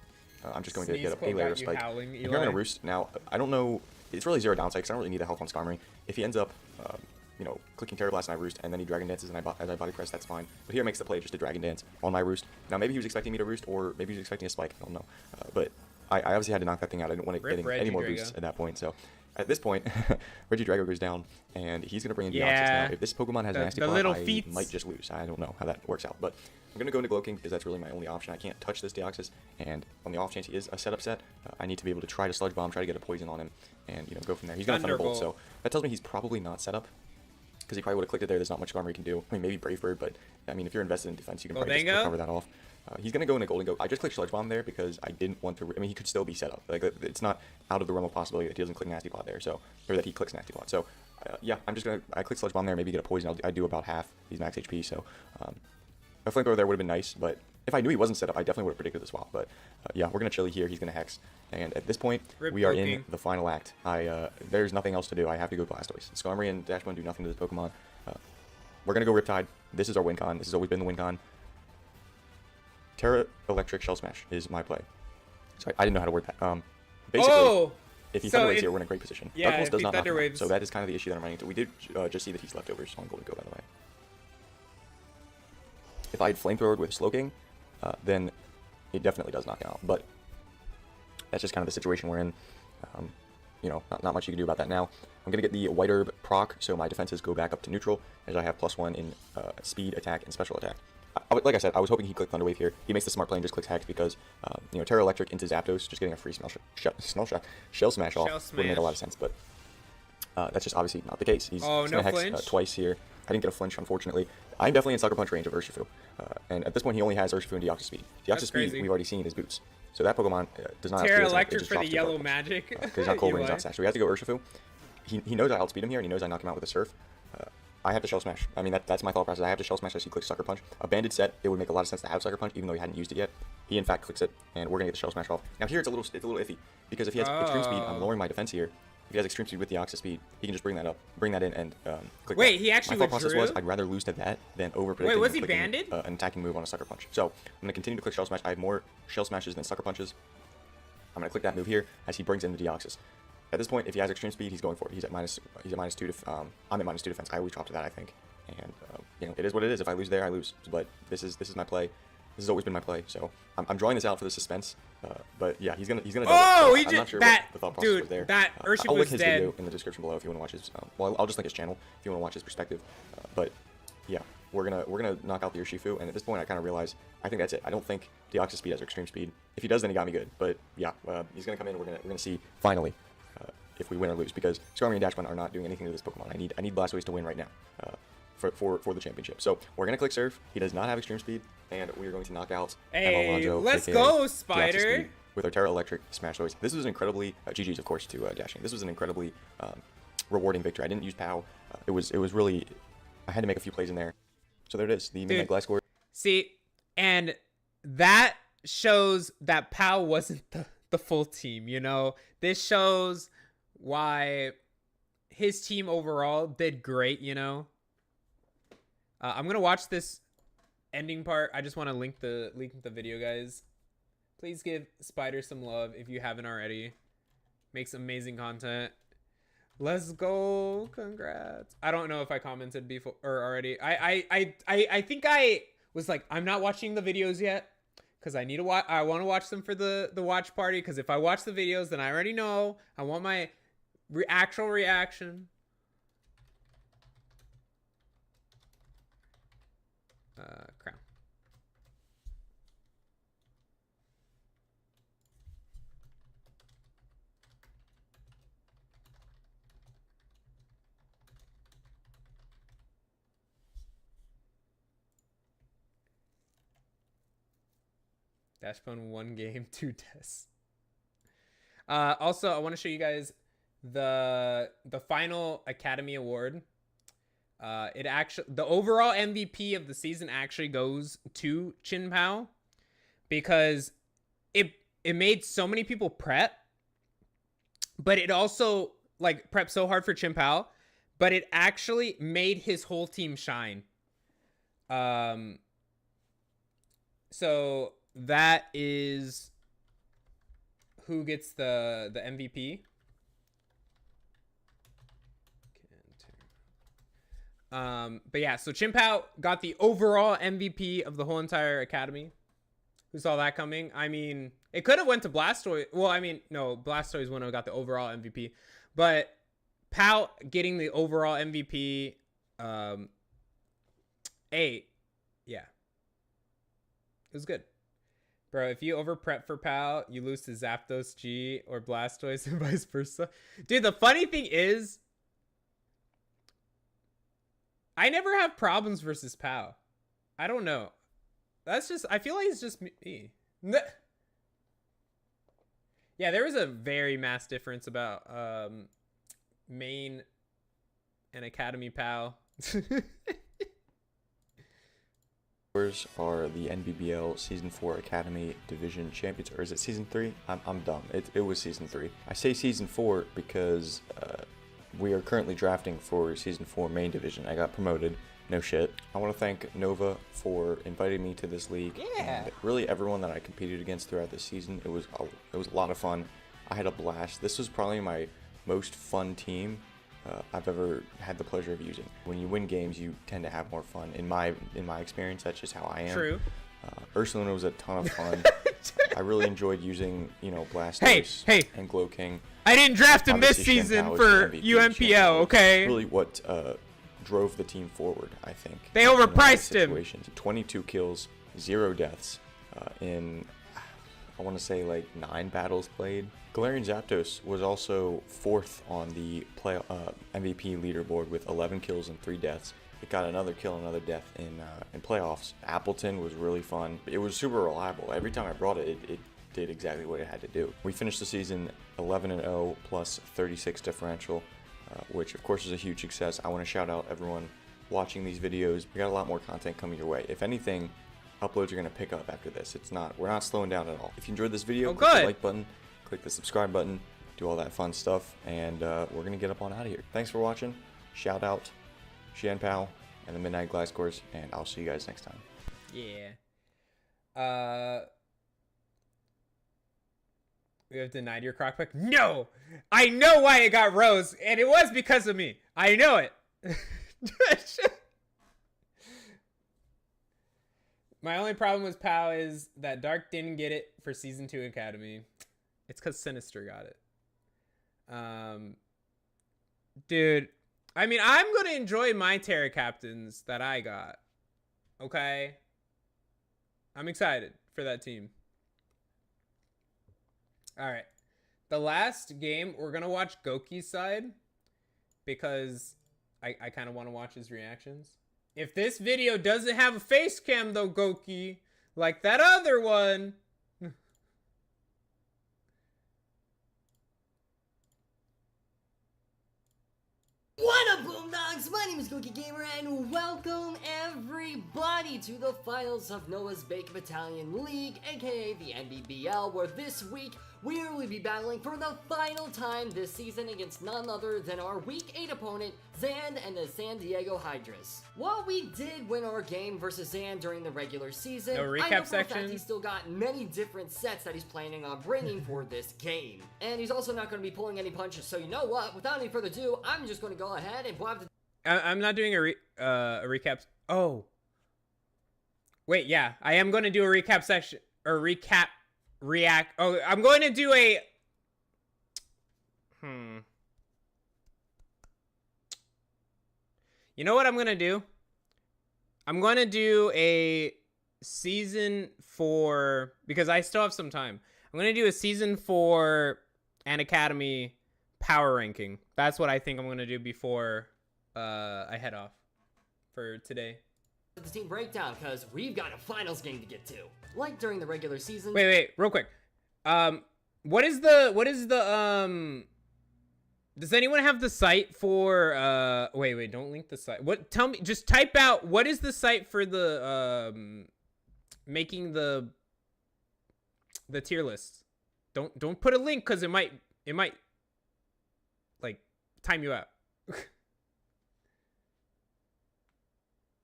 I'm just going to get a layer of Spike. Howling, here I'm going to Roost. Now, I don't know. It's really 0 downside because I don't really need the health on Skarmory. If he ends up, clicking Terra Blast and I Roost, and then he Dragon Dances and as I Body Press, that's fine. But here makes the play just to Dragon Dance on my Roost. Now, maybe he was expecting me to Roost, or maybe he was expecting a Spike. I don't know. But I obviously had to knock that thing out. I didn't want to get any more boosts at that point. So at this point, Regidrago goes down, and he's going to bring in Deoxys. Now, if this Pokemon has Nasty Plot, I might just lose. I don't know how that works out. But I'm going to go into Glow King because that's really my only option. I can't touch this Deoxys, and on the off chance he is a setup set, I need to be able to try to Sludge Bomb, try to get a poison on him, and go from there. He's going to Thunderbolt, so that tells me he's probably not set up. Because he probably would have clicked it there. There's not much Skarmory can do. I mean, maybe Brave Bird, but I mean, if you're invested in defense, you can probably just cover that off. He's going to go into Golden Go. I just clicked Sludge Bomb there because I didn't want to. I mean, he could still be set up. Like, it's not out of the realm of possibility that he doesn't click Nasty Plot there. So, or that he clicks Nasty Plot. So, yeah, I click Sludge Bomb there, maybe get a poison. I do about half. He's max HP, so a Flamethrower there would have been nice. But if I knew he wasn't set up, I definitely would have predicted the swap. But yeah, we're going to Chili here. He's going to Hex. And at this point, we are in the final act. There's nothing else to do. I have to go Blastoise. Skarmory and Dash Bun do nothing to this Pokemon. We're going to go Riptide. This is our win con. This has always been the win con. Terra Electric Shell Smash is my play. Sorry, I didn't know how to word that. Basically, if he Thunder Waves here, we're in a great position. Yeah, Dark does not knock him out, so that is kind of the issue that I'm running into. We did just see that he's leftovers on Golden Go, by the way. If I had Flamethrowered with Slowking, then it definitely does knock him out. But that's just kind of the situation we're in. Not much you can do about that now. I'm I'm going to get the White Herb proc, so my defenses go back up to neutral, as I have +1 in speed, attack, and special attack. Like I said, I was hoping he'd click Thunderwave here. He makes the smart play and just clicks Hex because, you know, Terra Electric into Zapdos, just getting a free Shell Smash off would make a lot of sense, but that's just obviously not the case. He's gonna Hex twice here. I didn't get a flinch, unfortunately. I'm definitely in Sucker Punch range of Urshifu, and at this point he only has Urshifu and Deoxys Speed. Deoxys Speed we've already seen is Boots, so that Pokemon does not have Terra to Electric for the yellow magic. Because he's not Cold Rain, he's not Sash. So we have to go Urshifu. He knows I outspeed him here, and he knows I knock him out with a Surf. I have to Shell Smash. I mean, that's my thought process. I have to Shell Smash as he clicks Sucker Punch. A banded set, it would make a lot of sense to have Sucker Punch, even though he hadn't used it yet. He, in fact, clicks it, and we're going to get the Shell Smash off. Now, here it's a little iffy, because if he has Extreme Speed, I'm lowering my defense here. If he has Extreme Speed with the Deoxys Speed, he can just bring that in, and click Wait, that. he actually My thought withdrew? process was I'd rather lose to that than over-predicting Wait, was he clicking, banded? an attacking move on a Sucker Punch. So, I'm going to continue to click Shell Smash. I have more Shell Smashes than Sucker Punches. I'm going to click that move here as he brings in the Deoxys. At this point, if he has Extreme Speed, he's going for it. He's at -2. I'm at -2 defense. I always drop to that, I think. And you know, it is what it is. If I lose there, I lose. But this is my play. This has always been my play. So I'm drawing this out for the suspense. But yeah, he's gonna. Oh, I'm not sure what the thought process was there. That Urshifu I'll link was his dead. video in the description below if you want to watch his. Well, I'll just link his channel if you want to watch his perspective. But yeah, we're gonna knock out the Urshifu. And at this point, I kind of realize I think that's it. I don't think Deoxys Speed has Extreme Speed. If he does, then he got me good. But yeah, he's gonna come in. We're gonna see finally if we win or lose, because Skarmory and Dachshund are not doing anything to this Pokemon. I need Blastoise to win right now. For the championship. So we're gonna click Surf. He does not have Extreme Speed, and we are going to knock out Hey, let's go, Spider! With our Terra Electric Smash Toys. This was an incredibly GG's, of course, to Dashing. This was an incredibly rewarding victory. I didn't use POW. It was really, I had to make a few plays in there. So there it is, the Midnight Gliscor. See, and that shows that POW wasn't the full team. You know, this shows why his team overall did great. You know. I'm gonna watch this ending part. I just want to link the video, guys. Please give Spider some love if you haven't already. Makes amazing content. Let's go! Congrats. I don't know if I commented before or already. I think I was like, I'm not watching the videos yet because I need to watch. I want to watch them for the watch party. Because if I watch the videos, then I already know. I want my actual reaction. Crown. Dash Phone 1 game, 2 tests. Also, I want to show you guys the final Academy Award. The overall MVP of the season actually goes to Chin Pao because it made so many people prep, but it also like prep so hard for Chin Pao, but it actually made his whole team shine. So that is who gets the MVP. But yeah, so Chin Pao got the overall MVP of the whole entire academy. Who saw that coming? I mean, it could have went to Blastoise. Well, I mean, no, Blastoise wouldn't have got the overall MVP. But Pao getting the overall MVP, yeah. It was good. Bro, if you over prep for Pao, you lose to Zapdos G or Blastoise and vice versa. Dude, the funny thing is, I never have problems versus Pao. I don't know. That's just, I feel like it's just me. Yeah, there was a very mass difference about main and Academy Pao. Are the NBBL Season 4 Academy Division Champions, or is it Season 3? I'm dumb. It was Season 3. I say Season 4 because we are currently drafting for Season 4 Main Division. I got promoted. No shit. I want to thank Nova for inviting me to this league. Yeah. And really everyone that I competed against throughout this season. It was a lot of fun. I had a blast. This was probably my most fun team I've ever had the pleasure of using. When you win games, you tend to have more fun. In my experience, that's just how I am. True. Ursulina was a ton of fun. I really enjoyed using, you know, Blastoise Hey. and Glow King. I didn't draft him this Obviously, season Shenpao is for the MVP. UMPL, Shenpao was okay? Really what drove the team forward, I think. They in a lot of overpriced him. situations. 22 kills, 0 deaths in, I want to say, like 9 battles played. Galarian Zapdos was also 4th on the MVP leaderboard with 11 kills and 3 deaths. It got another kill, another death in playoffs. Appleton was really fun. It was super reliable. Every time I brought it, it did exactly what it had to do. We finished the season 11-0 plus 36 differential, which of course is a huge success. I want to shout out everyone watching these videos. We got a lot more content coming your way. If anything, uploads are going to pick up after this. We're not slowing down at all. If you enjoyed this video, click the like button, click the subscribe button, do all that fun stuff, and we're going to get up on out of here. Thanks for watching. Shout out Shenpao and the Midnight Glass Course, and I'll see you guys next time. Yeah. We have denied your croc pick? No! I know why it got Rose, and it was because of me. I know it. My only problem with POW is that Dark didn't get it for Season 2 Academy. It's because Sinister got it. Dude, I mean, I'm going to enjoy my Terra Captains that I got. Okay? I'm excited for that team. Alright. The last game, we're going to watch Goki's side. Because I kind of want to watch his reactions. If this video doesn't have a face cam, though, Goki, like that other one... What up, Boomdogs? My name is Cookie Gamer, and welcome everybody to the finals of Noah's Bacon Battalion League, aka the NBBL, where this week we will be battling for the final time this season against none other than our Week 8 opponent, Zan and the San Diego Hydras. While we did win our game versus Zan during the regular season, No recap I know for a section? fact he's still got many different sets that he's planning on bringing for this game. And he's also not going to be pulling any punches, so you know what? Without any further ado, I'm just going to go ahead and have the I'm not doing a recap. Oh. Wait, yeah. I am going to do a recap section. Or react. Oh, I'm going to do a... You know what I'm going to do? I'm going to do a season 4... Because I still have some time. I'm going to do a season 4 and Academy power ranking. That's what I think I'm going to do before... I head off for today. The team breakdown, because we've got a finals game to get to. Like during the regular season. Wait, real quick. What is the does anyone have the site for wait, don't link the site. What, tell me, just type out what is the site for the making the tier lists. Don't put a link cuz it might like time you out.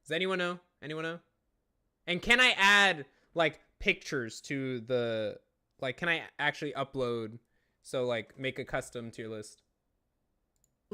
Does anyone know? Anyone know? And can I add like pictures to the, like, can I actually upload, so like make a custom tier list?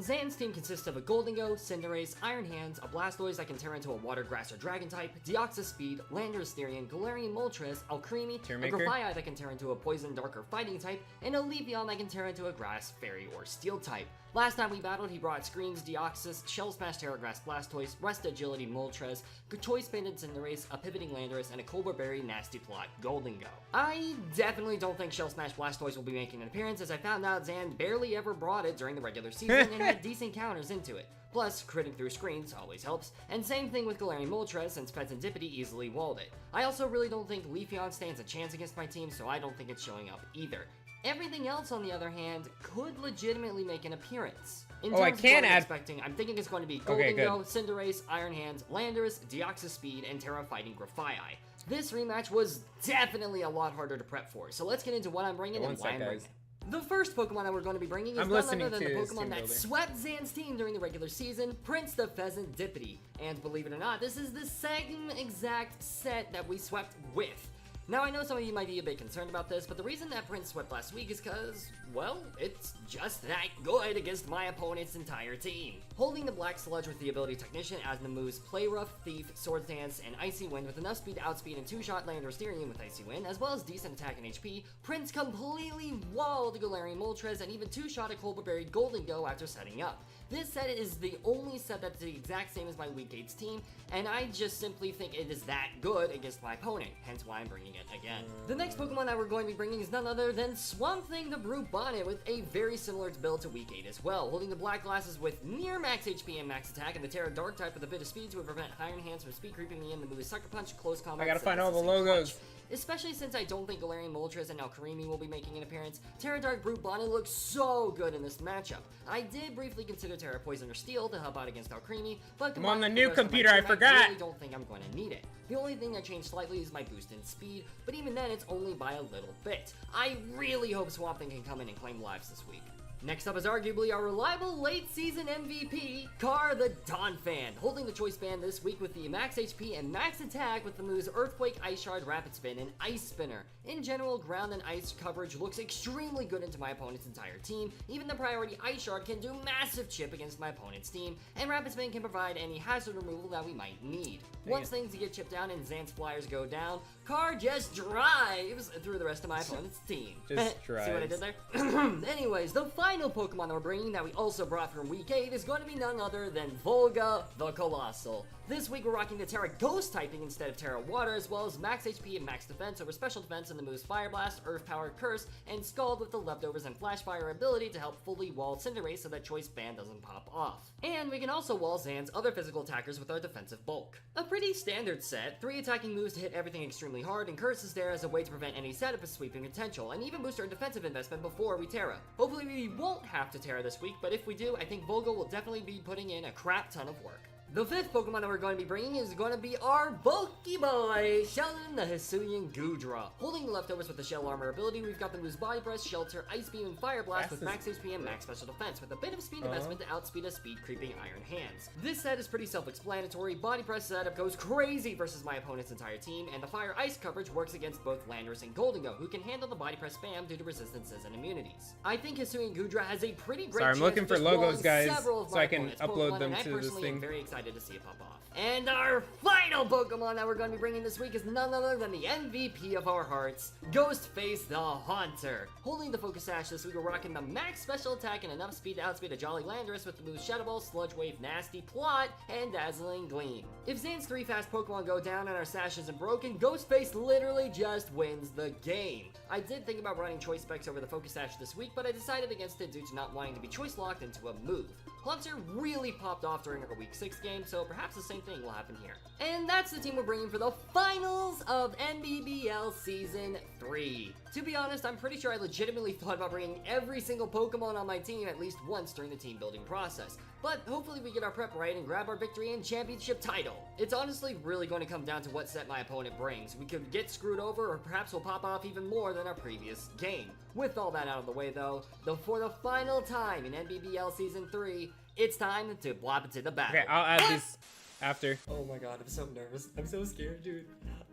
Zan's team consists of a Goldengo, Cinderace, Iron Hands, a Blastoise that can turn into a Water, Grass, or Dragon type, Deoxys Speed, Landorus Therian, Galarian Moltres, Alcremie, a Grafaiai that can turn into a Poison, Dark, or Fighting type, and a Leafeon that can turn into a Grass, Fairy, or Steel type. Last time we battled, he brought Screens, Deoxys, Shell Smash, Terra Grass, Blastoise, Rest Agility, Moltres, Choice Banded Cinderace, a Pivoting Landorus, and a Cobra Berry Nasty Plot Goldengo. I definitely don't think Shell Smash Blastoise will be making an appearance, as I found out Zan barely ever brought it during the regular season and had decent counters into it. Plus, critting through screens always helps, and same thing with Galarian Moltres since Petendipity easily walled it. I also really don't think Leafeon stands a chance against my team, so I don't think it's showing up either. Everything else, on the other hand, could legitimately make an appearance. In terms of what I'm expecting, I'm thinking it's going to be Goldengo, Cinderace, Iron Hands, Landorus, Deoxys Speed, and Terra Fighting Grafaiai. This rematch was definitely a lot harder to prep for, so let's get into what I'm bringing and why I'm bringing it. The first Pokemon that we're going to be bringing is none other than the Pokemon that swept Zan's team during the regular season, Prince the Pheasantipity. And believe it or not, this is the same exact set that we swept with. Now I know some of you might be a bit concerned about this, but the reason that Prince swept last week is because, well, it's just that good against my opponent's entire team. Holding the Black Sludge with the ability Technician as the moves Play Rough, Thief, Sword Dance, and Icy Wind with enough speed to outspeed and 2-shot Land Rosterium with Icy Wind, as well as decent attack and HP, Prince completely walled Galarian Moltres and even 2-shot a Colbur-Berry Golden Go after setting up. This set is the only set that's the exact same as my Weak Gates team, and I just simply think it is that good against my opponent, hence why I'm bringing it again. The next Pokemon that we're going to be bringing is none other than Swamp Thing the Brute Bonnet with a very similar build to Weak 8 as well, holding the Black Glasses with near max HP and max attack, and the Terra Dark type with a bit of speed to prevent Iron Hands from speed creeping me in. The move is Sucker Punch, Close Combat. I gotta find all the logos. Especially since I don't think Galarian Moltres and Alkarimi will be making an appearance, Terra Dark Brute Bonnet looks so good in this matchup. I did briefly consider Terra Poison or Steel to help out against Alkarimi, but I'm on the new computer, I forgot. I really don't think I'm going to need it. The only thing that changed slightly is my boost in speed, but even then it's only by a little bit. I really hope Swamp Thing can come in and claim lives this week. Next up is arguably our reliable late-season MVP, Car the Donphan, holding the Choice Band this week with the max HP and max attack with the moves Earthquake, Ice Shard, Rapid Spin, and Ice Spinner. In general, ground and ice coverage looks extremely good into my opponent's entire team. Even the priority Ice Shard can do massive chip against my opponent's team, and Rapid Spin can provide any hazard removal that we might need. Once things get chipped down and Xan's Flyers go down, Car just drives through the rest of my opponent's team. Just drives. See what I did there? Anyways, the final Pokemon that we're bringing that we also brought from Week 8 is going to be none other than Volga the Colossal. This week we're rocking the Terra Ghost typing instead of Terra Water, as well as max HP and max defense over special defense in the moves Fire Blast, Earth Power, Curse, and Scald with the leftovers and Flash Fire ability to help fully wall Cinderace so that Choice Band doesn't pop off. And we can also wall Zan's other physical attackers with our defensive bulk. A pretty standard set, 3 attacking moves to hit everything extremely hard, and Curse is there as a way to prevent any setup of sweeping potential, and even boost our defensive investment before we Terra. Hopefully we won't have to Terra this week, but if we do, I think Volga will definitely be putting in a crap ton of work. The fifth Pokemon that we're going to be bringing is going to be our bulky boy, Sheldon the Hisuian Goodra. Holding the leftovers with the Shell Armor ability, we've got the moves Body Press, Shelter, Ice Beam, and Fire Blast with max HP and max special defense, with a bit of speed investment to outspeed a speed creeping Iron Hands. This set is pretty self-explanatory. Body Press setup goes crazy versus my opponent's entire team, and the Fire Ice coverage works against both Landorus and Goldengo, who can handle the Body Press spam due to resistances and immunities. I think Hisuian Goodra has a pretty great Sorry, I'm looking for logos, guys, so I can upload Pokemon, them and I to this personally am thing. very excited to see it pop off. And our final Pokemon that we're going to be bringing this week is none other than the MVP of our hearts, Ghostface the Haunter. Holding the Focus Sash this week, we're rocking the max special attack and enough speed to outspeed a Jolly Landorus with the moves Shadow Ball, Sludge Wave, Nasty Plot, and Dazzling Gleam. If Zan's 3 fast Pokemon go down and our Sash isn't broken, Ghostface literally just wins the game. I did think about running Choice Specs over the Focus Sash this week, but I decided against it due to not wanting to be choice locked into a move. Haunter really popped off during our Week 6 game, so perhaps the same thing will happen here. And that's the team we're bringing for the finals of NBBL Season 3. To be honest, I'm pretty sure I legitimately thought about bringing every single Pokemon on my team at least once during the team building process. But hopefully we get our prep right and grab our victory and championship title. It's honestly really going to come down to what set my opponent brings. We could get screwed over, or perhaps we'll pop off even more than our previous game. With all that out of the way though, for the final time in NBBL Season 3, it's time to blop into the battle. Okay, I'll add these after. Oh my god, I'm so nervous. I'm so scared, dude.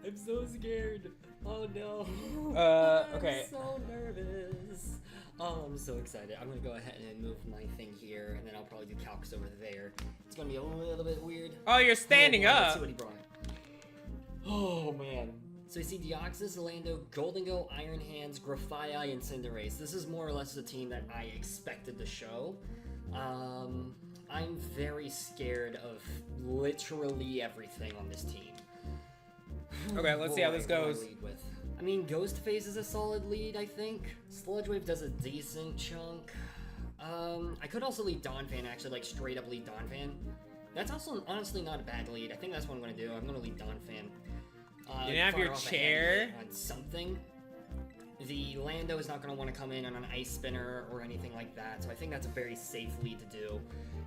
I'm so scared. Oh no. Okay. I'm so nervous. Oh, I'm so excited. I'm gonna go ahead and move my thing here, and then I'll probably do calcs over there. It's gonna be a little bit weird. Oh, you're standing Let's up. see what he brought. Oh man. So you see Deoxys, Zalando, Goldengo, Iron Hands, Grafaiai, and Cinderace. This is more or less the team that I expected to show. I'm very scared of literally everything on this team. Okay, let's see how this Boy, what do I goes. lead with? I mean, Ghostface is a solid lead, I think. Sludge Wave does a decent chunk. I could also lead Donphan, actually, like straight up lead Donphan. That's also honestly not a bad lead. I think that's what I'm gonna do. I'm gonna lead Donphan. You didn't have your fire off chair? ahead on something. The Lando is not going to want to come in on an Ice Spinner or anything like that, so I think that's a very safe lead to do,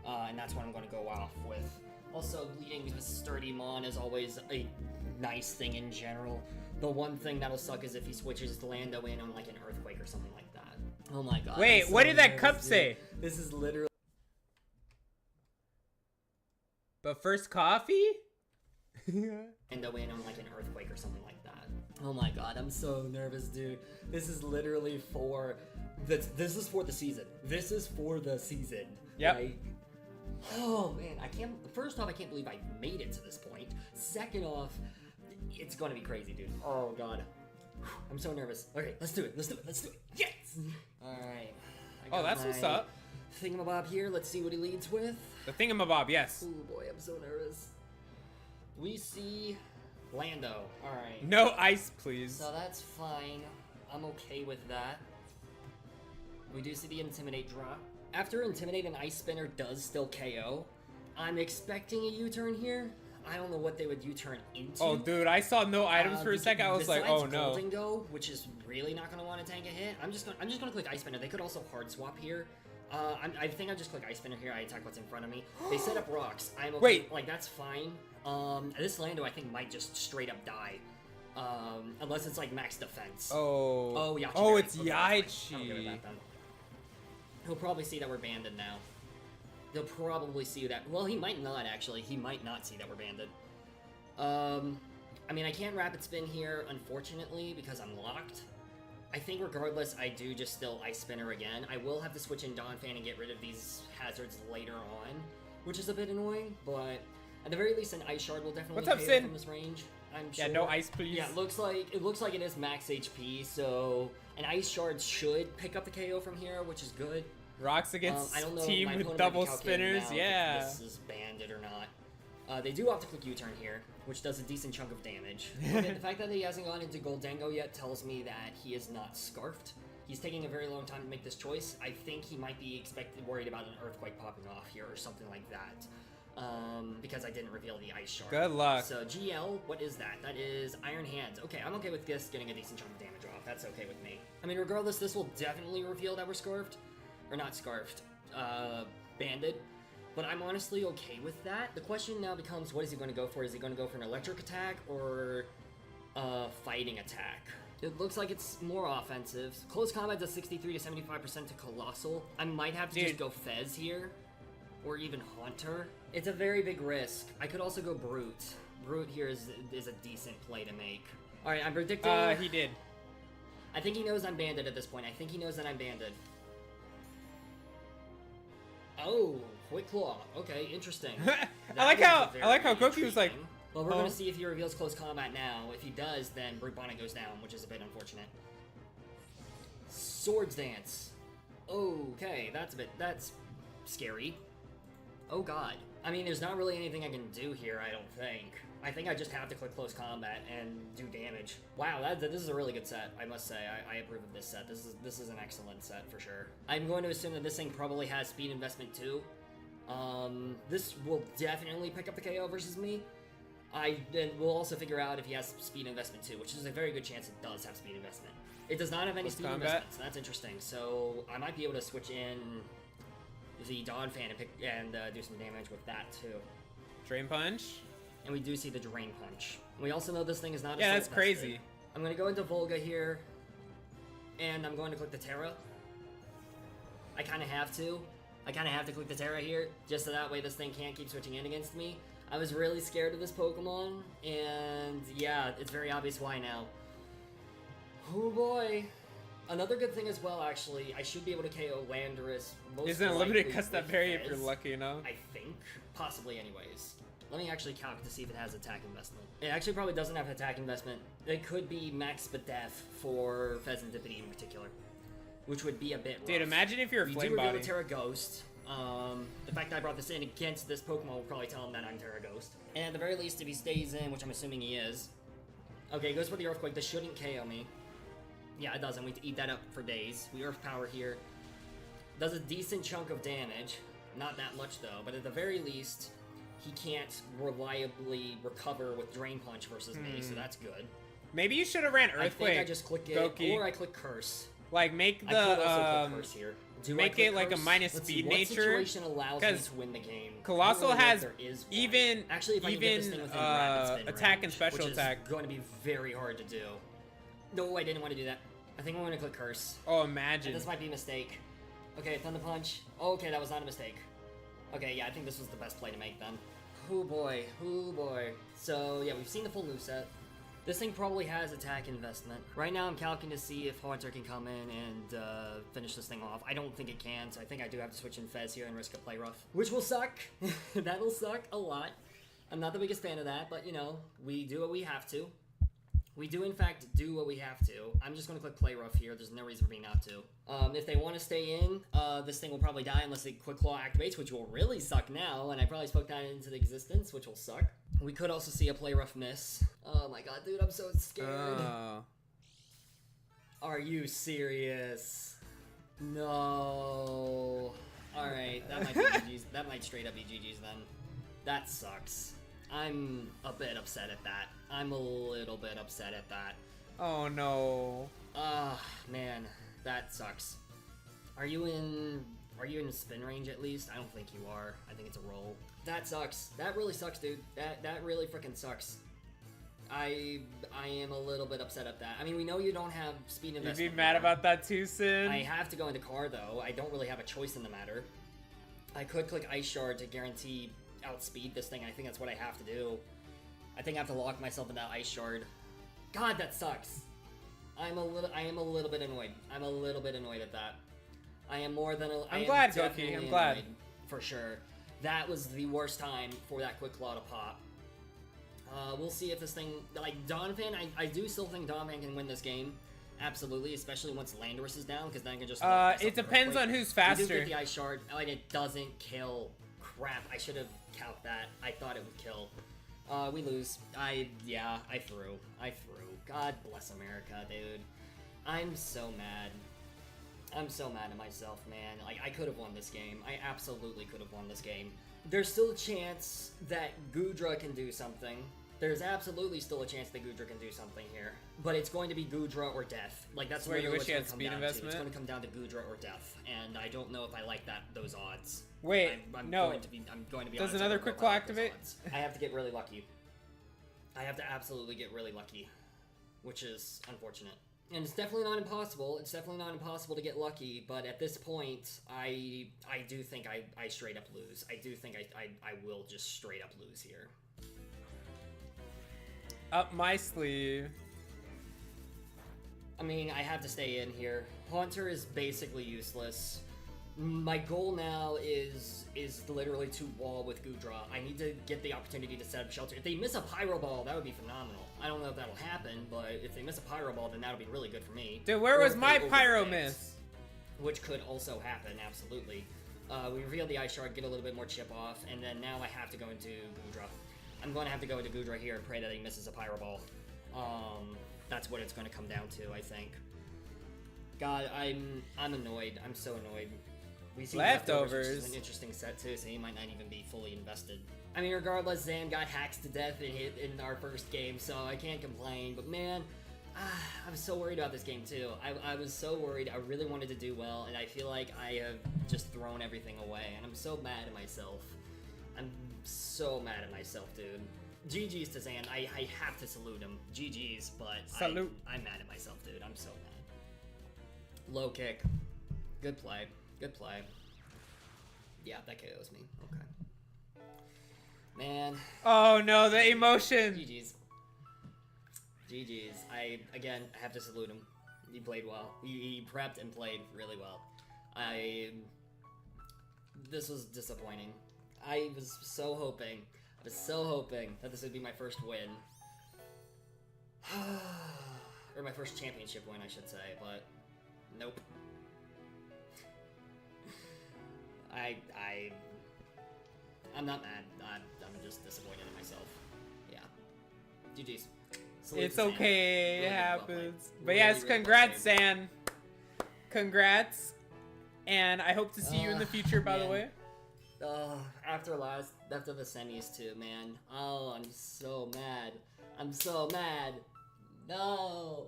and that's what I'm going to go off with. Also, leading with Sturdy Mon is always a nice thing in general. The one thing that'll suck is if he switches the Lando in on like an Earthquake or something like that. Oh my god. Wait, I'm so what did that nervous, cup dude. say? This is literally... But first coffee? Lando in on like an Earthquake or something like that. Oh my god, I'm so nervous, dude. This is literally for this is for the season. This is for the season. Yep. Like, oh man, first off, I can't believe I made it to this point. Second off, it's gonna be crazy, dude. Oh god. I'm so nervous. Okay, let's do it. Let's do it. Let's do it. Yes! Alright. Oh, that's what's up. Thingamabob here. Let's see what he leads with. The thingamabob, yes. Oh boy, I'm so nervous. We see Lando. Alright. No ice, please. So that's fine. I'm okay with that. We do see the Intimidate drop. After Intimidate, an Ice Spinner does still KO. I'm expecting a U-turn here. I don't know what they would U-turn into. Oh, dude, I saw no items for a second. I was like, oh no. Golden Go, which is really not gonna want to tank a hit. I'm just gonna click Ice Spinner. They could also hard swap here. I think I just click Ice Spinner here. I attack what's in front of me. They set up rocks. I'm okay. Wait. Like that's fine. This Lando I think might just straight up die. Unless it's like max defense. Oh. Oh, Yachi. Oh, it's okay, Yachi. I'm okay with that then. He'll probably see that we're banded now. They'll probably see that. Well, he might not actually. He might not see that we're banded. I mean, I can't rapid spin here, unfortunately, because I'm locked. I think regardless, I do just still Ice Spinner again. I will have to switch in Dawn Fan and get rid of these hazards later on, which is a bit annoying, but at the very least, an Ice Shard will definitely What's up, KO Sin? from this range. I'm sure. Yeah, no ice, please. Yeah, it looks like it is max HP, so an Ice Shard should pick up the KO from here, which is good. Rocks against I don't know, team my with opponent double might be calculating spinners, now yeah. if this is banded or not. They do have to click U-turn here, which does a decent chunk of damage. Okay, the fact that he hasn't gone into Goldengo yet tells me that he is not scarfed. He's taking a very long time to make this choice. I think he might be worried about an earthquake popping off here or something like that. Because I didn't reveal the Ice Shard. Good luck. So GL, what is that? That is Iron Hands. Okay, I'm okay with this getting a decent chunk of damage off. That's okay with me. I mean, regardless, this will definitely reveal that we're scarfed. Or not scarfed. Banded. But I'm honestly okay with that. The question now becomes, what is he going to go for? Is he going to go for an electric attack or a fighting attack? It looks like it's more offensive. Close combat does 63 to 75% to Colossal. I might have to just go Fez here. Or even Haunter. It's a very big risk. I could also go Brute. Brute here is a decent play to make. Alright, I'm predicting... He did. I think he knows I'm banded at this point. I think he knows that I'm banded. Oh, Quick Claw. Okay, interesting. I like how Goku was like, well, we're gonna see if he reveals close combat now. If he does, then Brute Bonnet goes down, which is a bit unfortunate. Swords Dance. Okay, that's scary. Oh god. I mean, there's not really anything I can do here, I don't think. I think I just have to click close combat and do damage. Wow, this is a really good set, I must say. I approve of this set. This is an excellent set for sure. I'm going to assume that this thing probably has speed investment too. This will definitely pick up the KO versus me. Then we'll also figure out if he has speed investment too, which is a very good chance it does have speed investment. It does not have any speed investment, so that's interesting. So I might be able to switch in the Dawn Fan and do some damage with that too. Drain Punch. And we do see the Drain Punch. We also know this thing is not yeah, that's crazy. I'm going to go into Volga here, and I'm going to click the Terra. I kind of have to. I kind of have to click the Terra here, just so that way this thing can't keep switching in against me. I was really scared of this Pokemon, and yeah, it's very obvious why now. Oh boy. Another good thing as well, actually, I should be able to KO Landorus. Isn't it limited custom berry if you're lucky enough? I think. Possibly anyways. Let me actually calc to see if it has attack investment. It actually probably doesn't have attack investment. It could be max Def for Pheasantipity in particular, which would be a bit rough. Dude, imagine if you're a Flame Body. We do reveal Terra Ghost. The fact that I brought this in against this Pokemon will probably tell him that I'm Terra Ghost. And at the very least, if he stays in, which I'm assuming he is. Okay, he goes for the Earthquake. This shouldn't KO me. Yeah, it doesn't. We eat that up for days. We Earth Power here. Does a decent chunk of damage. Not that much, though. But at the very least, he can't reliably recover with Drain Punch versus me, so that's good. Maybe you should have ran Earthquake. I think I just click it, Goki. or I click Curse. Like, make the, I could also click Curse here. make it like a minus Let's speed see, what nature. situation allows me to win the game? Colossal has even actually, if I can get this thing within rapid spin attack range, and special which attack. is going to be very hard to do. No, I didn't want to do that. I think I'm going to click Curse. Oh, imagine. This might be a mistake. Okay, Thunder Punch. Oh, okay, that was not a mistake. Okay, yeah, I think this was the best play to make then. Oh boy, oh boy. So, yeah, we've seen the full moveset. This thing probably has attack investment. Right now I'm calculating to see if Haunter can come in and finish this thing off. I don't think it can, so I think I do have to switch in Fez here and risk a play rough. Which will suck. That'll suck a lot. I'm not the biggest fan of that, but you know, we do what we have to. We do in fact do what we have to. I'm just going to click play rough here. There's no reason for me not to. If they want to stay in, this thing will probably die unless the quick claw activates, which will really suck now, and I probably spoke that into existence, which will suck. We could also see a play rough miss. Oh my god, dude, I'm so scared. Are you serious? No. Alright, that might be GG's. That might straight up be GG's then. That sucks. I'm a bit upset at that. I'm a little bit upset at that. Oh no. Man, that sucks. Are you in spin range at least? I don't think you are. I think it's a roll. That sucks. That really sucks, dude. That really freaking sucks. I am a little bit upset at that. I mean, we know you don't have speed investment. You'd be mad about that too, Sin? I have to go into car though. I don't really have a choice in the matter. I could click Ice Shard to guarantee outspeed this thing. I think that's what I have to do. I think I have to lock myself in that Ice Shard. God, that sucks. I am a little bit annoyed. I'm a little bit annoyed at that. I am more than a, I'm glad, Goki. I'm glad. For sure. That was the worst time for that quick claw to pop. We'll see if this thing, like Donovan, I do still think Donovan can win this game. Absolutely, especially once Landorus is down, because then I can just... it depends on who's faster. You do get the Ice Shard, and it doesn't kill. Crap, I should have calced that. I thought it would kill. We lose. I threw. God bless America, dude. I'm so mad. I'm so mad at myself, man. Like, I could have won this game. I absolutely could have won this game. There's still a chance that Goodra can do something. There's absolutely still a chance that Goodra can do something here. But it's going to be Goodra or death. Like, that's where you wish you had speed investment. It's going to come down to Goodra or death. And I don't know if I like those odds. Wait, I'm no. going to be Does honest, another quick claw activate? I have to get really lucky. I have to absolutely get really lucky. Which is unfortunate. And it's definitely not impossible. It's definitely not impossible to get lucky, but at this point, I do think I straight up lose. I do think I will just straight up lose here. Up my sleeve. I mean, I have to stay in here. Haunter is basically useless. My goal now is literally to wall with Goodra. I need to get the opportunity to set up shelter. If they miss a Pyro Ball, that would be phenomenal. I don't know if that'll happen, but if they miss a Pyro Ball, then that'll be really good for me. Dude, where was my Pyro miss? Which could also happen, absolutely. We reveal the Ice Shard, get a little bit more chip off, and then now I have to go into Goodra. I'm going to have to go into Goodra here and pray that he misses a Pyro Ball. That's what it's going to come down to, I think. God, I'm annoyed. I'm so annoyed. We see Leftovers, which is an interesting set too, so he might not even be fully invested. I mean, regardless, Zan got hacked to death in our first game, so I can't complain. But man, I was so worried about this game too. I was so worried. I really wanted to do well, and I feel like I have just thrown everything away, and I'm so mad at myself. I'm so mad at myself, dude. GG's to Zan. I have to salute him. GG's, but salute. I'm mad at myself, dude. I'm so mad. Low kick. Good play. Good play. Yeah, that KOs me. Okay. Man. Oh no, the emotion. GG's. GG's. I have to salute him. He played well. He prepped and played really well. This was disappointing. I was so hoping that this would be my first win. Or my first championship win, I should say, but nope. I'm not mad. I'm just disappointed in myself. Yeah. GG's. It's okay. It happens. But yes, congrats, San. Congrats. And I hope to see you in the future, by the way. After the semis too, man. Oh, I'm so mad. I'm so mad. No.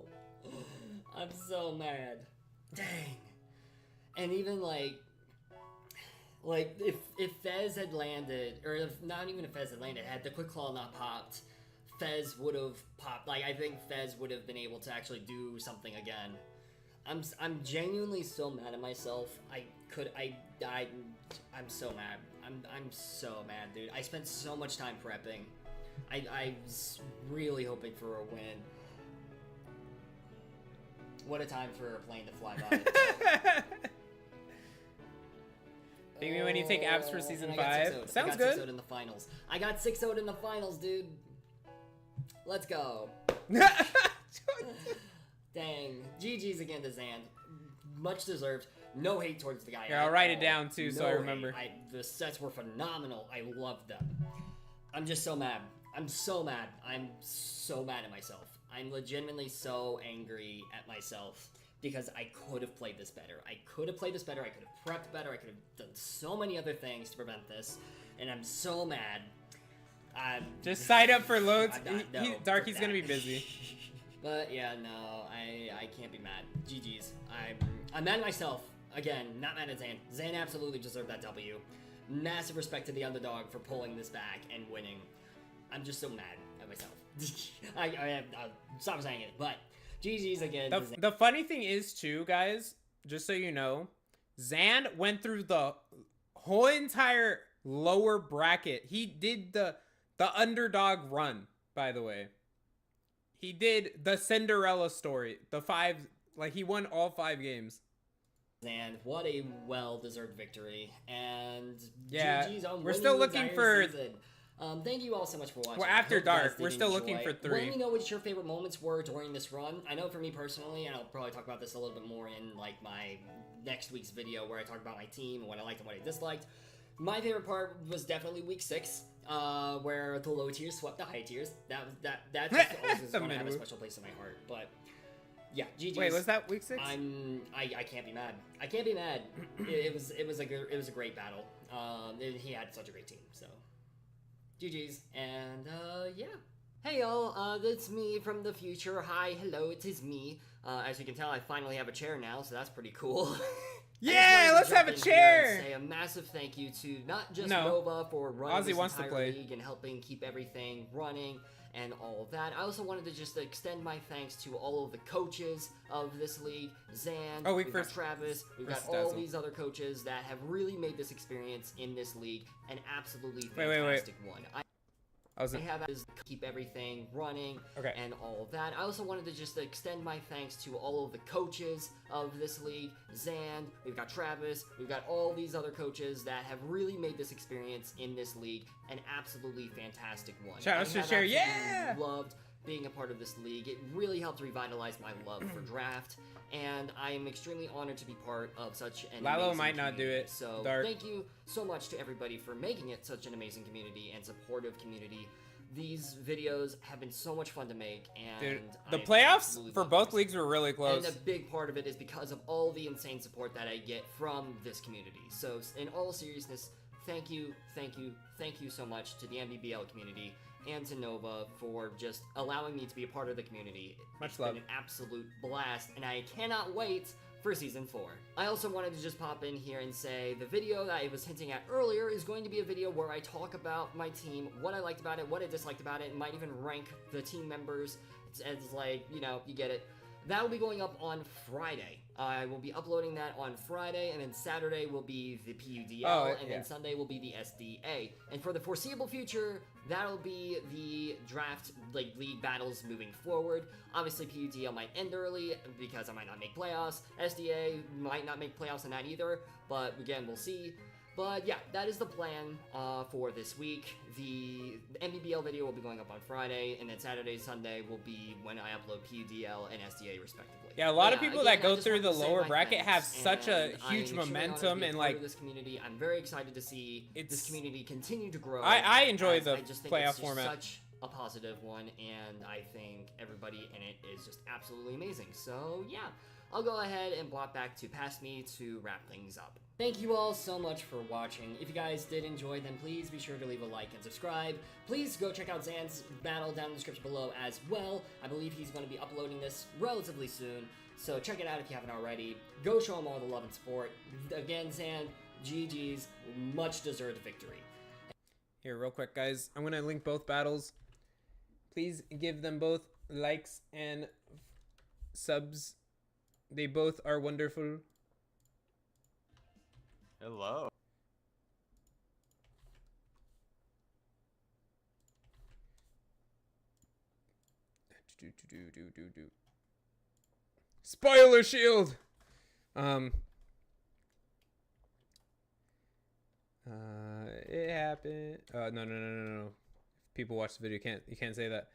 I'm so mad. Dang. And even like if Fez had landed, or if not even if Fez had landed, had the quick claw not popped, Fez would have popped. Like, I think Fez would have been able to actually do something again. I'm genuinely so mad at myself. I'm so mad. I'm so mad, dude. I spent so much time prepping. I was really hoping for a win. What a time for a plane to fly by. Maybe when you take abs for season And I got 5. 6-0'd. Sounds I got good. 6-0'd in the finals. I got 6-0'd in the finals, dude. Let's go. Dang. GG's again to Zand. Much deserved. No hate towards the guy. Here, I'll at write it all. down too so I No remember. hate. The sets were phenomenal. I loved them. I'm just so mad. I'm so mad. I'm so mad at myself. I'm legitimately so angry at myself because I could have played this better. I could have played this better. I could have prepped better. I could have done so many other things to prevent this. And I'm so mad. Just sign up for loads. I'm not- no, Darky's for gonna be that. busy. But yeah, no, I can't be mad. GG's. I'm mad at myself. Again, not mad at Zan. Zan absolutely deserved that W. Massive respect to the underdog for pulling this back and winning. I'm just so mad at myself. I'll stop saying it, but GG's again. to Zan. The funny thing is too, guys, just so you know, Zan went through the whole entire lower bracket. He did the underdog run, by the way. He did the Cinderella story. The 5, like he won all 5 games. And what a well-deserved victory. And Yeah, GG's on we're winning still the looking entire for- season. Thank you all so much for watching. Well, after Hope you guys dark, we're did still looking enjoy. for 3. Let me know what your favorite moments were during this run. I know for me personally, and I'll probably talk about this a little bit more in like my next week's video where I talk about my team and what I liked and what I disliked. My favorite part was definitely week 6, where the low tiers swept the high tiers. That just always is The going to have a mid-move. special place in my heart. But yeah, GG's. Wait, was that week 6? I can't be mad. I can't be mad. it was a great battle. He had such a great team. So GG's and yeah. Hey y'all, that's me from the future. Hi, hello, it is me. As you can tell, I finally have a chair now, so that's pretty cool. Yeah, let's have a chair! Say a massive thank you to not just No. Nova for running Ozzy this wants to entire play. league and helping keep everything running and all of that. I also wanted to just extend my thanks to all of the coaches of this league. Zan, Oh, week we've got first- Travis, we've got first all Dazzle. these other coaches that have really made this experience in this league an absolutely Wait. fantastic one. I I have is keep everything running Okay. and all of that. I also wanted to just extend my thanks to all of the coaches of this league. Zan, we've got Travis, we've got all these other coaches that have really made this experience in this league an absolutely fantastic one. Shout out to I have Sherry, absolutely yeah! loved being a part of this league. It really helped revitalize my love for draft, and I am extremely honored to be part of such an Lalo amazing might not do community. it. So Dark. thank you so much to everybody for making it such an amazing community and supportive community. These videos have been so much fun to make, and Dude, the I've playoffs absolutely for loved both every leagues were really close. and a big part of it is because of all the insane support that I get from this community. So, in all seriousness, thank you so much to the NBBL community and to Nova for just allowing me to be a part of the community. Much It's love. been an absolute blast, and I cannot wait for Season 4. I also wanted to just pop in here and say the video that I was hinting at earlier is going to be a video where I talk about my team, what I liked about it, what I disliked about it, and might even rank the team members as like, you know, you get it. That will be going up on Friday. I will be uploading that on Friday, and then Saturday will be the PUDL, Oh, and yeah. then Sunday will be the SDA. And for the foreseeable future, that'll be the draft, like, league battles moving forward. Obviously, PUDL might end early because I might not make playoffs. SDA might not make playoffs in that either, but again, we'll see. But yeah, that is the plan for this week. The NBBL video will be going up on Friday, and then Saturday, Sunday will be when I upload PUDL and SDA respectively. Yeah, a lot of people that again, I go just through wanted the to say lower my bracket have thanks, such a and I'm huge extremely honored to momentum be a and part like of this community. I'm very excited to see this It's- community continue to grow. I enjoy as the I just think playoff it's just format. Such a positive one, and I think everybody in it is just absolutely amazing. So yeah, I'll go ahead and blot back to past me to wrap things up. Thank you all so much for watching. If you guys did enjoy, then please be sure to leave a like and subscribe. Please go check out Zan's battle down in the description below as well. I believe he's going to be uploading this relatively soon, so check it out if you haven't already. Go show him all the love and support. Again, Zan, GG's, much deserved victory. Here, real quick, guys. I'm gonna link both battles. Please give them both likes and subs. They both are wonderful. Hello. Spoiler shield. It happened. No. If people watch the video, you can't say that.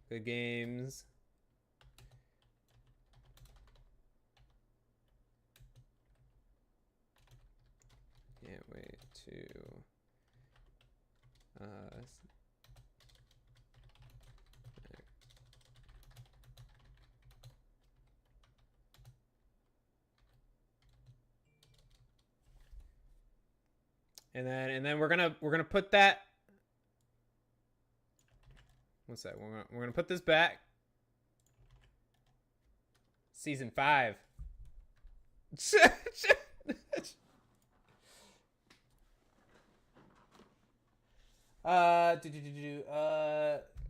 Good games. Can't wait to. And then we're gonna put that. What's that? We're gonna put this back. Season 5.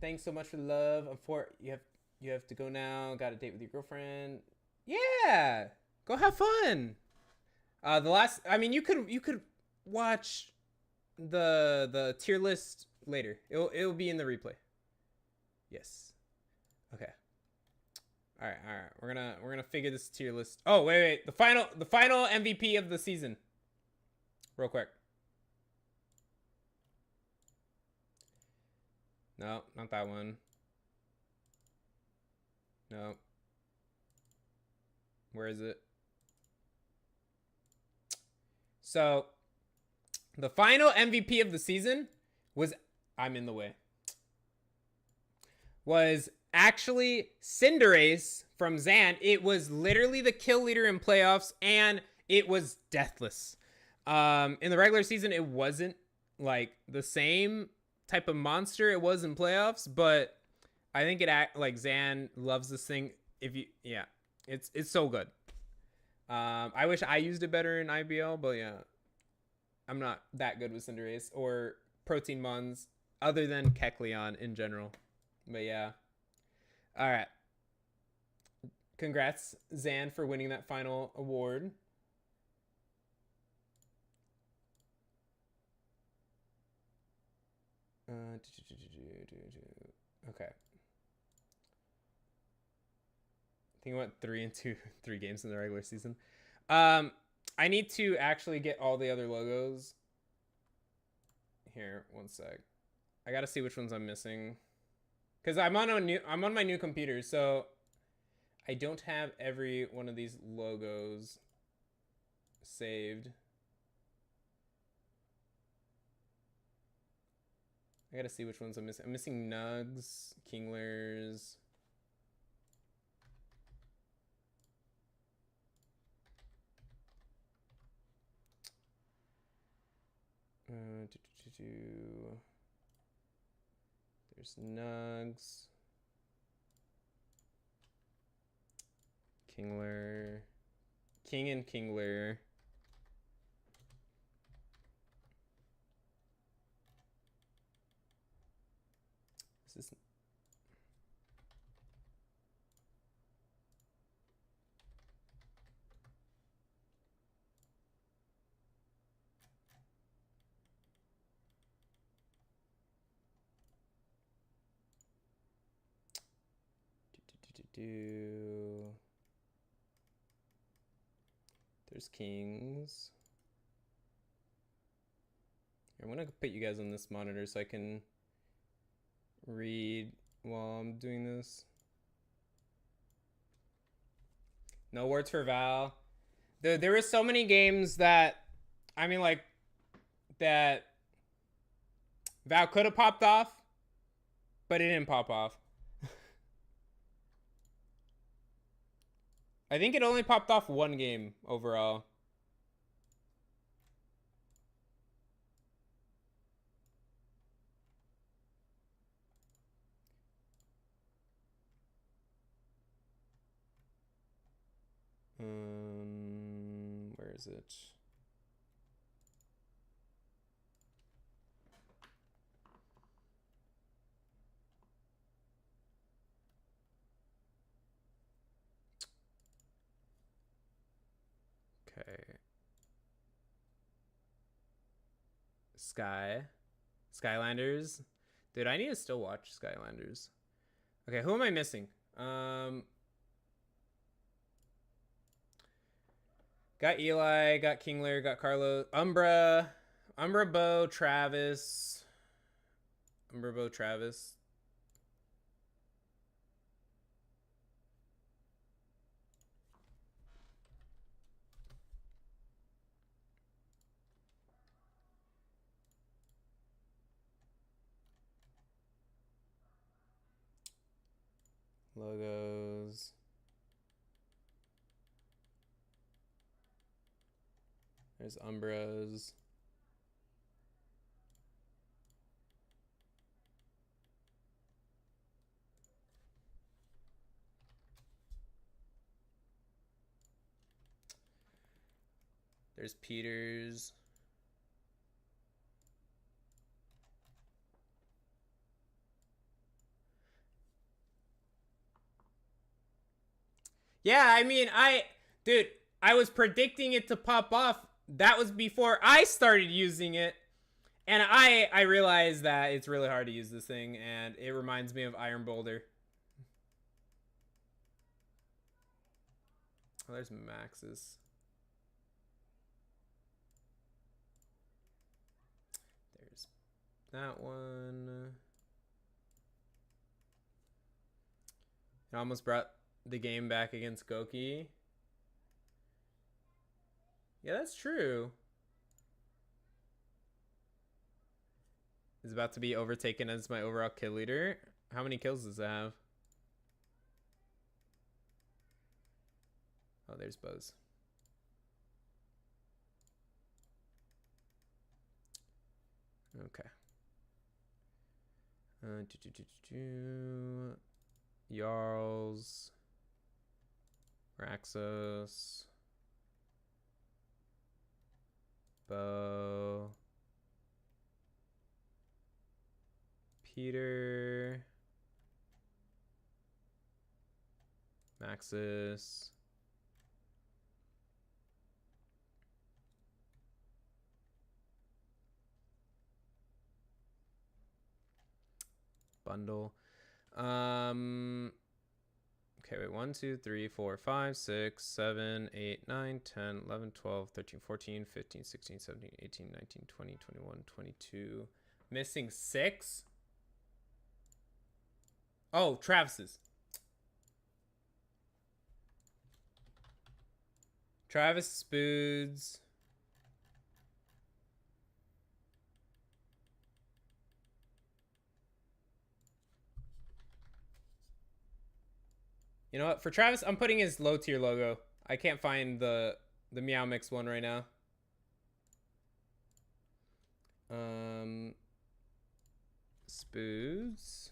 Thanks so much for the love. You have to go now. Got a date with your girlfriend. Yeah, go have fun. You could watch the tier list later. It'll be in the replay. Yes. Okay. All right. We're gonna figure this tier list. Oh wait. The final MVP of the season. Real quick. No, not that one. No. Where is it? So, the final MVP of the season was I'm in the way. Was actually Cinderace from Zan. It was literally the kill leader in playoffs, and it was deathless. In the regular season, it wasn't like the same type of monster it was in playoffs, but I think Zan loves this thing. It's so good. I wish I used it better in IBL, but yeah, I'm not that good with Cinderace or Protein Mons other than Kecleon in general. But yeah. All right. Congrats, Zan, for winning that final award. Okay. I think I went 3 games in the regular season. I need to actually get all the other logos. Here, one sec. I gotta see which ones I'm missing, cause I'm on my new computer, so I don't have every one of these logos saved. I gotta see which ones I'm missing. I'm missing Nugs, Kinglers. There's Nugs. Kingler. King and Kingler. Is this... There's Kings. I'm gonna put you guys on this monitor so I can read while I'm doing this. No words for Val. There were so many games that, that Val could have popped off, but it didn't pop off. I think it only popped off one game overall. Where is it? Okay. Skylanders. Dude, I need to still watch Skylanders. Okay, who am I missing? Got Eli, got Kingler, got Carlos, Umbra, Bo, Travis. Umbra, Bo, Travis. Logos. There's Umbras. There's Peters. Yeah, I mean, dude, I was predicting it to pop off. That was before I started using it. And I realized that it's really hard to use this thing, and it reminds me of Iron Boulder. Oh, there's Max's. There's that one. It almost brought the game back against Goki. Yeah, that's true. Is about to be overtaken as my overall kill leader. How many kills does it have? Oh, there's Bose. Okay. Jarls. Raxos. Bo. Peter. Maxis. Bundle. Okay, wait. 1, 2, 3, 4, 5, 6, 7, 8, 9, 10, 11, 12, 13, 14, 15, 16, 17, 18, 19, 20, 21, 22. Missing 6? Oh, Travis's. Travis Spoods. You know what? For Travis, I'm putting his low tier logo. I can't find the Meow Mix one right now. Spoods.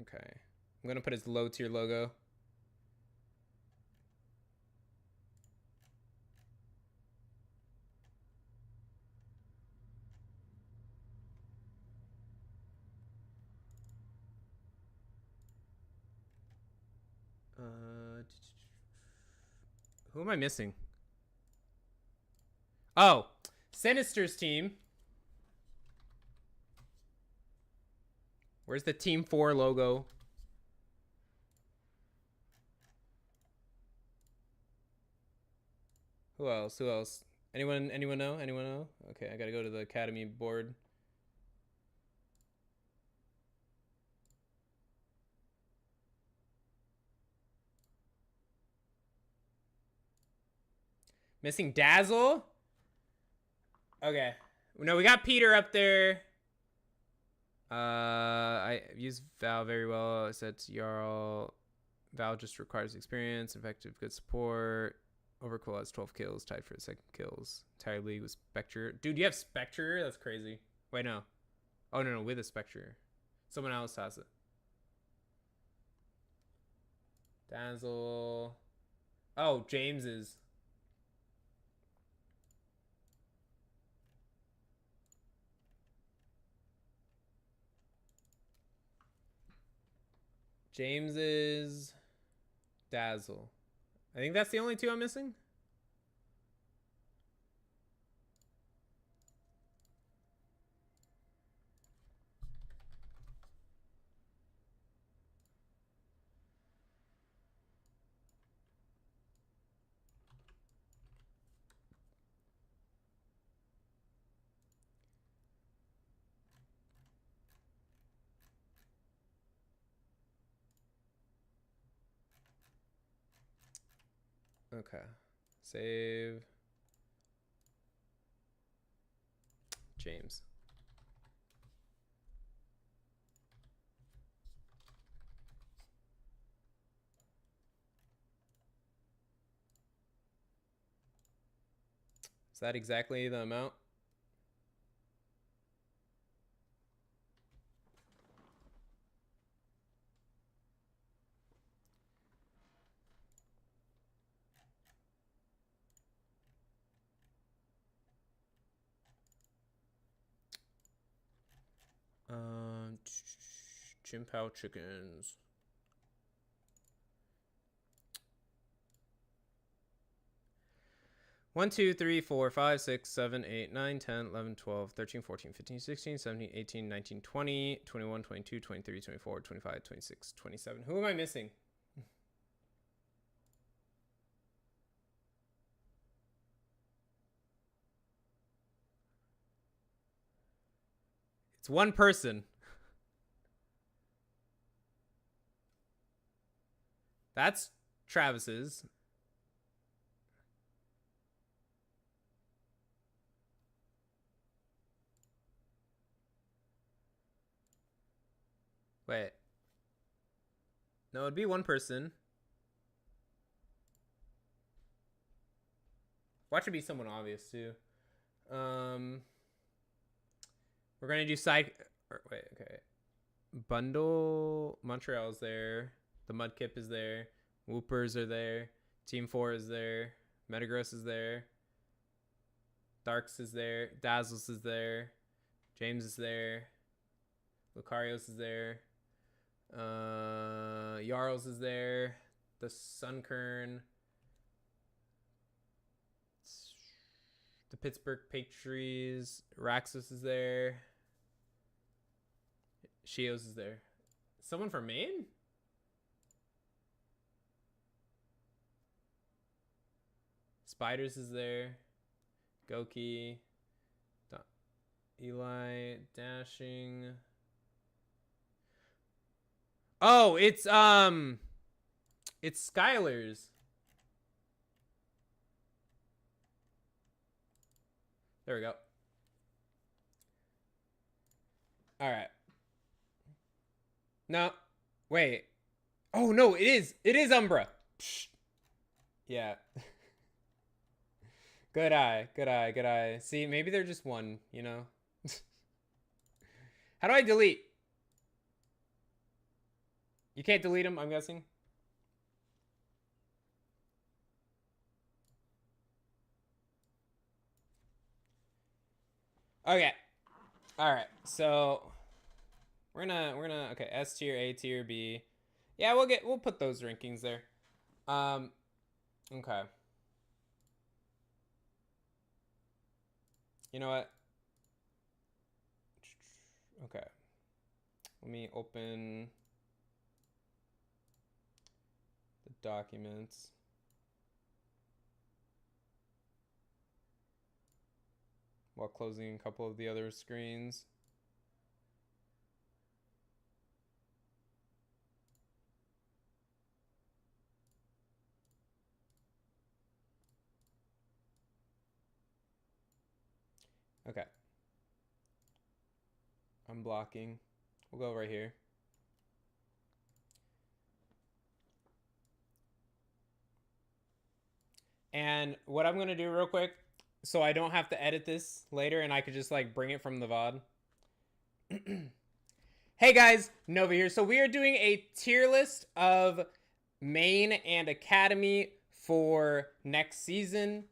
Okay. I'm going to put his low tier logo. Who am I missing? Oh, Sinister's team. Where's the Team 4 logo? Who else? Who else? Anyone know? Anyone know? Okay, I gotta go to the Academy board. Missing Dazzle? Okay. No, we got Peter up there. I use Val very well. I said to Jarl. Val just requires experience, effective, good support. Overcool has 12 kills, tied for the second kills. Entire league with Spectre. Dude, you have Spectre? That's crazy. Wait, no. Oh, no, with a Spectre. Someone else has it. Dazzle. Oh, James's. James is Dazzle. I think that's the only two I'm missing. Okay. Save. James. Is that exactly the amount? Chimpao chickens. One, 2, 3, 4, 5, 6, 7, 8, 9, 10, 11, 12, 13, 14, 15, 16, 17, 18, 19, 20, 21, 22, 23, 24, 25, 26, 27. Who am I missing? It's one person. That's Travis's. Wait. No, it'd be one person. Watch it be someone obvious too. We're gonna do side. Wait, okay. Bundle Montreal's there. The Mudkip is there. Whoopers are there. Team 4 is there. Metagross is there. Darks is there. Dazzles is there. James is there. Lucarios is there. Jarls is there. The Sunkern. The Pittsburgh Patriots. Raxus is there. Shios is there. Someone from Maine? Spiders is there. Goki. Eli. Dashing. Oh, it's Skylar's. There we go. All right. No. Wait. Oh no, it is. It is Umbra. Psh. Yeah. Good eye. Good eye. Good eye. See, maybe they're just one, you know? How do I delete? You can't delete them, I'm guessing. Okay. All right. So we're gonna okay, S tier, A tier, B. Yeah, we'll put those rankings there. Okay. You know what? Okay. Let me open the documents. While closing a couple of the other screens. Okay. I'm blocking. We'll go right here. And what I'm going to do real quick, so I don't have to edit this later and I could just like bring it from the VOD. Hey guys, Nova here. So we are doing a tier list of main and academy for next season.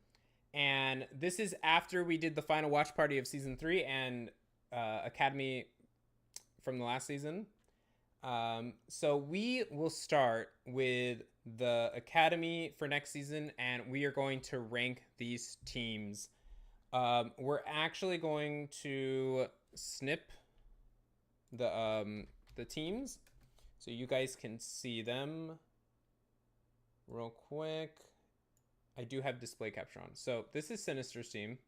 And this is after we did the final watch party of season 3 and academy from the last season. So we will start with the academy for next season, and we are going to rank these teams. We're actually going to snip the teams so you guys can see them real quick. I do have display capture on. So this is Sinister's team.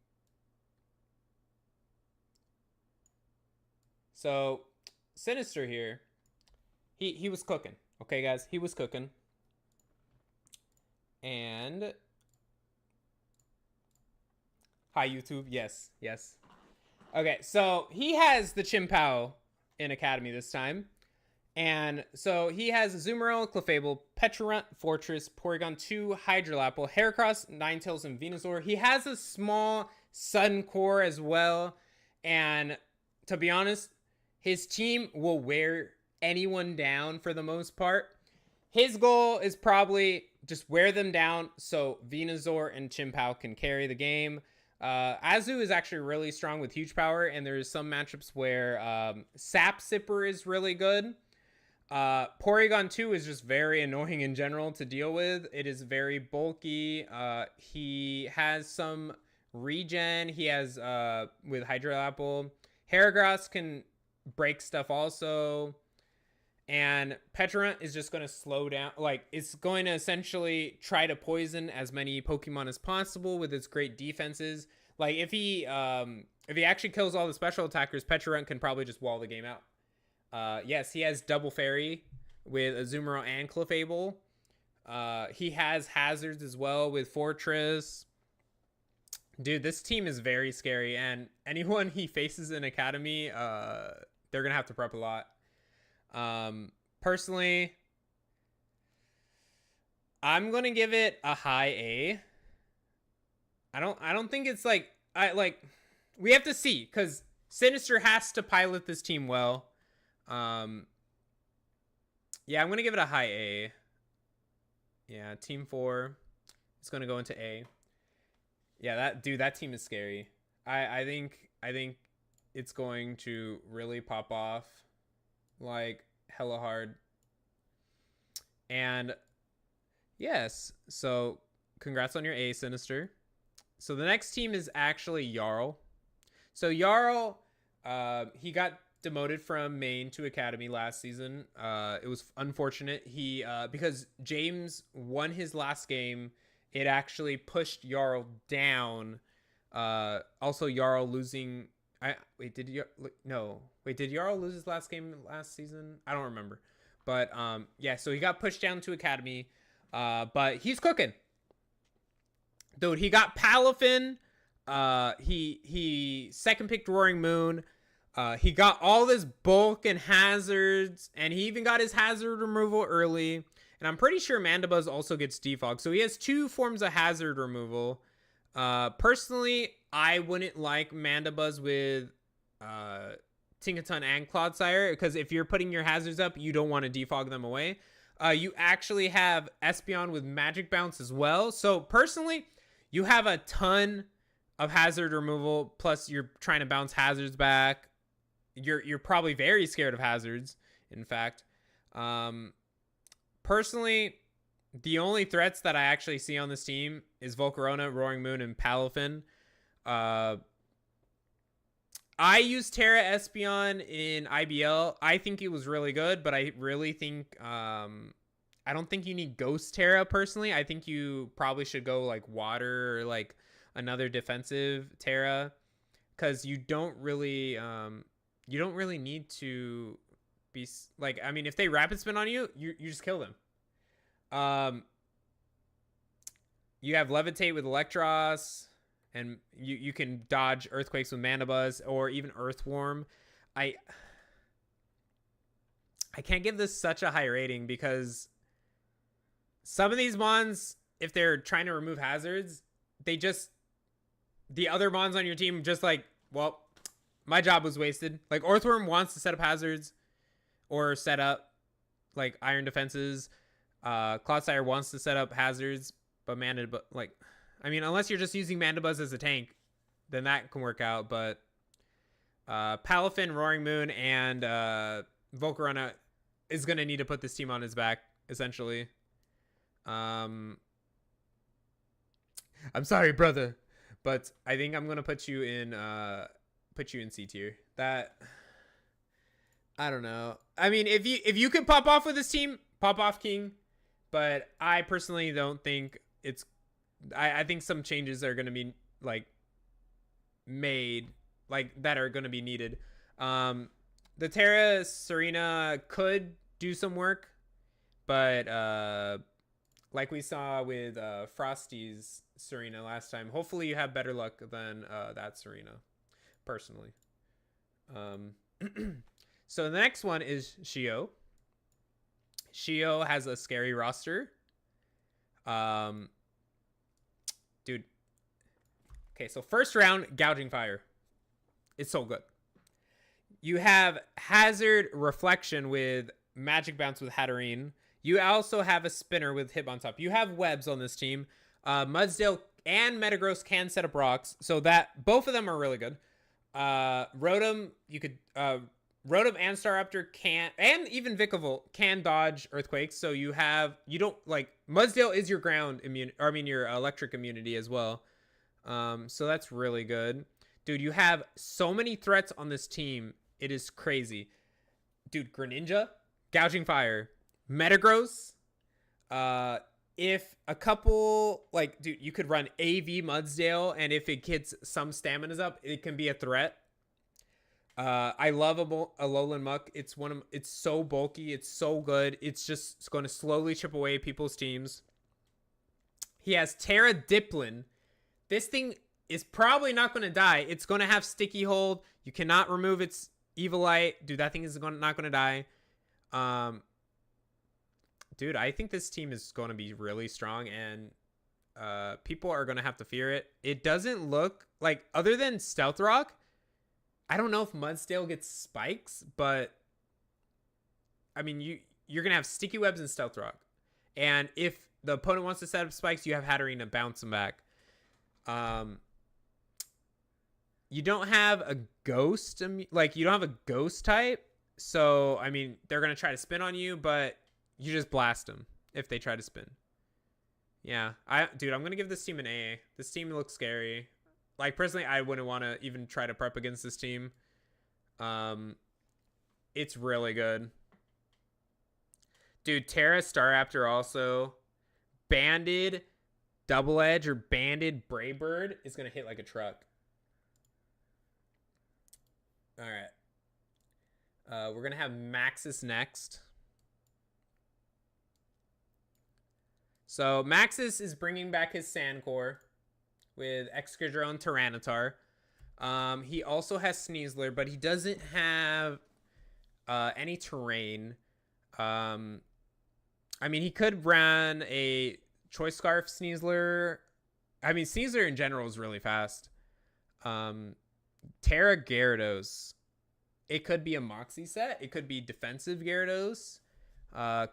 So Sinister here, he was cooking. Okay, guys, he was cooking. And hi, YouTube. Yes, yes. Okay, so he has the Chimpao in Academy this time. And so he has Azumarill, Clefable, Petrarunt, Fortress, Porygon 2, Hydrolapple, Heracross, Ninetales, and Venusaur. He has a small Sun Core as well. And to be honest, his team will wear anyone down for the most part. His goal is probably just wear them down so Venusaur and Chimpao can carry the game. Azu is actually really strong with huge power, and there's some matchups where Sap Sipper is really good. Porygon 2 is just very annoying in general to deal with. It is very bulky. He has some regen. He has with Hydrolapple. Heracross can break stuff also. And Petrarunt is just going to slow down. Like, it's going to essentially try to poison as many Pokemon as possible with its great defenses. Like, if he actually kills all the special attackers, Petrarunt can probably just wall the game out. Yes, he has Double Fairy with Azumarill and Clefable. He has Hazards as well with Fortress. Dude, this team is very scary, and anyone he faces in Academy, they're gonna have to prep a lot. Personally, I'm gonna give it a high A. I don't think it's like we have to see, because Sinister has to pilot this team well. Yeah, I'm gonna give it a high A. Yeah, team 4 is gonna go into A. Yeah, that team is scary. I think it's going to really pop off like hella hard. And yes, so congrats on your A, Sinister. So the next team is actually Jarl. So Jarl, he got demoted from main to academy last season. It was unfortunate. He because James won his last game, it actually pushed Jarl down. Also Jarl losing. Did Jarl lose his last game last season? I don't remember. But yeah, so he got pushed down to academy. But he's cooking. Dude, he got Palafin. He second picked Roaring Moon. He got all this bulk and hazards, and he even got his hazard removal early. And I'm pretty sure Mandibuzz also gets defog. So he has 2 forms of hazard removal. Personally, I wouldn't like Mandibuzz with Tinkaton and Clodsire, because if you're putting your hazards up, you don't want to defog them away. You actually have Espeon with Magic Bounce as well. So personally, you have a ton of hazard removal, plus you're trying to bounce hazards back. You're probably very scared of hazards, in fact. Personally, the only threats that I actually see on this team is Volcarona, Roaring Moon, and Palafin. I used Terra Espeon in IBL. I think it was really good, but I really think I don't think you need Ghost Terra personally. I think you probably should go like Water or like another defensive Terra, because you don't really need to be like, I mean, if they rapid spin on you, you just kill them. You have Levitate with Electros, and you can dodge Earthquakes with Mandibuzz or even Earthworm. I can't give this such a high rating because some of these mons, if they're trying to remove hazards, the other mons on your team just like, well, my job was wasted. Like, Earthworm wants to set up hazards or set up like iron defenses. Clodsire wants to set up hazards, but like, I mean, unless you're just using Mandibuzz as a tank, then that can work out. But Palafin, Roaring Moon, and Volcarona, is going to need to put this team on his back, essentially. I'm sorry, brother, but I think I'm going to put you in C tier. That, I don't know. I mean, if you could pop off with this team, pop off King, but I personally don't think it's, I think some changes are going to be like made, like that are going to be needed. The Terra Serena could do some work, but like we saw with Frosty's Serena last time, hopefully you have better luck than that Serena, personally. So the next one is Shio. Shio has a scary roster. Dude. Okay, so first round, Gouging Fire. It's so good. You have Hazard Reflection with Magic Bounce with Hatterene. You also have a Spinner with Hip on top. You have webs on this team. Mudsdale and Metagross can set up rocks, so that both of them are really good. Rotom, you could Rotom and Staraptor can, and even Vikavolt can dodge earthquakes. So you don't like Mudsdale is your ground immune, or I mean your electric immunity as well. So that's really good, dude. You have so many threats on this team. It is crazy, dude. Greninja, Gouging Fire, Metagross. If a couple, like, dude, you could run AV Mudsdale, and if it gets some staminas up, it can be a threat. I love Alolan Muck. It's so bulky. It's so good. It's going to slowly chip away people's teams. He has Terra Diplin. This thing is probably not going to die. It's going to have Sticky Hold. You cannot remove its Evilite. Dude, that thing is not going to die. Dude, I think this team is going to be really strong, and people are going to have to fear it. It doesn't look like, other than Stealth Rock, I don't know if Mudsdale gets spikes, but I mean, you're going to have Sticky Webs and Stealth Rock. And if the opponent wants to set up spikes, you have Hatterene to bounce them back. You don't have a ghost, like you don't have a ghost type. So, I mean, they're going to try to spin on you, but you just blast them if they try to spin. Yeah, dude, I'm going to give this team an A. This team looks scary. Like, personally, I wouldn't want to even try to prep against this team. It's really good. Dude, Terra Staraptor also. Banded Double Edge or Banded Braybird is going to hit like a truck. All right. We're going to have Maxis next. So Maxis is bringing back his Sandcore with Excadrill and Tyranitar. He also has Sneasler, but he doesn't have any terrain. I mean, he could run a Choice Scarf Sneasler. I mean, Sneasler in general is really fast. Terra Gyarados. It could be a Moxie set. It could be defensive Gyarados.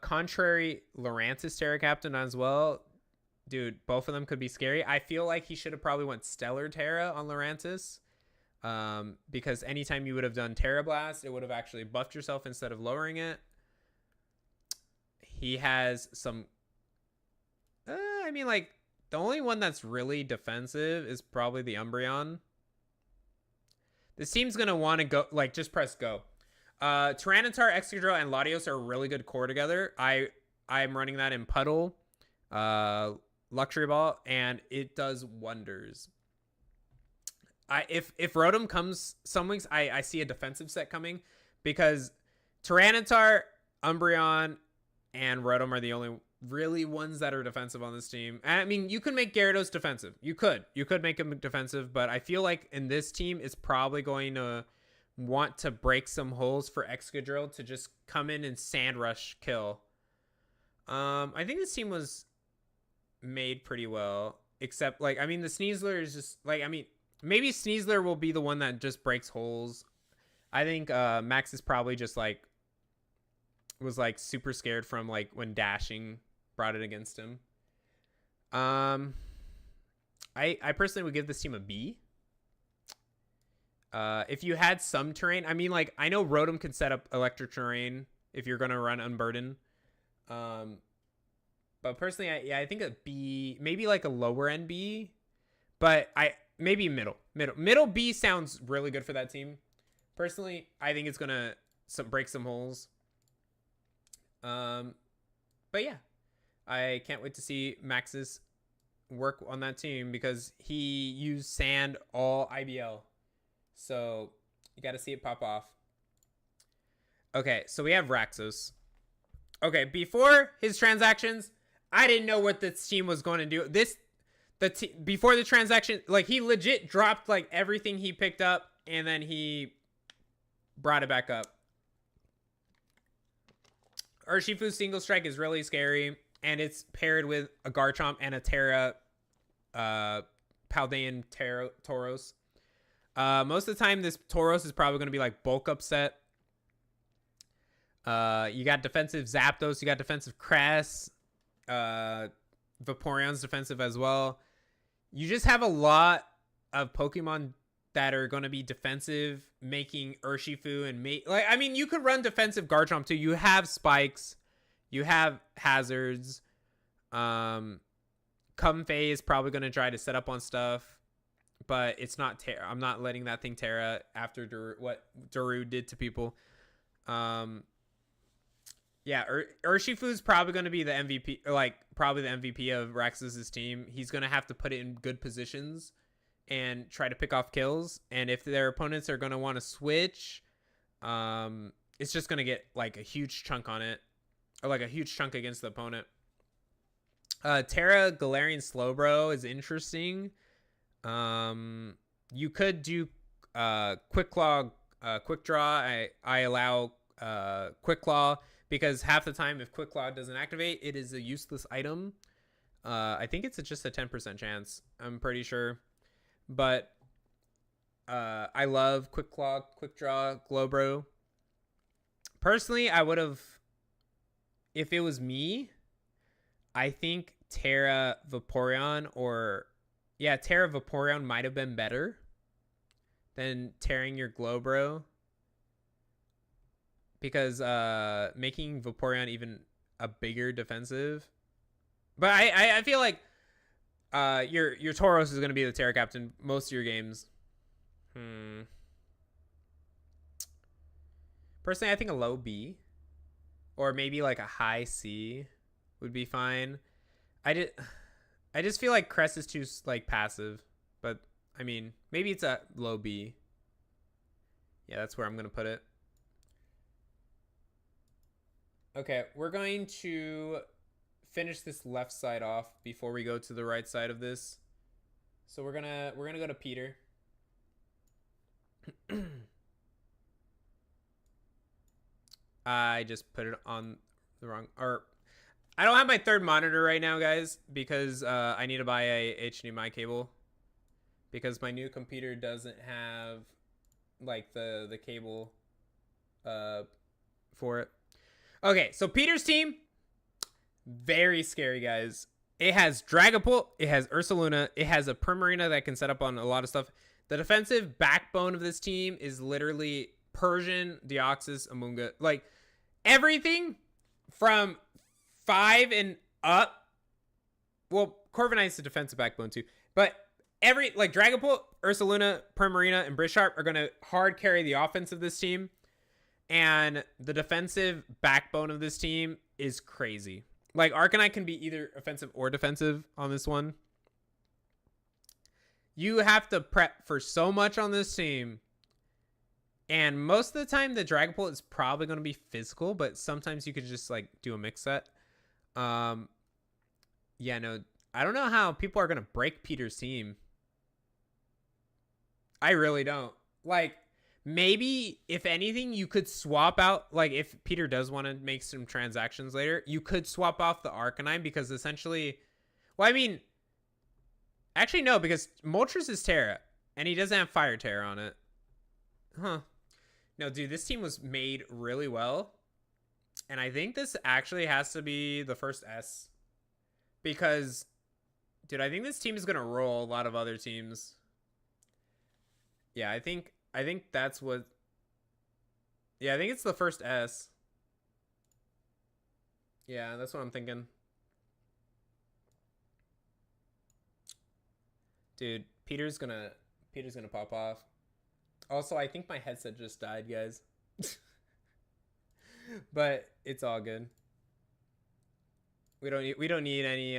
Contrary Lurantis Terra Captain as well. Dude, both of them could be scary. I feel like he should have probably went Stellar Terra on Lurantis. Because anytime you would have done Terra Blast, it would have actually buffed yourself instead of lowering it. He has some... I mean, like, the only one that's really defensive is probably the Umbreon. This team's going to want to go... Like, just press go. Tyranitar, Excadrill, and Latios are a really good core together. I'm running that in Puddle, Luxury Ball, and it does wonders. If Rotom comes some weeks, I see a defensive set coming, because Tyranitar, Umbreon, and Rotom are the only really ones that are defensive on this team. I mean, you can make Gyarados defensive. You could make him defensive, but I feel like in this team, it's probably going to want to break some holes for Excadrill to just come in and Sand Rush kill. I think this team was made pretty well, except, like, I mean, the Sneasler is just, like, I mean, maybe Sneasler will be the one that just breaks holes. I think Max is probably just, like, was, like, super scared from, like, when Dashing brought it against him. I personally would give this team a B. If you had some terrain, I mean, like, I know Rotom can set up electric terrain. if you're gonna run Unburden. But personally, I think a B, maybe like a lower end B, but maybe middle B sounds really good for that team. Personally, I think it's gonna break some holes. But yeah, I can't wait to see Max's work on that team because he used sand all IBL. So you got to see it pop off. Okay, so we have Raxos. Okay, before his transactions, I didn't know what this team was going to do. Before the transaction, like he legit dropped like everything he picked up and then he brought it back up. Urshifu's single strike is really scary, and it's paired with a Garchomp and a Terra, Paldean Tauros. Most of the time, this Tauros is probably going to be like bulk upset. You got defensive Zapdos, you got defensive Cress, Vaporeon's defensive as well. You just have a lot of Pokemon that are going to be defensive, making Urshifu and you could run defensive Garchomp too. You have Spikes, you have Hazards. Comfey is probably going to try to set up on stuff, but it's not Terra. I'm not letting that thing Terra after what Daru did to people. Yeah, Urshifu's probably going to be the MVP, probably the MVP of Raxus's team. He's going to have to put it in good positions and try to pick off kills. And if their opponents are going to want to switch, it's just going to get like a huge chunk on it, or like a huge chunk against the opponent. Terra Galarian Slowbro is interesting. You could do Quick Claw, Quick Draw. I allow Quick Claw because half the time if Quick Claw doesn't activate, it is a useless item. I think it's just a 10% chance. I'm pretty sure. But I love Quick Claw, Quick Draw, Glowbro. Personally, I would have, if it was me, I think Terra Vaporeon Terra Vaporeon might have been better than tearing your Glowbro. Because making Vaporeon even a bigger defensive. But I feel like your Tauros is going to be the Terra Captain most of your games. Personally, I think a low B or maybe like a high C would be fine. I just feel like Crest is too like passive, but I mean, maybe it's a low B. Yeah, that's where I'm going to put it. Okay, we're going to finish this left side off before we go to the right side of this. So we're gonna go to Peter. I just put it on the wrong, or I don't have my third monitor right now, guys, because I need to buy a HDMI cable because my new computer doesn't have like the cable for it. Okay, so Peter's team, very scary, guys. It has Dragapult, it has Ursaluna, it has a Primarina that can set up on a lot of stuff. The defensive backbone of this team is literally Persian, Deoxys, Amoonga. Like, everything from 5 and up. Well, Corviknight's the defensive backbone too. But Dragapult, Ursaluna, Primarina, and Brisharp are going to hard carry the offense of this team. And the defensive backbone of this team is crazy. Like, Arcanine can be either offensive or defensive on this one. You have to prep for so much on this team. And most of the time, the Dragapult is probably going to be physical, but sometimes you could just, like, do a mix set. Yeah, no, I don't know how people are going to break Peter's team. I really don't. Like, maybe, if anything, you could swap out, like, if Peter does want to make some transactions later, you could swap off the Arcanine because essentially, well, I mean, actually, no, because Moltres is Terra, and he doesn't have Fire Terra on it. Huh. No, dude, this team was made really well, and I think this actually has to be the first S, because, dude, I think this team is going to roll a lot of other teams. Yeah, I think that's what... Yeah, I think it's the first S. Yeah, that's what I'm thinking. Dude, Peter's gonna pop off. Also, I think my headset just died, guys. But it's all good. We don't need any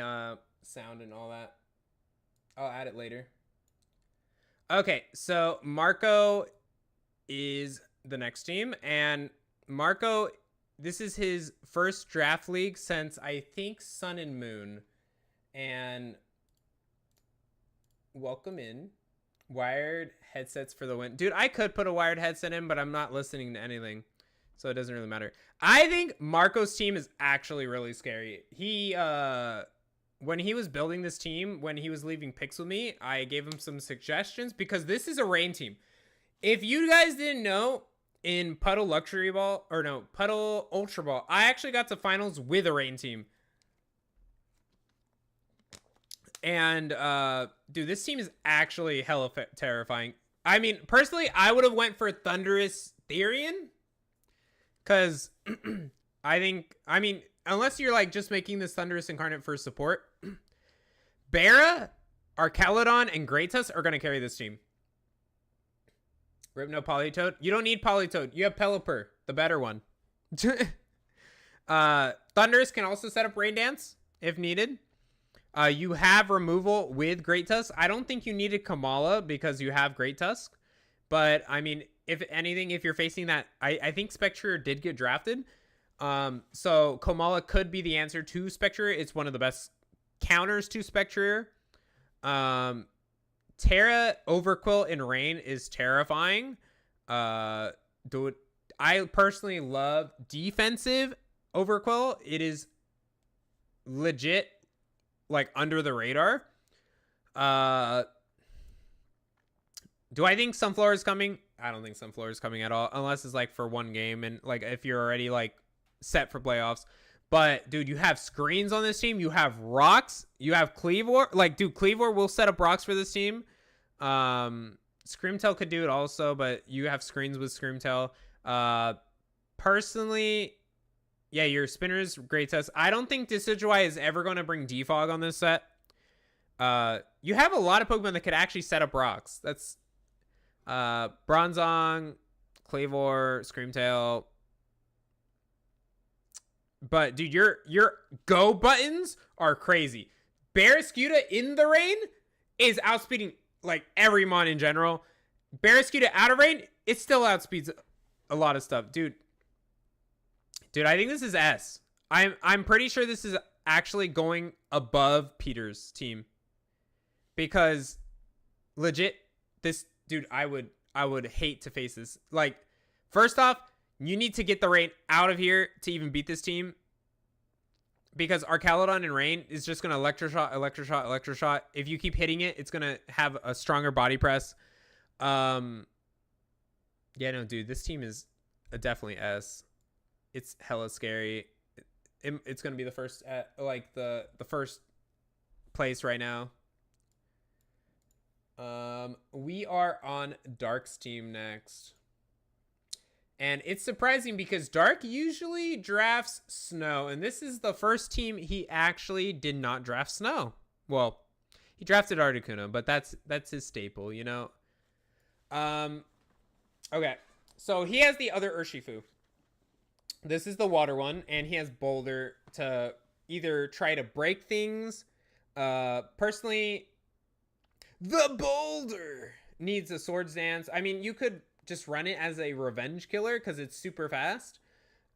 sound and all that. I'll add it later. Okay, so Marco is the next team, and Marco, this is his first draft league since I think Sun and Moon. And welcome in. Wired headsets for the win. Dude, I could put a wired headset in, but I'm not listening to anything, so it doesn't really matter. I think Marco's team is actually really scary. He when he was building this team, when he was leaving picks with me, I gave him some suggestions because this is a rain team. If you guys didn't know, in Puddle Luxury Ball, or no, Puddle Ultra Ball, I actually got to finals with a rain team. And, dude, this team is actually hella terrifying. I mean, personally, I would have went for Thunderous Therian. Because I mean, unless you're, like, just making this Thunderous Incarnate for support, Bara, Archaludon, and Greatus are going to carry this team. Rip no Politoed. You don't need Politoed. You have Pelipper, the better one. Thunderous can also set up Rain Dance if needed. You have removal with Great Tusk. I don't think you needed Kamala because you have Great Tusk. But, I mean, if anything, if you're facing that, I think Spectre did get drafted. So Kamala could be the answer to Spectre. It's one of the best counters to Spectre. Terra Overquill in Rain is terrifying. Dude, I personally love defensive Overquill. It is legit, like, under the radar. Do I think Sunflower is coming? I don't think Sunflower is coming at all, unless it's like for one game and like if you're already like set for playoffs. But dude, you have screens on this team. You have rocks. You have Cleavor. Like, dude, Cleavor will set up rocks for this team. Screamtail could do it also, but you have screens with Screamtail. Personally, yeah, your spinner's great test. I don't think Decidueye is ever going to bring Defog on this set. You have a lot of Pokemon that could actually set up rocks. That's Bronzong, Cleavor, Screamtail. But dude, your go buttons are crazy. Barraskewda in the rain is outspeeding like every mon in general. Barraskewda out of rain, it still outspeeds a lot of stuff. Dude, I think this is S. I'm pretty sure this is actually going above Peter's team. Because legit, this dude, I would hate to face this. Like, first off, you need to get the rain out of here to even beat this team. Because Archaludon in rain is just going to Electroshot. If you keep hitting it, it's going to have a stronger body press. Yeah, no, dude, this team is definitely S. It's hella scary. It's going to be the first, like, the first place right now. We are on Dark's team next. And it's surprising because Dark usually drafts Snow. And this is the first team he actually did not draft Snow. Well, he drafted Articuno, but that's his staple, you know? Okay. So he has the other Urshifu. This is the water one. And he has Boulder to either try to break things. Personally, the Boulder needs a Swords Dance. I mean, you could just run it as a revenge killer because it's super fast.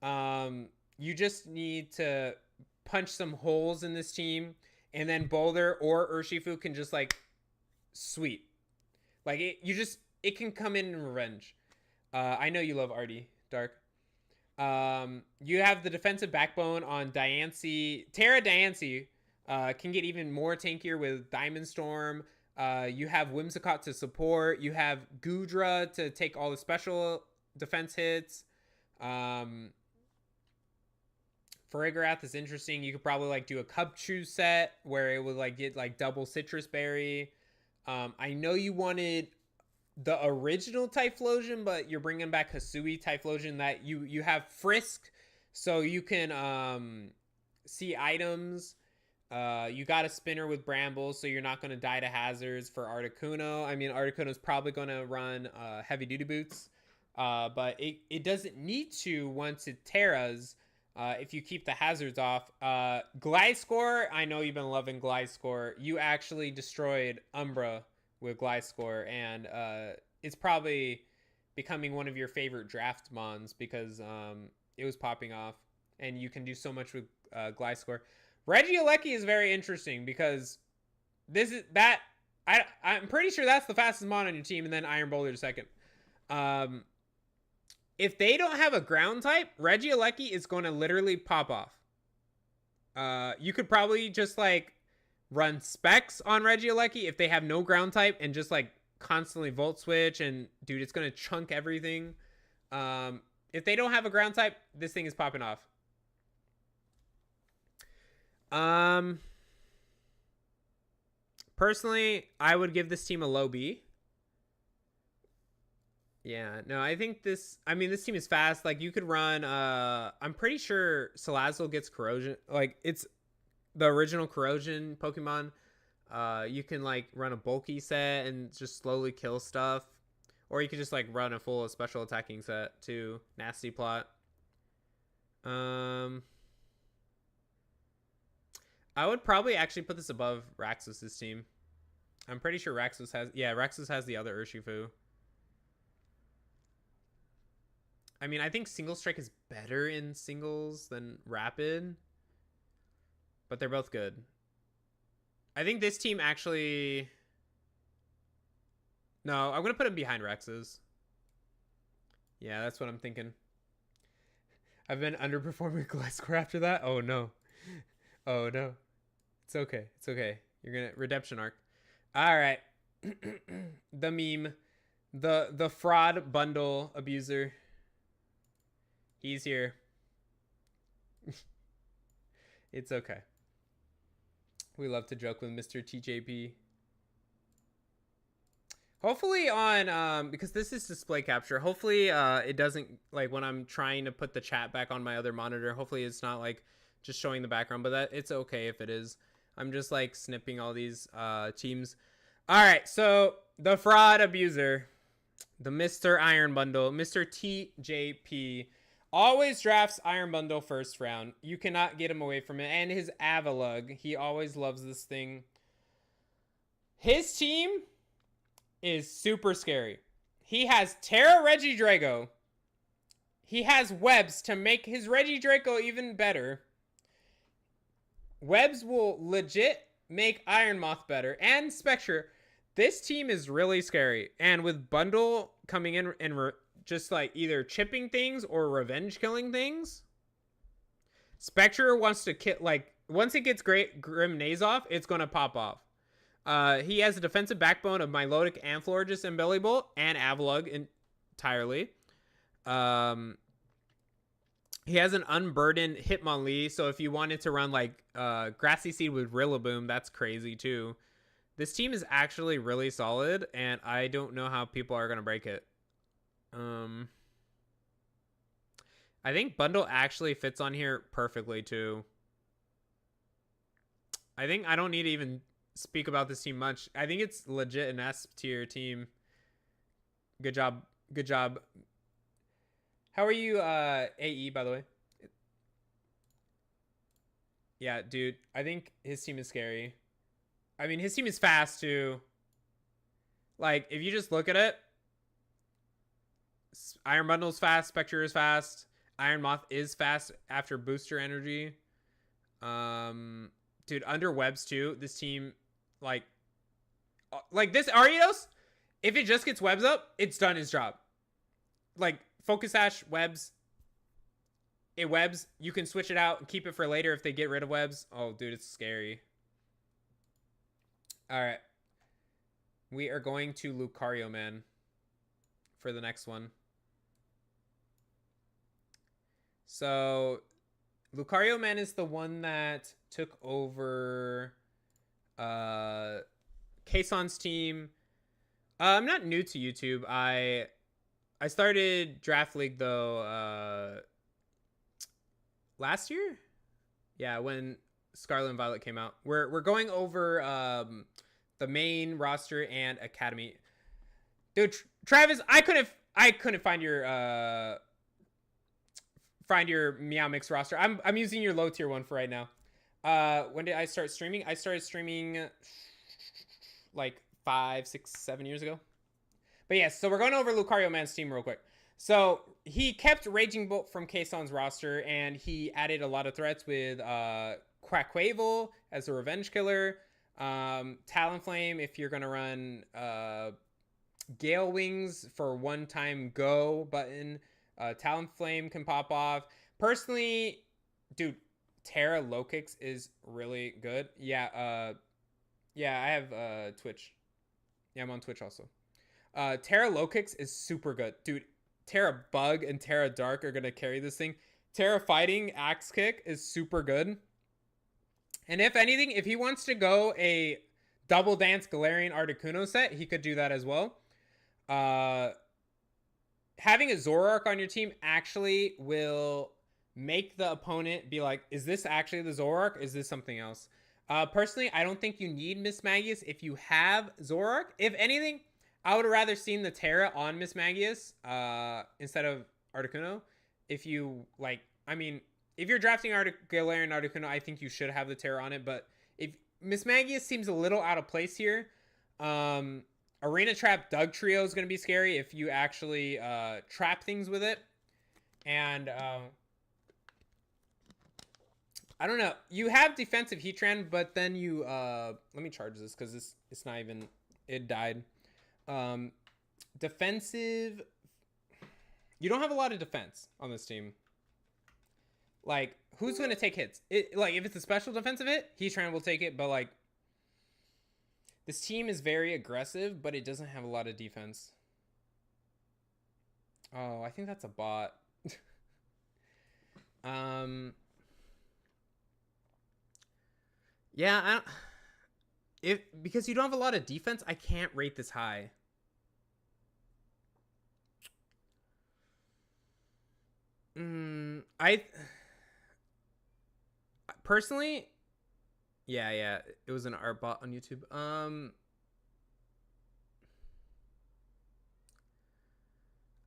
You just need to punch some holes in this team, and then Boulder or Urshifu can just like sweep. Like it can come in revenge. I know you love Artie, Dark. You have the defensive backbone on Diancie. Terra Diancie can get even more tankier with Diamond Storm. You have Whimsicott to support. You have Goodra to take all the special defense hits. Farigarath is interesting. You could probably like do a Cubchoo set where it would like get like double Citrus Berry. I know you wanted the original Typhlosion, but you're bringing back Hisui Typhlosion that you have Frisk, so you can see items. You got a spinner with Brambles, so you're not going to die to hazards for Articuno. I mean, Articuno's probably going to run heavy duty boots, but it doesn't need to once it Terras if you keep the hazards off. Gliscor, I know you've been loving Gliscor. You actually destroyed Umbra with Gliscor, and it's probably becoming one of your favorite draft mons because it was popping off, and you can do so much with Gliscor. Regieleki is very interesting because I'm pretty sure that's the fastest mon on your team, and then Iron Boulder second. If they don't have a ground type, Regieleki is going to literally pop off. You could probably just like run specs on Regieleki if they have no ground type and just like constantly volt switch, and dude, it's going to chunk everything. If they don't have a ground type, this thing is popping off. Personally, I would give this team a low B. Yeah, no, I think this team is fast. Like, you could run, I'm pretty sure Salazzle gets Corrosion. Like, it's the original Corrosion Pokemon. You can, like, run a bulky set and just slowly kill stuff. Or you could just, like, run a full special attacking set, too. Nasty plot. I would probably actually put this above Raxus's team. I'm pretty sure Raxus has the other Urshifu. I mean, I think Single Strike is better in singles than Rapid, but they're both good. I think this team actually... No, I'm going to put him behind Rex's. Yeah, that's what I'm thinking. I've been underperforming Gliscor after that. Oh, no. Oh, no. It's okay. It's okay. You're going to... Redemption arc. All right. The meme. The fraud bundle abuser. He's here. It's okay. We love to joke with Mr. TJP. Hopefully on, because this is display capture, hopefully it doesn't, like, when I'm trying to put the chat back on my other monitor, hopefully it's not, like, just showing the background, but that it's okay if it is. I'm just, like, snipping all these teams. All right, so the fraud abuser, the Mr. Iron Bundle, Mr. TJP, always drafts Iron Bundle first round. You cannot get him away from it. And his Avalug, he always loves this thing. His team is super scary. He has Terra Regidrago. He has webs to make his Regidrago even better. Webs will legit make Iron Moth better. And Spectre. This team is really scary. And with Bundle coming in and just like either chipping things or revenge killing things, Spectre wants to kill, like, once it gets Grim Naze off, it's going to pop off. He has a defensive backbone of Milotic, Amphlorges, and Bellybolt, and Avalug entirely. He has an unburdened Hitmonlee, so if you wanted to run, like, Grassy Seed with Rillaboom, that's crazy, too. This team is actually really solid, and I don't know how people are going to break it. I think Bundle actually fits on here perfectly, too. I think I don't need to even speak about this team much. I think it's legit an S tier team. Good job. Good job. How are you, AE, by the way? Yeah, dude. I think his team is scary. I mean, his team is fast, too. Like, if you just look at it, Iron Bundle's fast, Spectre is fast, Iron Moth is fast after booster energy. Dude, under webs, too, this team, like this Ariados, if it just gets webs up, it's done his job. Like, Focus Sash, webs, it webs, you can switch it out and keep it for later if they get rid of webs. Oh, dude, it's scary. All right. We are going to Lucario Man for the next one. So, Lucario Man is the one that took over Kayson's team. I'm not new to YouTube. I started Draft League, though, last year? Yeah, when Scarlet and Violet came out. We're going over the main roster and academy. Dude, Travis, I couldn't find your Meow Mix roster. I'm using your low tier one for right now. When did I start streaming? I started streaming like 5, 6, 7 years ago. But yes, so we're going over Lucario Man's team real quick. So he kept Raging Bolt from Kayson's roster, and he added a lot of threats with Quaquaval as a revenge killer, Talonflame if you're gonna run Gale Wings for one-time go button. Talonflame can pop off. Personally, dude, Terra low kicks is really good. Yeah, yeah, I have Twitch. Yeah, I'm on Twitch also. Terra low kicks is super good, dude. Terra Bug and Terra Dark are gonna carry this thing. Terra Fighting Axe Kick is super good. And if anything, if he wants to go a Double Dance Galarian Articuno set, he could do that as well. Having a Zoroark on your team actually will make the opponent be like, is this actually the Zoroark? Is this something else? Personally, I don't think you need Miss Magius if you have Zoroark. If anything, I would have rather seen the Terra on Miss Magius instead of Articuno. If you, like, I mean, if you're drafting Galarian Articuno, I think you should have the Terra on it. But if Miss Magius seems a little out of place here, Arena Trap Doug Trio is going to be scary if you actually trap things with it. And I don't know. You have defensive Heatran, but then you let me charge this because it's not even, it died. Defensive, you don't have a lot of defense on this team. Like, who's going to take hits? Like, if it's a special defensive hit, Heatran will take it, but like, this team is very aggressive, but it doesn't have a lot of defense. Oh, I think that's a bot. Yeah, because you don't have a lot of defense, I can't rate this high. I personally, yeah, it was an art bot on YouTube.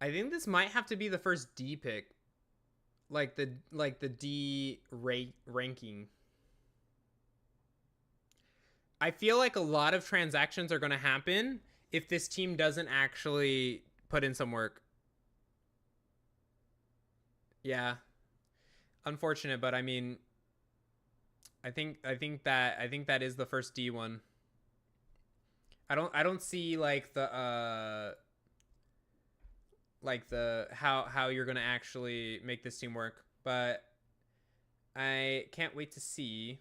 I think this might have to be the first D pick, like the D ranking. I feel like a lot of transactions are going to happen if this team doesn't actually put in some work. Yeah. Unfortunate, but I mean, I think that is the first D one. I don't see like the how you're going to actually make this team work, but I can't wait to see.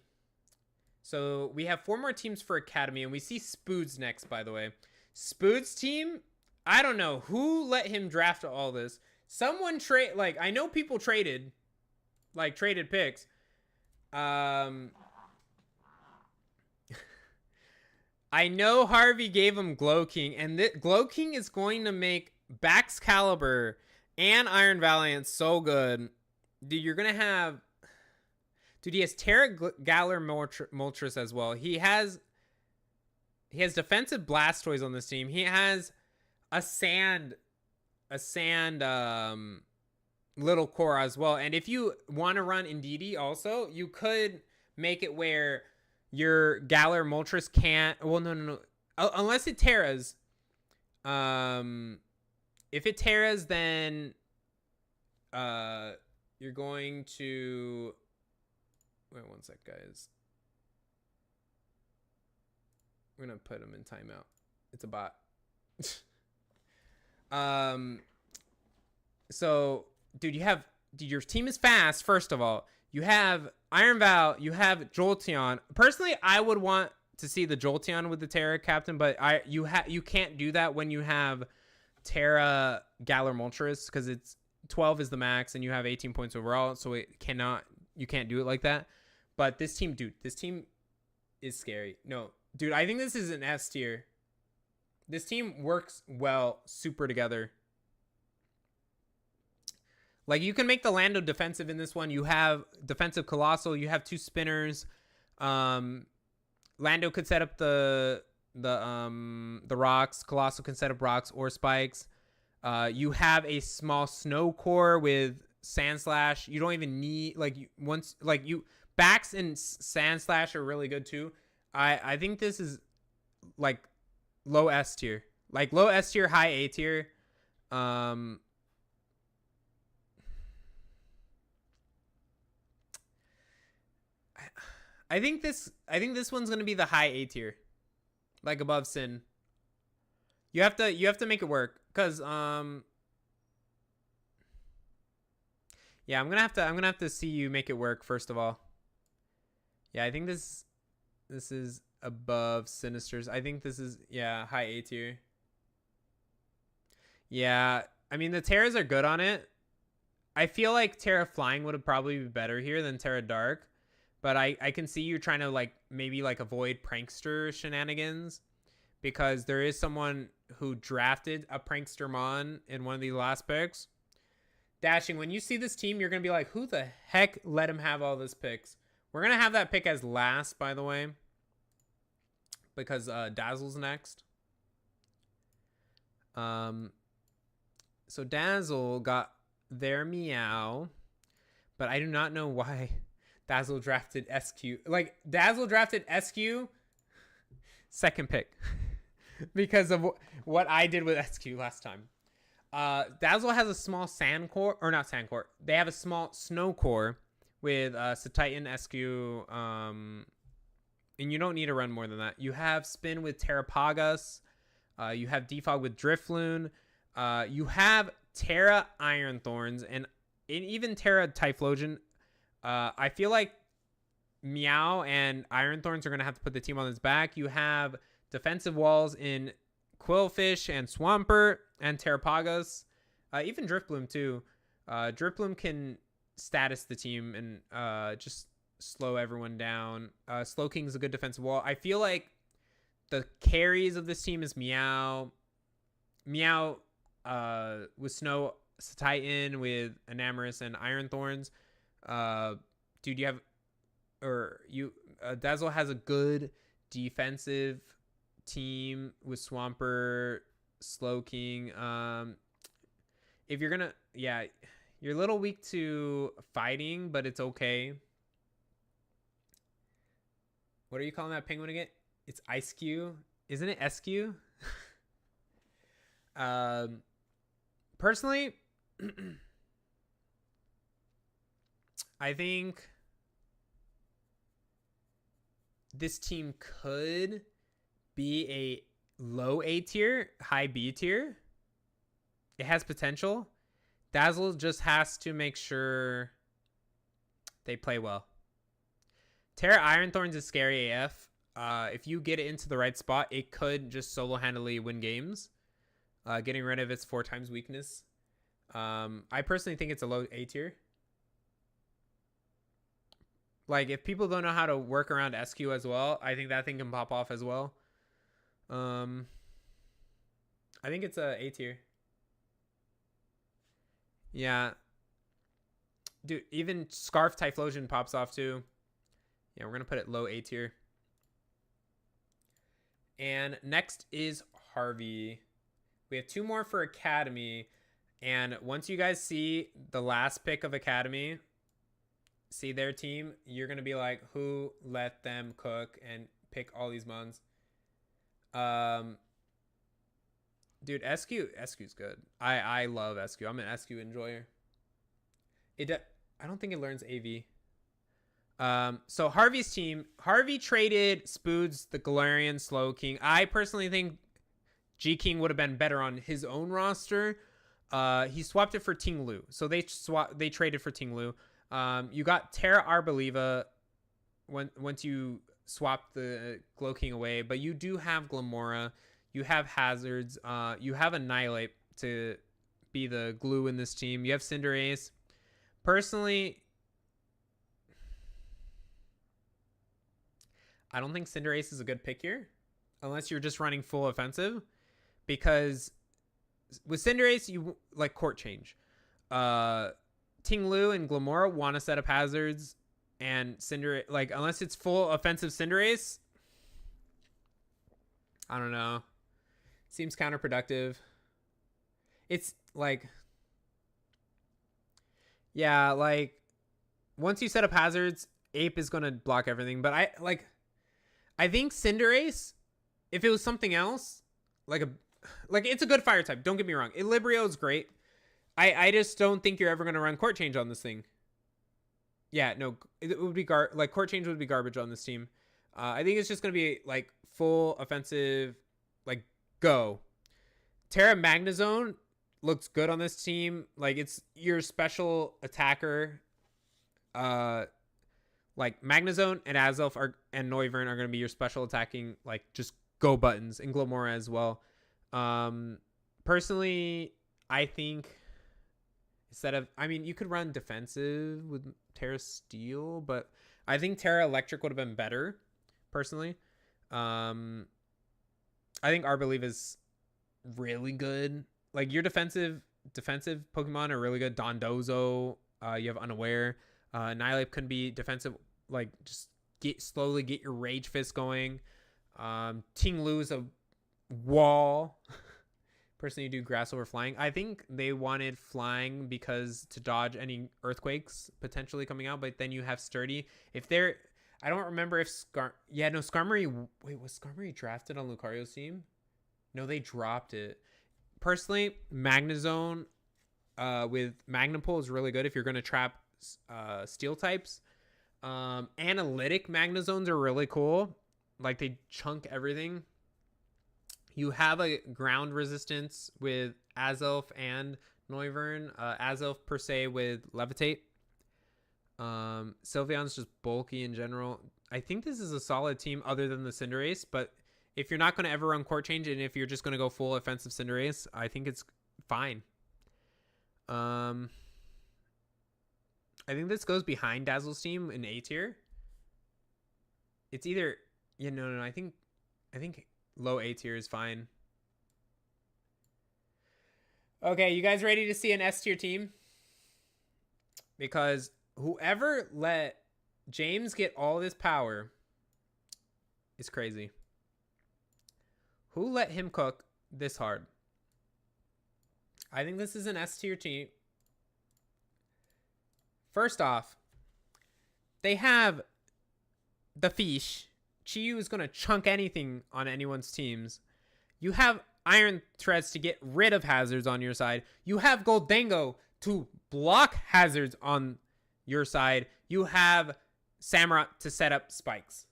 So we have 4 more teams for Academy, and we see Spood's next, by the way. Spood's team, I don't know who let him draft all this. Someone I know people traded picks. I know Harvey gave him Glow King, and Glow King is going to make Baxcalibur and Iron Valiant so good. Dude, you're going to have... Dude, he has Terra Galar Moltres as well. He has defensive Blastoise on this team. He has a sand little core as well. And if you want to run Indeedee also, you could make it where your Galar Moltres can't. Well, no. Unless it Terras. If it Terras, then you're going to... Wait one sec, guys. We're gonna put him in timeout. It's a bot. So, dude, your team is fast, first of all. You have Iron Val, you have Jolteon. Personally, I would want to see the Jolteon with the Terra Captain, but you can't do that when you have Terra Galar Moltres, because it's 12 is the max and you have 18 points overall, so you can't do it like that. But this team is scary. No, dude, I think this is an S tier. This team works well, super together. Like, you can make the Lando defensive in this one. You have defensive Colossal. You have 2 spinners. Lando could set up the rocks. Colossal can set up rocks or spikes. You have a small snow core with Sand Slash. You don't even need, backs and Sand Slash are really good too. I think this is like low S tier. Like low S tier, high A tier. I think this one's gonna be the high A tier, like above Sin. You have to make it work, cause yeah, I'm gonna have to see you make it work first of all. Yeah, I think this is above Sinisters. I think this is, yeah, high A tier. Yeah, I mean the Terras are good on it. I feel like Terra Flying would have probably be better here than Terra Dark. But I can see you trying to like maybe like avoid prankster shenanigans, because there is someone who drafted a prankster mon in one of these last picks. Dashing, when you see this team, you're going to be like, who the heck let him have all this picks? We're going to have that pick as last, by the way, because Dazzle's next. So Dazzle got their Meow, but I do not know why Dazzle drafted SQ. Like, Dazzle drafted SQ second pick because of what I did with SQ last time. Dazzle has a small sand core, or not sand core. They have a small snow core with Titan SQ, and you don't need to run more than that. You have Spin with Terrapagas. You have Defog with Drifloon. You have Terra Iron Thorns, and even Terra Typhlosion. I feel like Meow and Iron Thorns are going to have to put the team on its back. You have defensive walls in Quillfish and Swampert and Terrapagas. Even Driftbloom too. Driftbloom can status the team and just slow everyone down. Slowking's a good defensive wall. I feel like the carries of this team is Meow. Meow with Snow Titan with Enamorous and Iron Thorns. Dude, Dazzle has a good defensive team with Swampert, Slowking. If you're gonna, yeah, you're a little weak to fighting, but it's okay. What are you calling that penguin again? It's Ice Q, isn't it? SQ. Personally, I think this team could be a low A tier, high B tier. It has potential. Dazzle just has to make sure they play well. Terra Iron Thorns is scary AF. If you get it into the right spot, it could just solo-handedly win games. Getting rid of its 4x weakness. I personally think it's a low A tier. Like, if people don't know how to work around SQ as well, I think that thing can pop off as well. I think it's a A tier. Yeah. Dude, even Scarf Typhlosion pops off too. Yeah, we're going to put it low A tier. And next is Harvey. We have 2 more for Academy. And once you guys see the last pick of Academy, see their team, you're going to be like, who let them cook and pick all these mons? Dude, SQ's good. I love SQ. I'm an SQ enjoyer. I don't think it learns AV. So Harvey's team, Harvey traded Spoods, the Galarian, Slowking. I personally think G King would have been better on his own roster. He swapped it for Ting Lu. So they traded for Ting Lu. You got Terra Arboliva once you swap the Glow King away, but you do have Glamora. You have Hazards. You have Annihilate to be the glue in this team. You have Cinderace. Personally, I don't think Cinderace is a good pick here, unless you're just running full offensive, because with Cinderace, you like court change. Ting Lu and Glamora want to set up hazards, and Cinder, like, unless it's full offensive Cinderace, I don't know. Seems counterproductive. It's like, yeah, like, once you set up hazards, Ape is going to block everything. But I think Cinderace, if it was something else, like it's a good fire type. Don't get me wrong. Ilibrio is great. I just don't think you're ever going to run court change on this thing. Yeah, no, it would be court change would be garbage on this team. I think it's just going to be like full offensive, like go. Terra Magnezone looks good on this team. Like it's your special attacker. Like Magnezone and Azelf and Noivern are going to be your special attacking, like just go buttons, and Glomora as well. Personally, I think instead of, I mean, you could run defensive with Terra Steel, but I think Terra Electric would have been better, personally. I think Arbolive is really good. Like your defensive Pokemon are really good. Dondozo, you have Unaware. Nihilip can be defensive, like just slowly get your Rage Fist going. Ting Lu is a wall. Personally, you do grass over flying. I think they wanted flying because to dodge any earthquakes potentially coming out, but then you have sturdy. If they're, I don't remember if Skarmory. Wait, was Skarmory drafted on Lucario's team? No, they dropped it. Personally, Magnezone with Magnapole is really good if you're going to trap steel types. Analytic Magnezones are really cool. Like they chunk everything. You have a ground resistance with Azelf and Noivern. Azelf per se with Levitate. Sylveon's just bulky in general. I think this is a solid team other than the Cinderace, but if you're not going to ever run court change and if you're just going to go full offensive Cinderace, I think it's fine. I think this goes behind Dazzle's team in A tier. It's either, yeah, no. I think low A tier is fine. Okay, you guys ready to see an S tier team? Because whoever let James get all this power is crazy. Who let him cook this hard? I think this is an S tier team. First off, they have the fish. Chiyu is going to chunk anything on anyone's teams. You have Iron Threads to get rid of hazards on your side. You have Goldango to block hazards on your side. You have Samurott to set up spikes.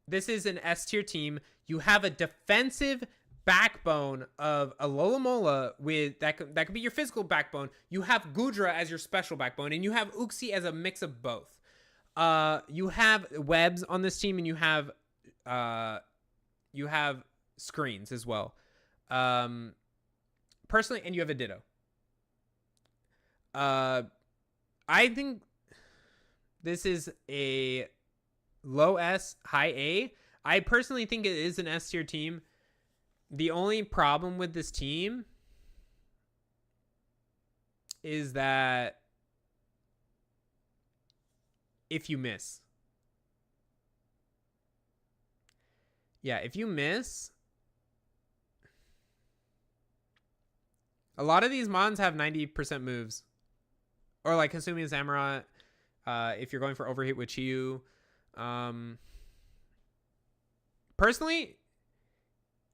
This is an S tier team. You have a defensive backbone of a Alomola with that could be your physical backbone. You have Gudra as your special backbone, and you have Uxie as a mix of both. You have webs on this team, and you have screens as well. Personally, and you have a Ditto. I think this is a low S, high A. I personally think it is an S tier team. The only problem with this team is that if you miss. Yeah, if you miss, a lot of these mons have 90% moves. Or like consuming Samurott, if you're going for overheat with Chiyu. Personally,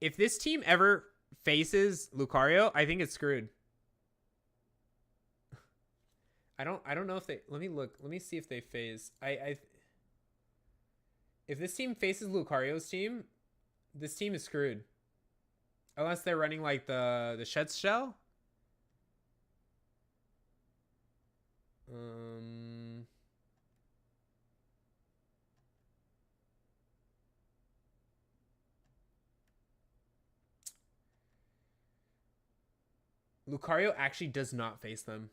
if this team ever faces Lucario, I think it's screwed. I don't know if they, let me look. Let me see if they face. If this team faces Lucario's team, this team is screwed. Unless they're running like the Shed Shell. Lucario actually does not face them.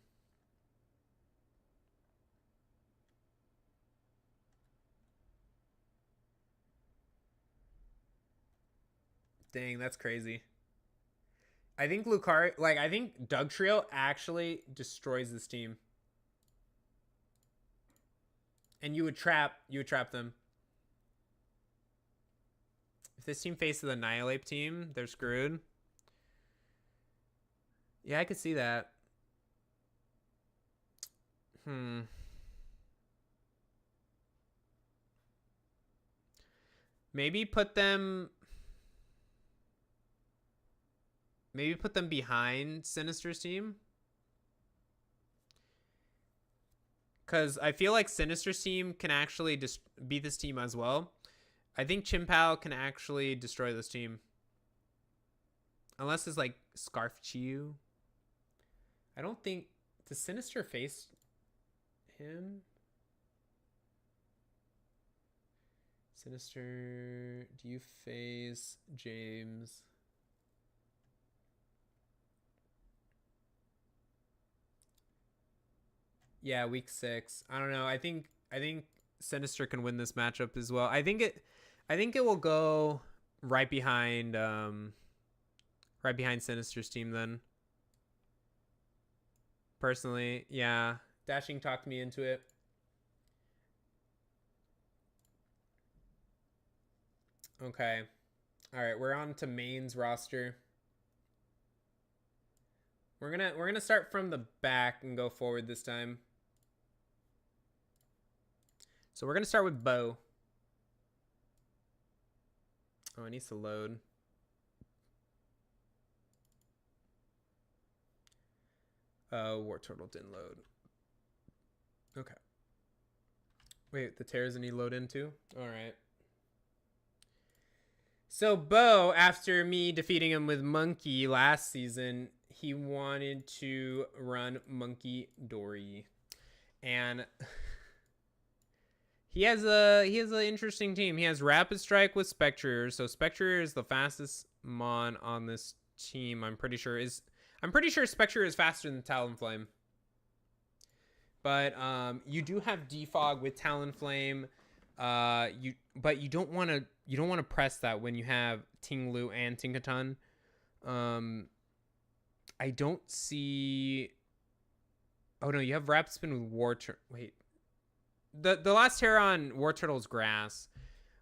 Dang, that's crazy. I think Lucario, like, I think Doug Trio actually destroys this team. And you would trap them. If this team faces the Annihilate team, they're screwed. Yeah, I could see that. Maybe put them behind Sinister's team. Because I feel like Sinister's team can actually beat this team as well. I think Chimpao can actually destroy this team. Unless it's like Scarf Chiyu. I don't think... Does Sinister face him? Sinister... Do you face James? Yeah, week 6. I don't know. I think Sinister can win this matchup as well. I think it will go right behind Sinister's team then. Personally, yeah. Dashing talked me into it. Okay. All right, we're on to Maine's roster. We're gonna start from the back and go forward this time. So we're gonna start with Bo. Oh, it needs to load. War Turtle didn't load. Okay. Wait, the tear doesn't need load into? All right. So Bo, after me defeating him with Monkey last season, he wanted to run Monkey Dory, and he has an interesting team. He has Rapid Strike with Spectre, so Spectre is the fastest mon on this team. I'm pretty sure Spectre is faster than Talonflame. But you do have Defog with Talonflame. But you don't want to press that when you have Tinglu and Tinkaton. I don't see. Oh no, you have Rapid Spin with War Turtle. Wait, the last Terra on War Turtle's Grass.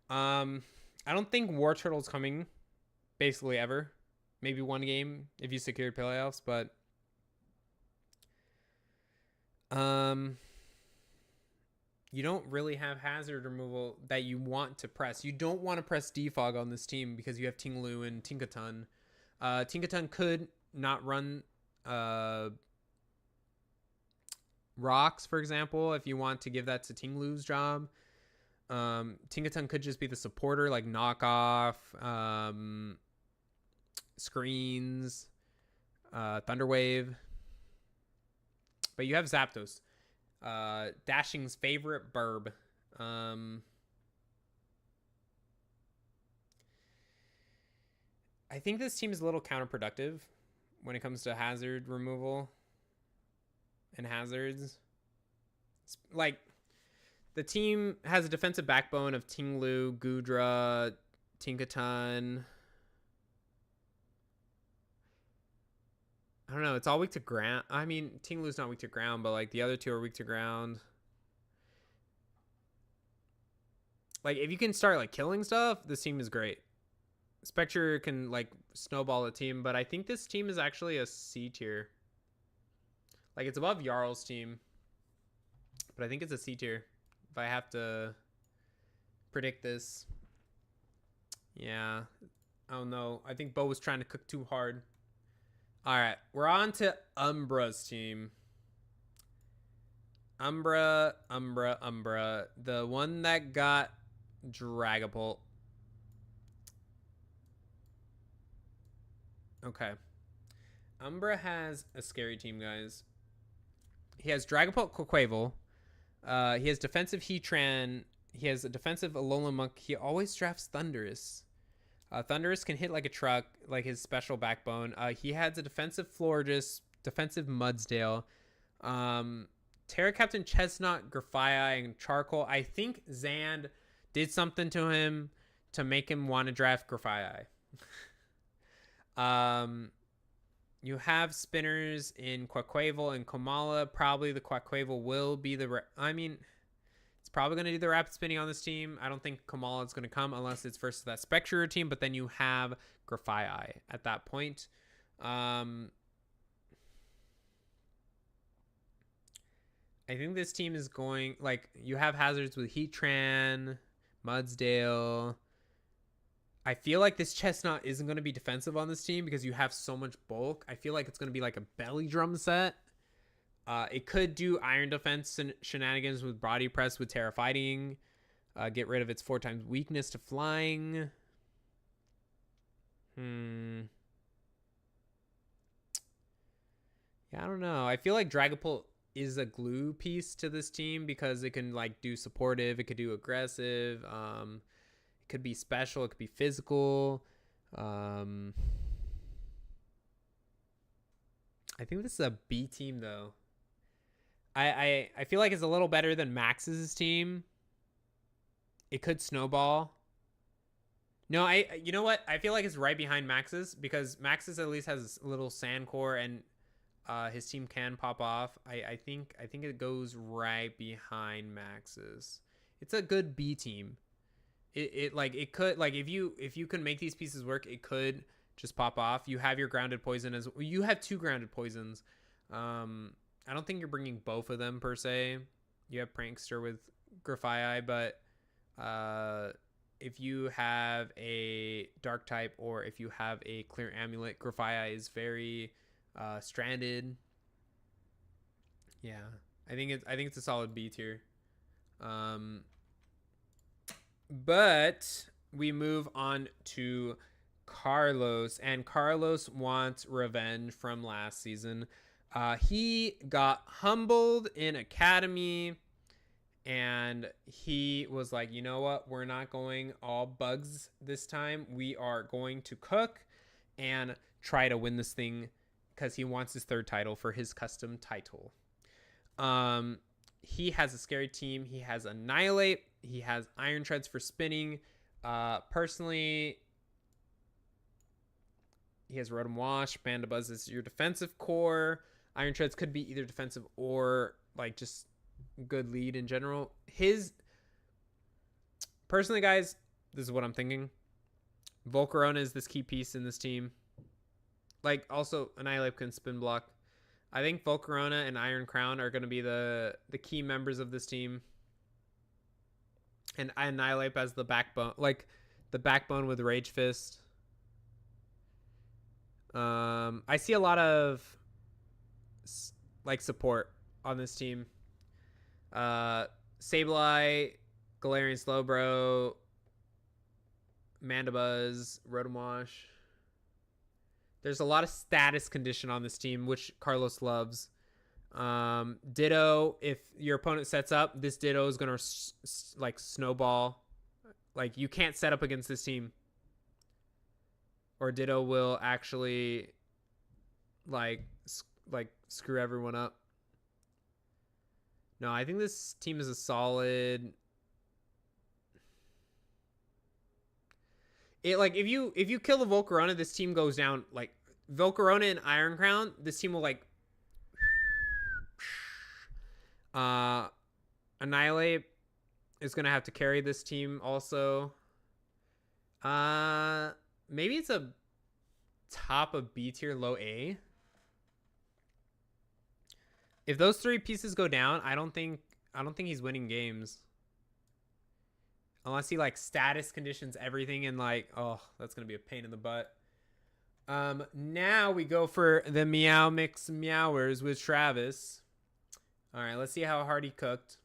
I don't think War Turtle's coming, basically ever. Maybe one game if you secured playoffs, but you don't really have hazard removal that you want to press. You don't want to press Defog on this team because you have Tinglu and Tinkaton. Tinkaton could not run Rocks, for example, if you want to give that to Tinglu's job. Tinkaton could just be the supporter, like knockoff, screens, Thunderwave. But you have Zapdos. Dashing's favorite burb. I think this team is a little counterproductive when it comes to hazard removal and hazards. Like, the team has a defensive backbone of Tinglu, Gudra, Tinkaton. I don't know. It's all weak to ground. I mean, Tinglu's not weak to ground, but like the other two are weak to ground. Like, if you can start like killing stuff, this team is great. Spectre can like snowball a team, but I think this team is actually a C tier. Like, it's above Jarl's team, but I think it's a C tier if I have to predict this. Yeah, I don't know. I think Bo was trying to cook too hard. All right, we're on to Umbra's team. Umbra, the one that got Dragapult. Okay. Umbra has a scary team, guys. He has Dragapult Quaquaval. He has defensive Heatran. He has a defensive Alolan Monk. He always drafts Thundurus. Thundurus can hit like a truck, like his special backbone. He has a defensive Florges, defensive Mudsdale. Terra Captain Chestnut, Grafaiai, and Charcoal. I think Zand did something to him to make him want to draft Grafaiai. You have spinners in Quaquaval and Komala. Probably the Quaquaval will be the... I mean, it's It's probably going to do the rapid spinning on this team. I don't think Kamala is going to come unless it's versus that Spectre team, but then you have Grafii at that point. I think this team is going, like, you have hazards with Heatran, Mudsdale. I feel like this Chestnut isn't going to be defensive on this team because you have so much bulk. I feel like it's going to be like a belly drum set. It could do iron defense and shenanigans with body press with Terra Fighting. Get rid of its 4 times weakness to flying. Yeah, I don't know. I feel like Dragapult is a glue piece to this team because it can like do supportive. It could do aggressive. It could be special. It could be physical. I think this is a B team though. I feel like it's a little better than Max's team. It could snowball. No, you know what? I feel like it's right behind Max's because Max's at least has a little sand core and his team can pop off. I think it goes right behind Max's. It's a good B team. It could like if you can make these pieces work, it could just pop off. You have your grounded poison as well. You have 2 grounded poisons. I don't think you're bringing both of them per se. You have Prankster with Grafii, but if you have a dark type or if you have a clear amulet, Grafii is very stranded. Yeah, I think it's a solid B tier. But we move on to Carlos, and Carlos wants revenge from last season. He got humbled in Academy, and he was like, you know what? We're not going all bugs this time. We are going to cook and try to win this thing because he wants his 3rd title for his custom title. He has a scary team. He has Annihilate. He has Iron Treads for spinning. Personally, he has Rotom Wash. Bandabuzz is your defensive core. Iron Treads could be either defensive or like just good lead in general. Personally, guys, this is what I'm thinking. Volcarona is this key piece in this team. Like also Annihilate can spin block. I think Volcarona and Iron Crown are going to be the key members of this team. And Annihilate as the backbone, like the backbone with Rage Fist. I see a lot of like support on this team. Sableye, Galarian Slowbro, Mandibuzz, Rotom Wash. There's a lot of status condition on this team, which Carlos loves. Ditto, if your opponent sets up, this Ditto is going to like snowball. Like you can't set up against this team. Or Ditto will actually like screw everyone up. No, I think this team is a solid. It like if you kill the Volcarona, this team goes down. Like Volcarona and Iron Crown, this team will like Annihilate is gonna have to carry this team also. Maybe it's a top of B tier, low A. If those 3 pieces go down, I don't think he's winning games. Unless he like status conditions everything and like, oh, that's gonna be a pain in the butt. Now we go for the Meow Mix Meowers with Travis. All right, let's see how hard he cooked.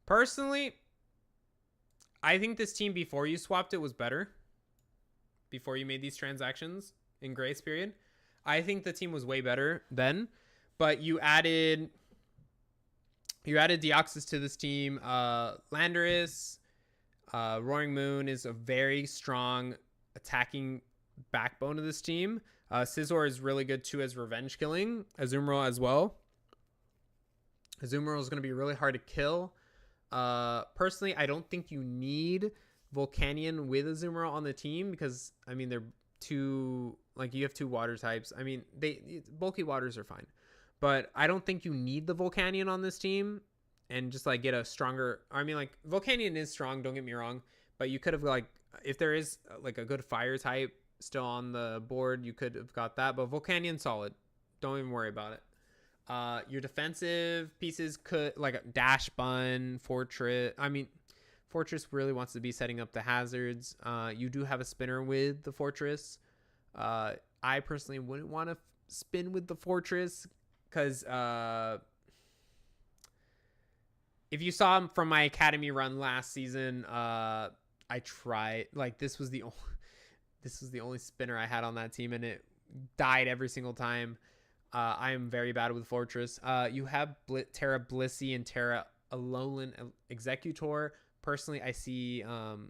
Personally, I think this team before you swapped it was better. Before you made these transactions in grace period, I think the team was way better then. But you added Deoxys to this team. Landorus, Roaring Moon is a very strong attacking backbone of this team. Scizor is really good too as revenge killing. Azumarill as well. Azumarill is going to be really hard to kill. Personally, I don't think you need Volcanion with Azumarill on the team because, I mean, they're two, like, you have 2 water types. I mean, bulky waters are fine. But I don't think you need the Volcanion on this team. and just like get a stronger. I mean, like Volcanion is strong. Don't get me wrong, but you could have like if there is like a good fire type still on the board, you could have got that. But Volcanion solid. Don't even worry about it. Your defensive pieces could like Dash Bun, Fortress. I mean, Fortress really wants to be setting up the hazards. You do have a spinner with the Fortress. I personally wouldn't want to spin with the Fortress because if you saw from my Academy run last season, I tried like this was the only spinner I had on that team, and it died every single time. I am very bad with Fortress. You have Terra Blissey and Terra Alolan Executor. Personally, I see with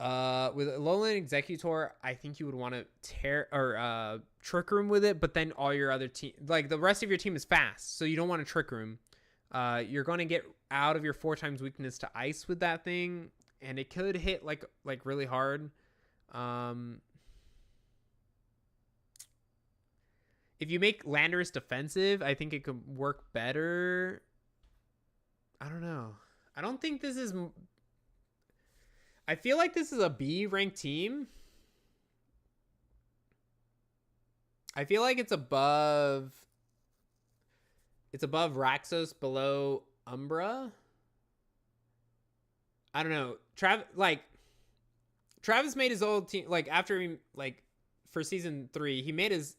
Alolan Executor, I think you would want to Trick Room with it, but then all your other team, like the rest of your team is fast, so you don't want to Trick Room. You're going to get out of your 4x weakness to ice with that thing, and it could hit like really hard. If you make Landorus defensive, I think it could work better. I don't know. I don't think this is... I feel like this is a B ranked team. I feel like it's above... It's above Raxos, below Umbra. I don't know. Travis made his old team... Like, after he... Like, for Season 3, he made his...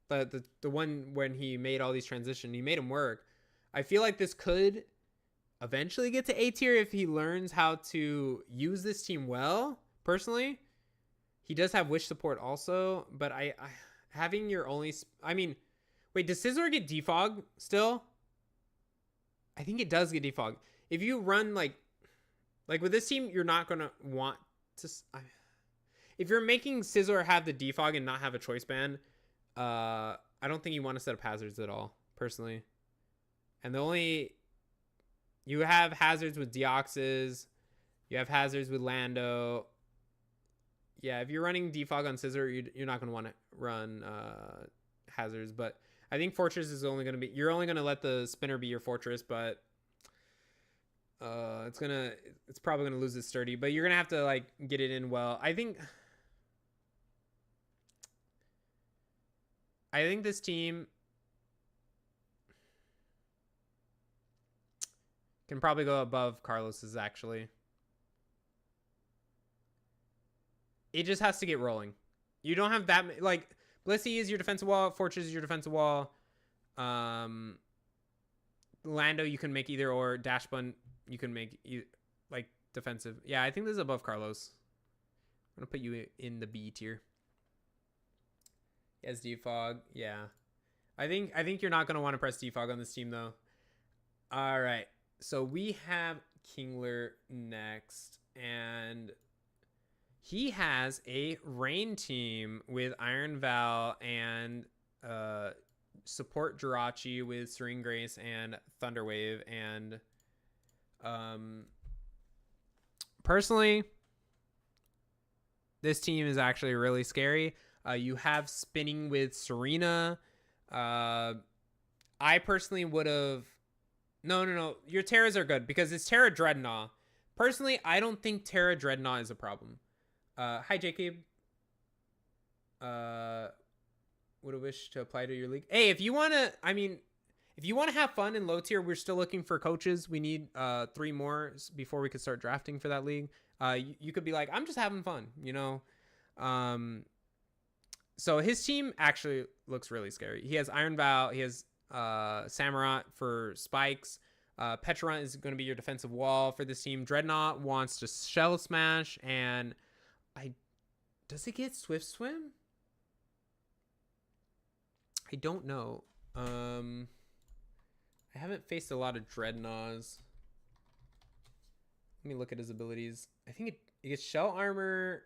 The one when he made all these transitions, he made them work. I feel like this could eventually get to A tier if he learns how to use this team well. Personally, he does have wish support also, but I having your only... I mean, wait, does Scizor get defog still? I think it does get defog. If you run like with this team, you're not gonna want to... If you're making Scizor have the defog and not have a choice band, I don't think you want to set up hazards at all, personally. And you have hazards with Deoxys, you have hazards with Lando. Yeah, if you're running defog on Scizor, you're not going to want to run hazards. But I think Fortress is only going to be... You're only going to let the spinner be your Fortress, but it's probably going to lose its sturdy. But you're going to have to like get it in well. I think this team can probably go above Carlos's, actually. It just has to get rolling. You don't have that... Like, Blissey is your defensive wall. Fortress is your defensive wall. Lando, you can make either or. Dash Bun, you can make, like, defensive. Yeah, I think this is above Carlos. I'm going to put you in the B tier. Yes, defog. Yeah. I think you're not going to want to press defog on this team, though. All right. So we have Kingler next, and he has a rain team with Iron Val and support Jirachi with Serene Grace and Thunderwave. And personally, this team is actually really scary. You have spinning with Serena. I personally would have... No. Your Terras are good because it's Terra Dreadnought. Personally, I don't think Terra Dreadnought is a problem. Hi, Jacob. Would a wish to apply to your league? Hey, if you want to... I mean, if you want to have fun in low tier, we're still looking for coaches. We need 3 more before we could start drafting for that league. You could be like, I'm just having fun, you know? So his team actually looks really scary. He has Iron Val. He has Samurott for spikes. Petrarunt is going to be your defensive wall for this team. Dreadnought wants to Shell Smash. And does it get Swift Swim? I don't know. I haven't faced a lot of Dreadnoughts. Let me look at his abilities. I think it gets Shell Armor,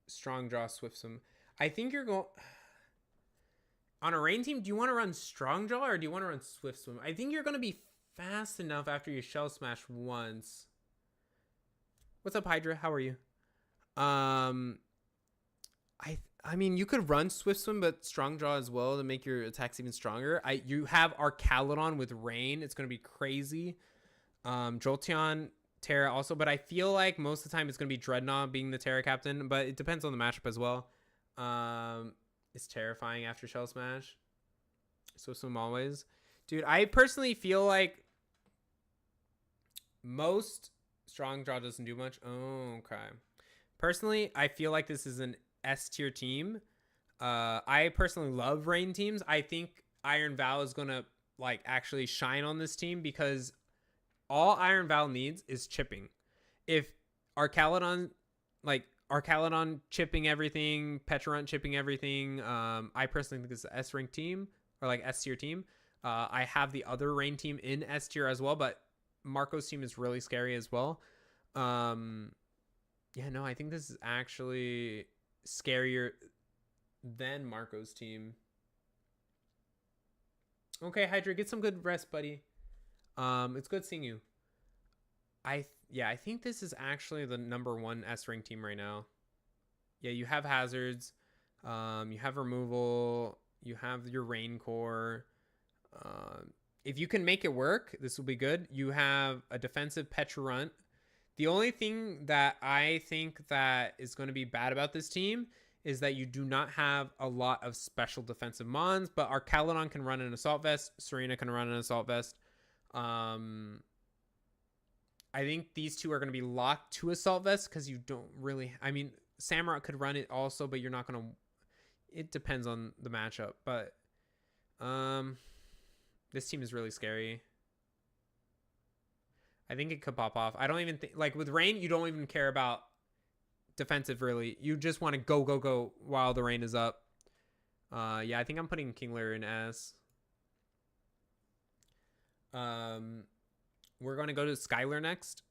Strong Draw, Swift Swim. I think you're going... On a rain team, do you want to run Strong Draw or do you want to run Swift Swim? I think you're going to be fast enough after you Shell Smash once. What's up, Hydra? How are you? I mean, you could run Swift Swim, but Strong Jaw as well to make your attacks even stronger. You have Arcalodon with Rain. It's going to be crazy. Jolteon, Terra also, but I feel like most of the time it's going to be Dreadnought being the Terra captain, but it depends on the matchup as well. It's terrifying after Shell Smash. Swift Swim always. Dude, I personally feel like most Strong Jaw doesn't do much. Oh, okay. Personally, I feel like this is an S tier team. I personally love Rain teams. I think Iron Val is gonna like actually shine on this team because all Iron Val needs is chipping. If Arcalodon chipping everything, Pecharunt chipping everything, I personally think this is an S rank team or like S tier team. I have the other Rain team in S tier as well, but Marco's team is really scary as well. Yeah, no, I think this is actually scarier than Marco's team. Okay, Hydra, get some good rest, buddy. It's good seeing you. I think this is actually the number 1 S rank team right now. Yeah, you have hazards, you have removal, you have your Rain Core. If you can make it work, this will be good. You have a defensive Pecharunt. The only thing that I think that is going to be bad about this team is that you do not have a lot of special defensive mons, but Arcalodon can run an Assault Vest. Serena can run an Assault Vest. I think these two are going to be locked to Assault Vest because you don't really... I mean, Samurott could run it also, but you're not going to... It depends on the matchup, but... this team is really scary. I think it could pop off. I don't even think... Like, with Rain, you don't even care about defensive, really. You just want to go while the Rain is up. Yeah, I think I'm putting Kingler in S. We're going to go to Skylar next.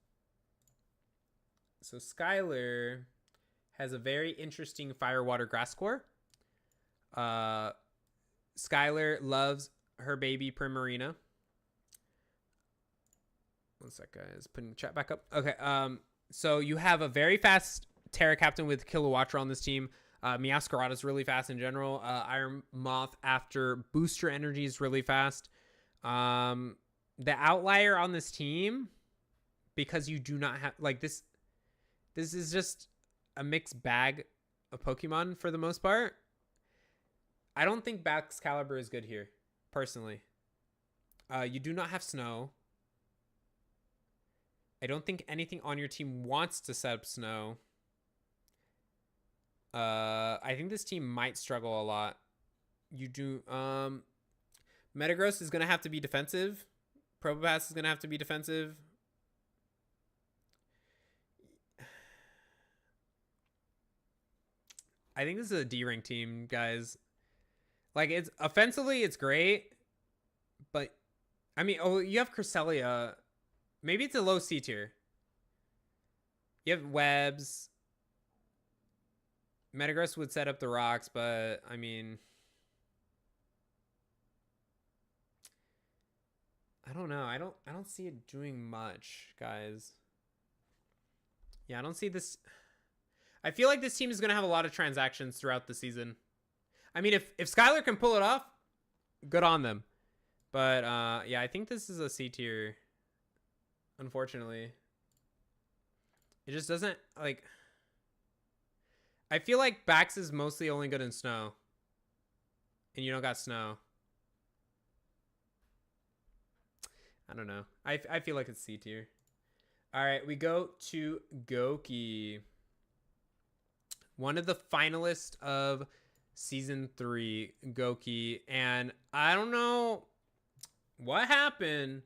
So Skylar has a very interesting Fire, Water, Grass core. Skylar loves her baby Primarina. One sec, guys. Putting the chat back up. Okay. So you have a very fast Terra Captain with Kilowattra on this team. Meowscarada is really fast in general. Iron Moth after Booster Energy is really fast. The outlier on this team, because you do not have like this is just a mixed bag of Pokemon for the most part. I don't think Baxcalibur is good here, personally. You do not have Snow. I don't think anything on your team wants to set up Snow. I think this team might struggle a lot. You do... Metagross is going to have to be defensive. Probopass is going to have to be defensive. I think this is a D-rank team, guys. Like, it's offensively, it's great. But, I mean, oh, you have Cresselia. Maybe it's a low C tier. You have Webs. Metagross would set up the rocks, but, I mean... I don't know. I don't see it doing much, guys. Yeah, I don't see this. I feel like this team is going to have a lot of transactions throughout the season. I mean, if Skylar can pull it off, good on them. But yeah, I think this is a C tier. Unfortunately. It just doesn't like I feel like Bax is mostly only good in Snow. And you don't got Snow. I don't know. I feel like it's C tier. All right, we go to Goki. One of the finalists of Season 3, Goki. And I don't know what happened.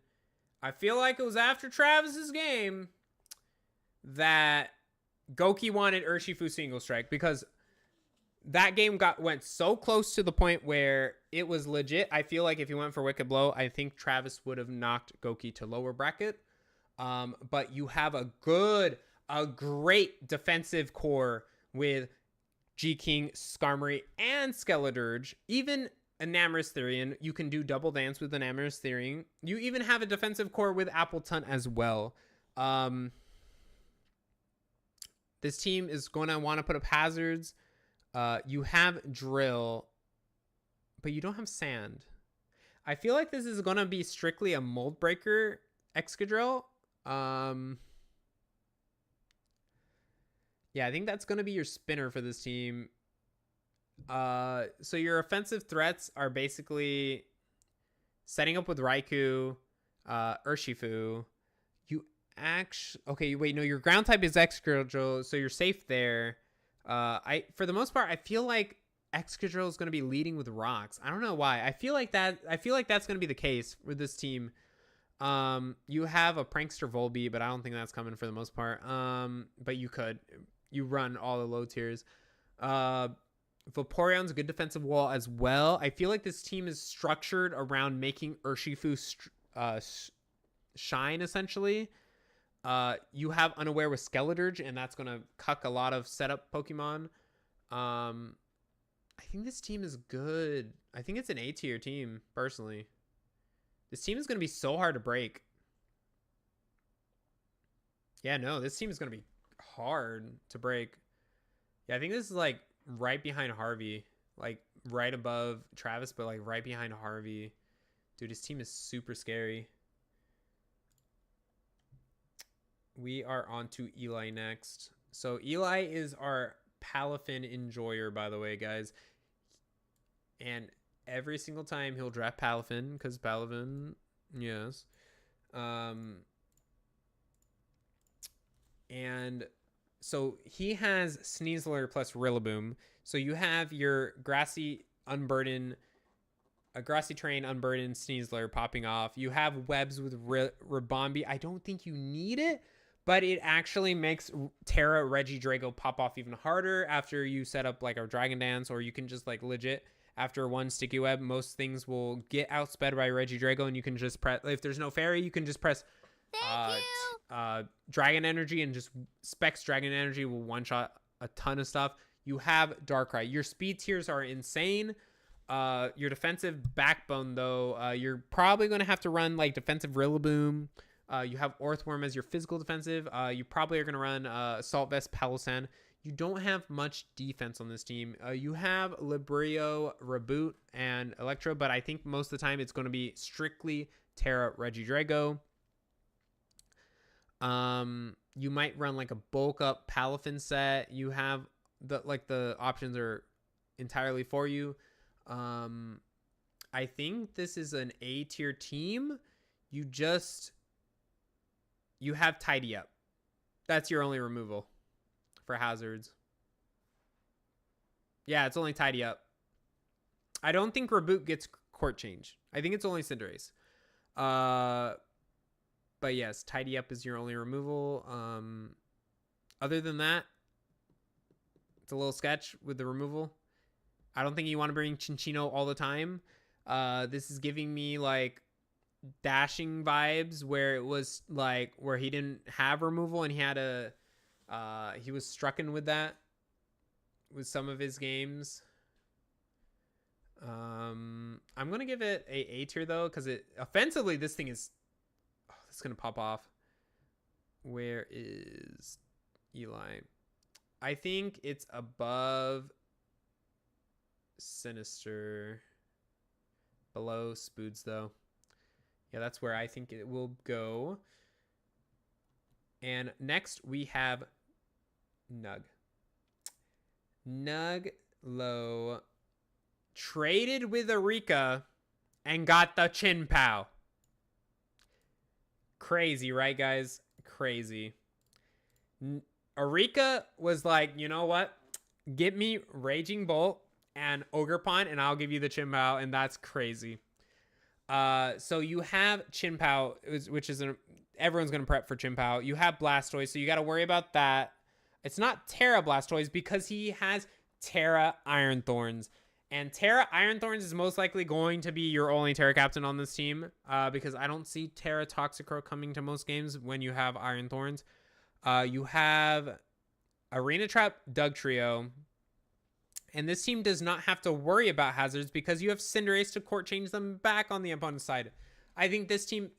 I feel like it was after Travis's game that Goki wanted Urshifu Single Strike because that game went so close to the point where it was legit. I feel like if he went for Wicked Blow, I think Travis would have knocked Goki to lower bracket. But you have a great defensive core with G-King, Skarmory, and Skeledirge. Even Enamorous Therian, you can do double dance with Enamorous Therian. You even have a defensive core with Appletun as well. This team is going to want to put up hazards. You have drill, but you don't have sand. I feel like this is going to be strictly a mold breaker Excadrill. Yeah, I think that's going to be your spinner for this team. So your offensive threats are basically setting up with Raikou, Urshifu. You actually... Okay, wait, no, your ground type is Excadrill, so you're safe there. For the most part, I feel like Excadrill is going to be leading with rocks. I don't know why. I feel like that's going to be the case with this team. You have a Prankster Volbeat, but I don't think that's coming for the most part. But you run all the low tiers. Vaporeon's a good defensive wall as well. I feel like this team is structured around making Urshifu shine, essentially. You have Unaware with Skeledirge, and that's going to cuck a lot of setup Pokemon. I think this team is good. I think it's an A tier team, personally. This team is going to be so hard to break. Yeah, no, this team is going to be hard to break. Yeah, I think this is like right behind Harvey. Like right above Travis, but like right behind Harvey. Dude, his team is super scary. We are on to Eli next. So Eli is our Palafin enjoyer, by the way, guys. And every single time he'll draft Palafin, because Palafin, yes. And so he has Sneasler plus Rillaboom. So you have your Grassy Unburden, a Grassy Terrain Unburden Sneasler popping off. You have Webs with Ribombee. I don't think you need it, but it actually makes Terra Regidrago pop off even harder after you set up like a Dragon Dance, or you can just like legit after one Sticky Web, most things will get outsped by Regidrago, and you can just press, if there's no fairy, you can just press Dragon Energy, and just Specs Dragon Energy will one-shot a ton of stuff. You have Darkrai. Your speed tiers are insane. Your defensive backbone, though, you're probably going to have to run like defensive Rillaboom. You have Orthworm as your physical defensive. You probably are going to run Assault Vest Palossand. You don't have much defense on this team. You have Librio, Reboot, and Electro, but I think most of the time it's going to be strictly Terra Regidrago. You might run like a bulk up Palafin set. You have the options are entirely for you. I think this is an A tier team. You have Tidy Up. That's your only removal for hazards. Yeah, it's only Tidy Up. I don't think Reboot gets court change. I think it's only Cinderace. But yes, Tidy Up is your only removal. Other than that, it's a little sketch with the removal. I don't think you want to bring Chinchino all the time. This is giving me like dashing vibes where it was like where he didn't have removal and he was strucken with that with some of his games. I'm gonna give it a tier though, because it offensively this thing is it's gonna pop off. Where is Eli? I think it's above Sinister, below Spoods though. Yeah, that's where I think it will go. And next we have Nug. Nug low traded with Arika and got the Chin Pow. Crazy, right, guys? Crazy. Arika was like, you know what? Get me Raging Bolt and Ogerpon, and I'll give you the Chin Pow, and that's crazy. So you have Chin Pow, which is everyone's gonna prep for Chin Pow. You have Blastoise, so you got to worry about that. It's not Terra Blastoise because he has Terra Iron Thorns. And Terra Iron Thorns is most likely going to be your only Terra Captain on this team, because I don't see Terra Toxicroak coming to most games when you have Iron Thorns. You have Arena Trap, Dugtrio. And this team does not have to worry about hazards because you have Cinderace to court change them back on the opponent's side. I think this team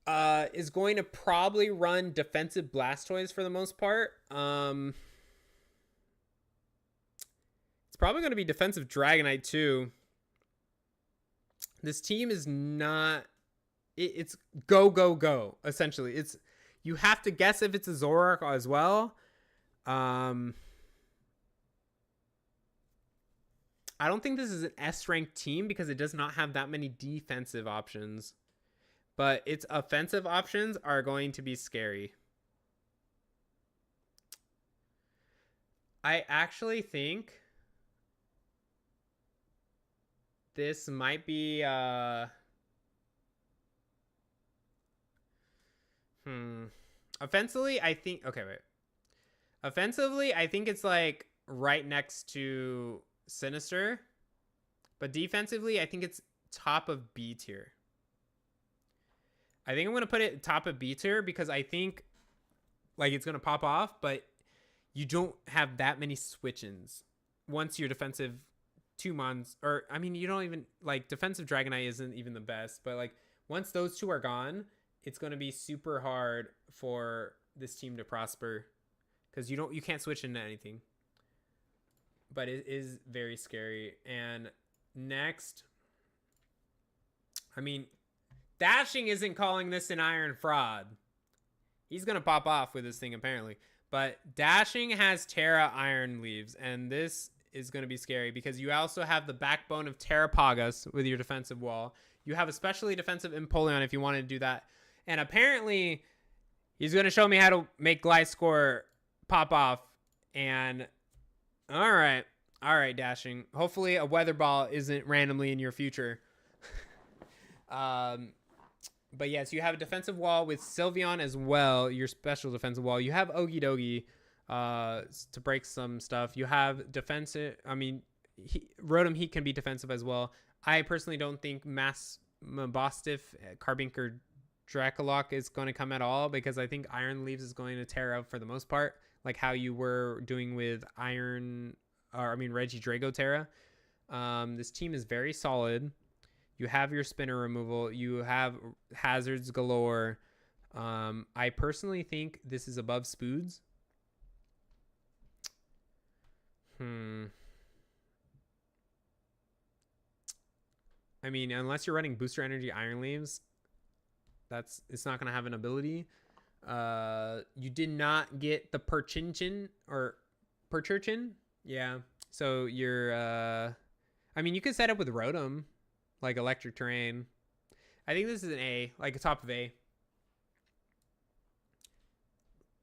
is going to probably run defensive Blastoise for the most part. probably going to be defensive Dragonite too. This team is not... It's go, go, go, essentially. You have to guess if it's a Zoroark as well. I don't think this is an S-ranked team because it does not have that many defensive options. But its offensive options are going to be scary. I actually think this might be offensively, I think offensively, I think it's like right next to Sinister. But defensively, I think it's top of B tier. I think I'm going to put it top of B tier because I think like it's going to pop off, but you don't have that many switch-ins once your defensive two mons, or I mean, you don't even like defensive Dragonite isn't even the best, but like once those two are gone, it's going to be super hard for this team to prosper because you can't switch into anything. But it is very scary. And next, I mean, Dashing isn't calling this an Iron Fraud. He's going to pop off with this thing apparently. But Dashing has Terra Iron Leaves, and this is going to be scary because you also have the backbone of Terrapagas with your defensive wall. You have especially defensive Empoleon if you want to do that. And apparently, he's going to show me how to make Gliscor pop off. And all right, Dashing. Hopefully, a Weather Ball isn't randomly in your future. But yes, you have a defensive wall with Sylveon as well, your special defensive wall. You have Okidogi to break some stuff. You have defensive, I mean, Rotom Heat can be defensive as well. I personally don't think Mastiff, Carbink, Dracolock is going to come at all because I think Iron Leaves is going to tear up for the most part, like how you were doing with Reggie Drago Terra. This team is very solid. You have your spinner removal. You have hazards galore. I personally think this is above Spoods. I mean, unless you're running Booster Energy Iron Leaves, it's not going to have an ability. You did not get the Perchinchin or Perchurchin. Yeah. So you're, I mean, you could set up with Rotom. Like electric terrain. I think this is an A, like a top of A.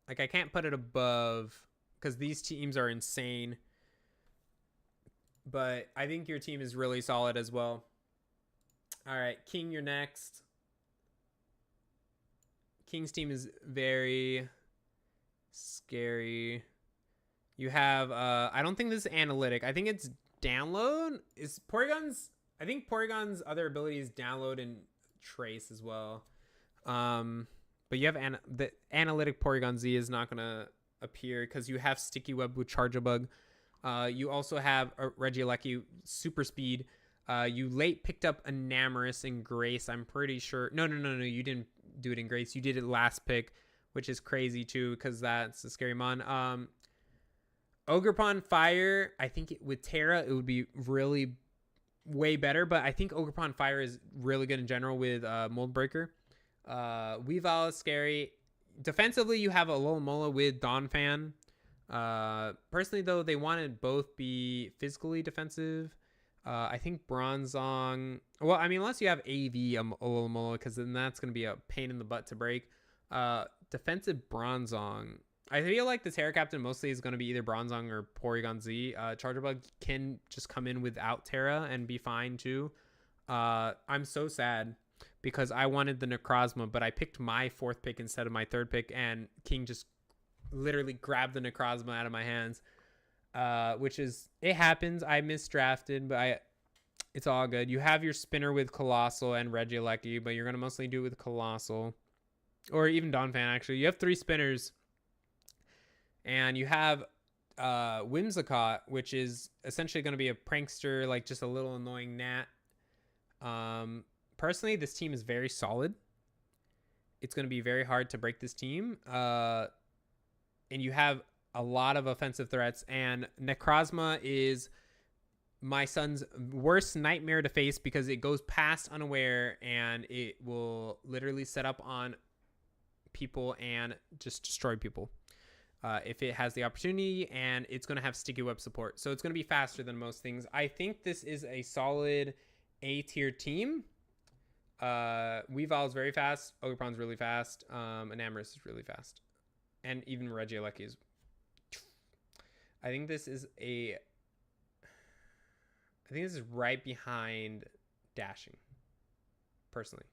Like I can't put it above because these teams are insane. But I think your team is really solid as well. All right, King, you're next. King's team is very scary. You have, I don't think this is analytic. I think it's download. Is Porygon's... I think Porygon's other ability is download and trace as well. But you have the analytic Porygon Z is not going to appear because you have Sticky Web with Charjabug. You also have a Regieleki super speed. You late picked up Enamorus in Grace. I'm pretty sure. No. You didn't do it in Grace. You did it last pick, which is crazy too because that's a scary mon. Ogerpon Fire. I think with Terra it would be really way better, but I think Ogerpon Fire is really good in general with Mold Breaker. Weavile is scary. Defensively, you have a Alomola with Donphan. Personally, though, they wanted both be physically defensive. I think Bronzong... Well, I mean, unless you have AV Alomola, because then that's going to be a pain in the butt to break. Defensive Bronzong. I feel like the Terra Captain mostly is going to be either Bronzong or Porygon Z. Charjabug can just come in without Terra and be fine too. I'm so sad because I wanted the Necrozma, but I picked my fourth pick instead of my third pick, and King just literally grabbed the Necrozma out of my hands, which is, it happens. I misdrafted, but it's all good. You have your spinner with Colossal and Regieleki, but you're going to mostly do it with Colossal. Or even Donphan, actually. You have 3 spinners. And you have Whimsicott, which is essentially going to be a prankster, like just a little annoying gnat. Personally, this team is very solid. It's going to be very hard to break this team. And you have a lot of offensive threats. And Necrozma is my son's worst nightmare to face because it goes past unaware and it will literally set up on people and just destroy people if it has the opportunity, and it's going to have sticky web support. So it's going to be faster than most things. I think this is a solid A tier team. Weavile is very fast. Ogerpon's really fast. Enamorous is really fast. And even Regieleki is... I think this is right behind Dashing, personally.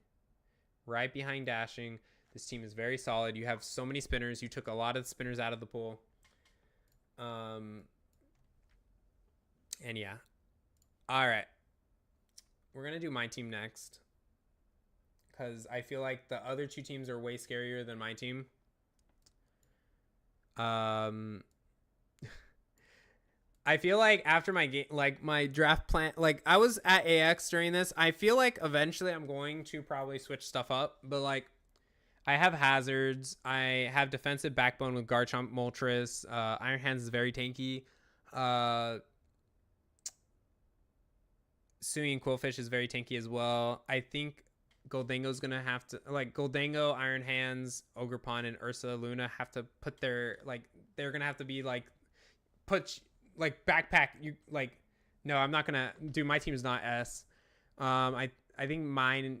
Right behind Dashing. This team is very solid. You have so many spinners. You took a lot of the spinners out of the pool. And yeah. All right. We're going to do my team next, because I feel like the other two teams are way scarier than my team. I feel like after my game, like my draft plan, like I was at AX during this, I feel like eventually I'm going to probably switch stuff up, but like I have hazards. I have defensive backbone with Garchomp, Moltres. Iron Hands is very tanky. Sui and Quillfish is very tanky as well. I think Goldango's going to have to, like, Goldango, Iron Hands, Ogerpon, and Ursa Luna have to put their, like, they're going to have to be, like, backpack. You, like, no, I'm not going to do, my team is not S. I think mine,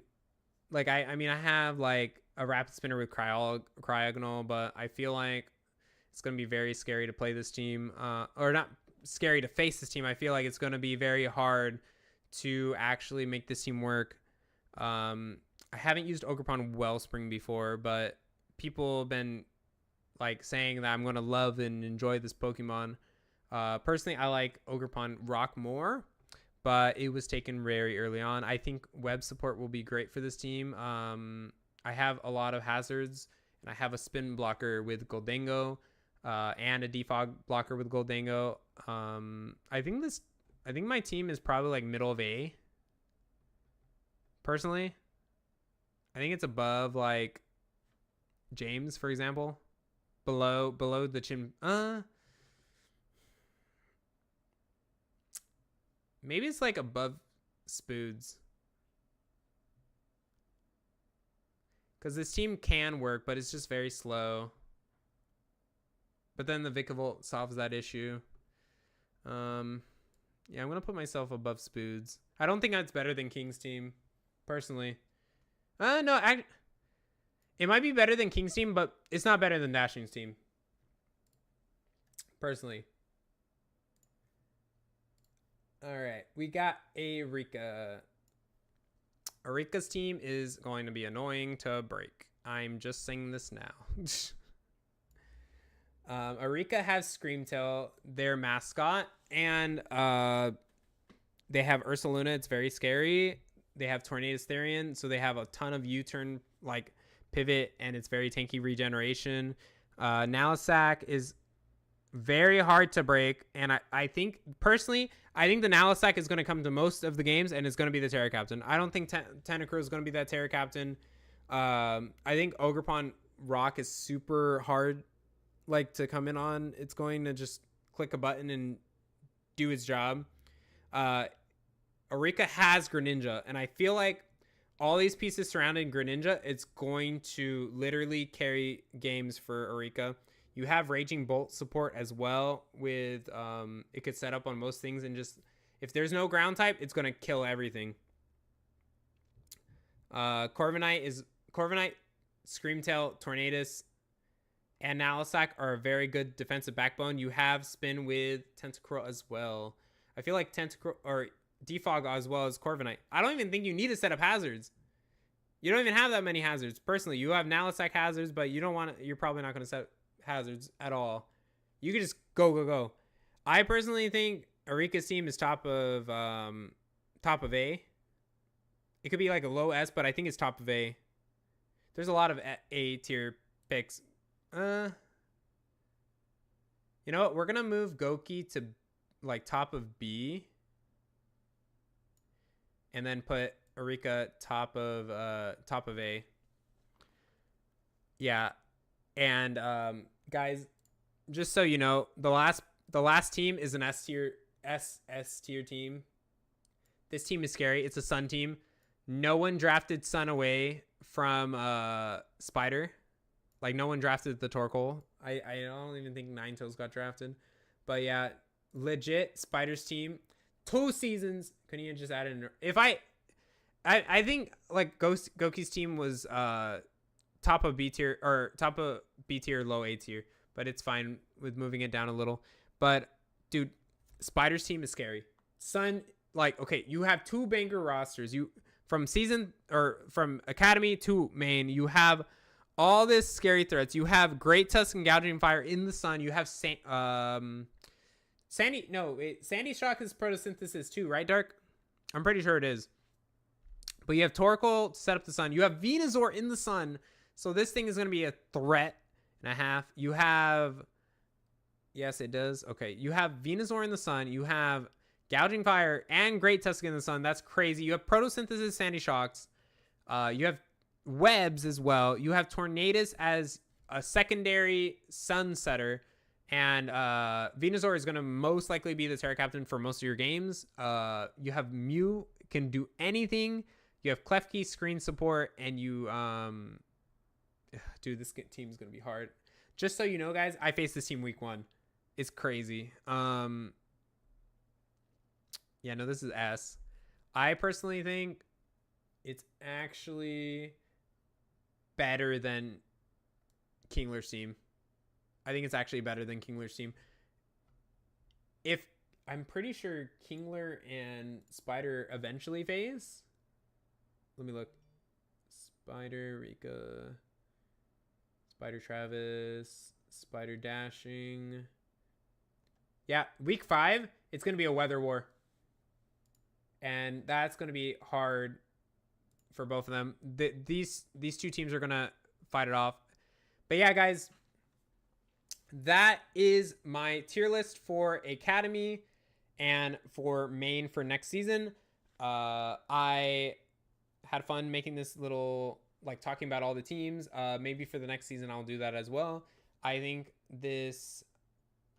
like, I mean, I have, like, a Rapid Spinner with Cryogonal, but I feel like it's going to be very scary to play this team. Or not scary to face this team. I feel like it's going to be very hard to actually make this team work. I haven't used Ogerpon Wellspring before, but people have been like saying that I'm going to love and enjoy this Pokemon. Personally, I like Ogerpon Rock more, but it was taken very early on. I think web support will be great for this team. I have a lot of hazards, and I have a spin blocker with Goldango, and a defog blocker with Goldango. I think my team is probably like middle of A. Personally, I think it's above like James, for example. Below the chin. Maybe it's like above Spoods. Because this team can work, but it's just very slow. But then the Vikavolt solves that issue. Yeah, I'm going to put myself above Spoods. I don't think that's better than King's team, personally. No, it might be better than King's team, but it's not better than Dashing's team, personally. All right, we got Eureka. Eureka's team is going to be annoying to break. I'm just saying this now. Eureka has Screamtail, their mascot, and they have Ursaluna. It's very scary. They have Tornadus Therian, so they have a ton of U-turn, like, pivot, and it's very tanky regeneration. Nalisac is very hard to break, and I think, personally, I think the Nalisac is going to come to most of the games, and it's going to be the Terra Captain. I don't think Tentacruel is going to be that Terra Captain. I think Ogerpon Rock is super hard, like, to come in on. It's going to just click a button and do its job. Eureka has Greninja, and I feel like all these pieces surrounding Greninja, it's going to literally carry games for Eureka. You have Raging Bolt support as well with, it could set up on most things, and just, if there's no ground type, it's going to kill everything. Corviknight, Screamtail, Tornadus, and Nalisac are a very good defensive backbone. You have Spin with Tentacruel as well. I feel like Tentacruel, or Defog as well as Corviknight. I don't even think you need to set up hazards. You don't even have that many hazards. Personally, you have Nalisac hazards, but you don't want to, you're probably not going to set hazards at all. You could just go. I personally think Eureka's team is top of A. It could be like a low S, but I think it's top of A. There's a lot of A tier picks. You know what? We're gonna move Goki to like top of B, and then put Eureka top of A. Yeah, and guys, just so you know, the last team is an S S tier team. This team is scary. It's a Sun team. No one drafted Sun away from Spider. Like, no one drafted the Torkoal. I don't even think Ninetales got drafted. But yeah, legit Spider's team. 2 seasons. Couldn't you just add in? If I think like Goki's team was top of B tier, or top of B tier, low A tier. But it's fine with moving it down a little. But dude, Spider's team is scary. Sun, like, okay, you have 2 banger rosters. You from season, or from academy to main, you have all this scary threats. You have Great Tusk and Gouging Fire in the Sun. You have Sandy Shock is photosynthesis too, right, Dark? I'm pretty sure it is. But you have Torkoal to set up the Sun. You have Venusaur in the Sun. So this thing is going to be a threat and a half. You have... Yes, it does. Okay, you have Venusaur in the Sun. You have Gouging Fire and Great Tusk in the Sun. That's crazy. You have Photosynthesis, Sandy Shocks. You have Webs as well. You have Tornadus as a secondary Sun setter. And Venusaur is going to most likely be the Terra Captain for most of your games. You have Mew, can do anything. You have Klefki, screen support. And you... Dude, this team is going to be hard. Just so you know, guys, I faced this team week 1. It's crazy. Yeah, no, this is S. I personally think it's actually better than Kingler's team. I think it's actually better than Kingler's team. I'm pretty sure Kingler and Spider eventually phase. Let me look. Spider, Rika, Spider Travis, Spider Dashing. Yeah, week 5, it's going to be a weather war. And that's going to be hard for both of them. These 2 teams are going to fight it off. But yeah, guys, that is my tier list for Academy and for main for next season. I had fun making this little, like, talking about all the teams. Maybe for the next season, I'll do that as well. I think this,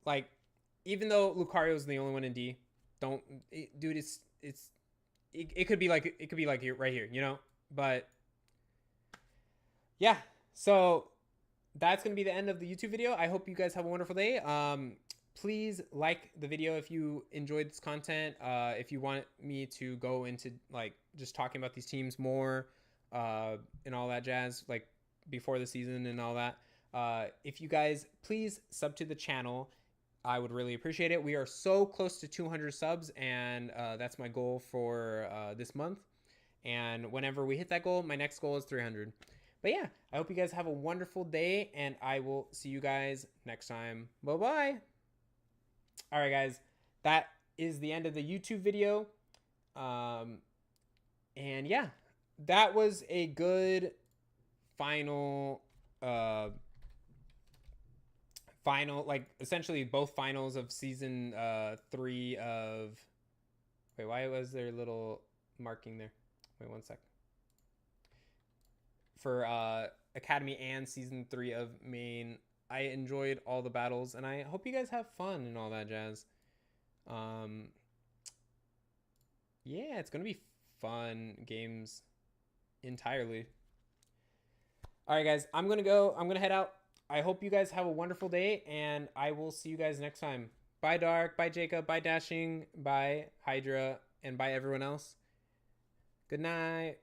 like, even though Lucario is the only one in D, dude, it could be like here, right here, you know. But yeah, so that's gonna be the end of the YouTube video. I hope you guys have a wonderful day. Please like the video if you enjoyed this content. If you want me to go into, like, just talking about these teams more, and all that jazz, like before the season and all that. If you guys please sub to the channel, I would really appreciate it. We are so close to 200 subs, and that's my goal for this month. And whenever we hit that goal, my next goal is 300. But yeah, I hope you guys have a wonderful day, and I will see you guys next time. Bye-bye. All right, guys, that is the end of the YouTube video. And yeah, that was a good final, like, essentially both finals of season 3 of... Wait, why was there a little marking there? Wait, one sec. For Academy and season 3 of main, I enjoyed all the battles, and I hope you guys have fun and all that jazz. Yeah, it's gonna be fun games entirely. All right, guys, I'm gonna head out. I hope you guys have a wonderful day, and I will see you guys next time. Bye, Dark. Bye, Jacob. Bye, Dashing. Bye, Hydra. And bye, everyone else. Good night.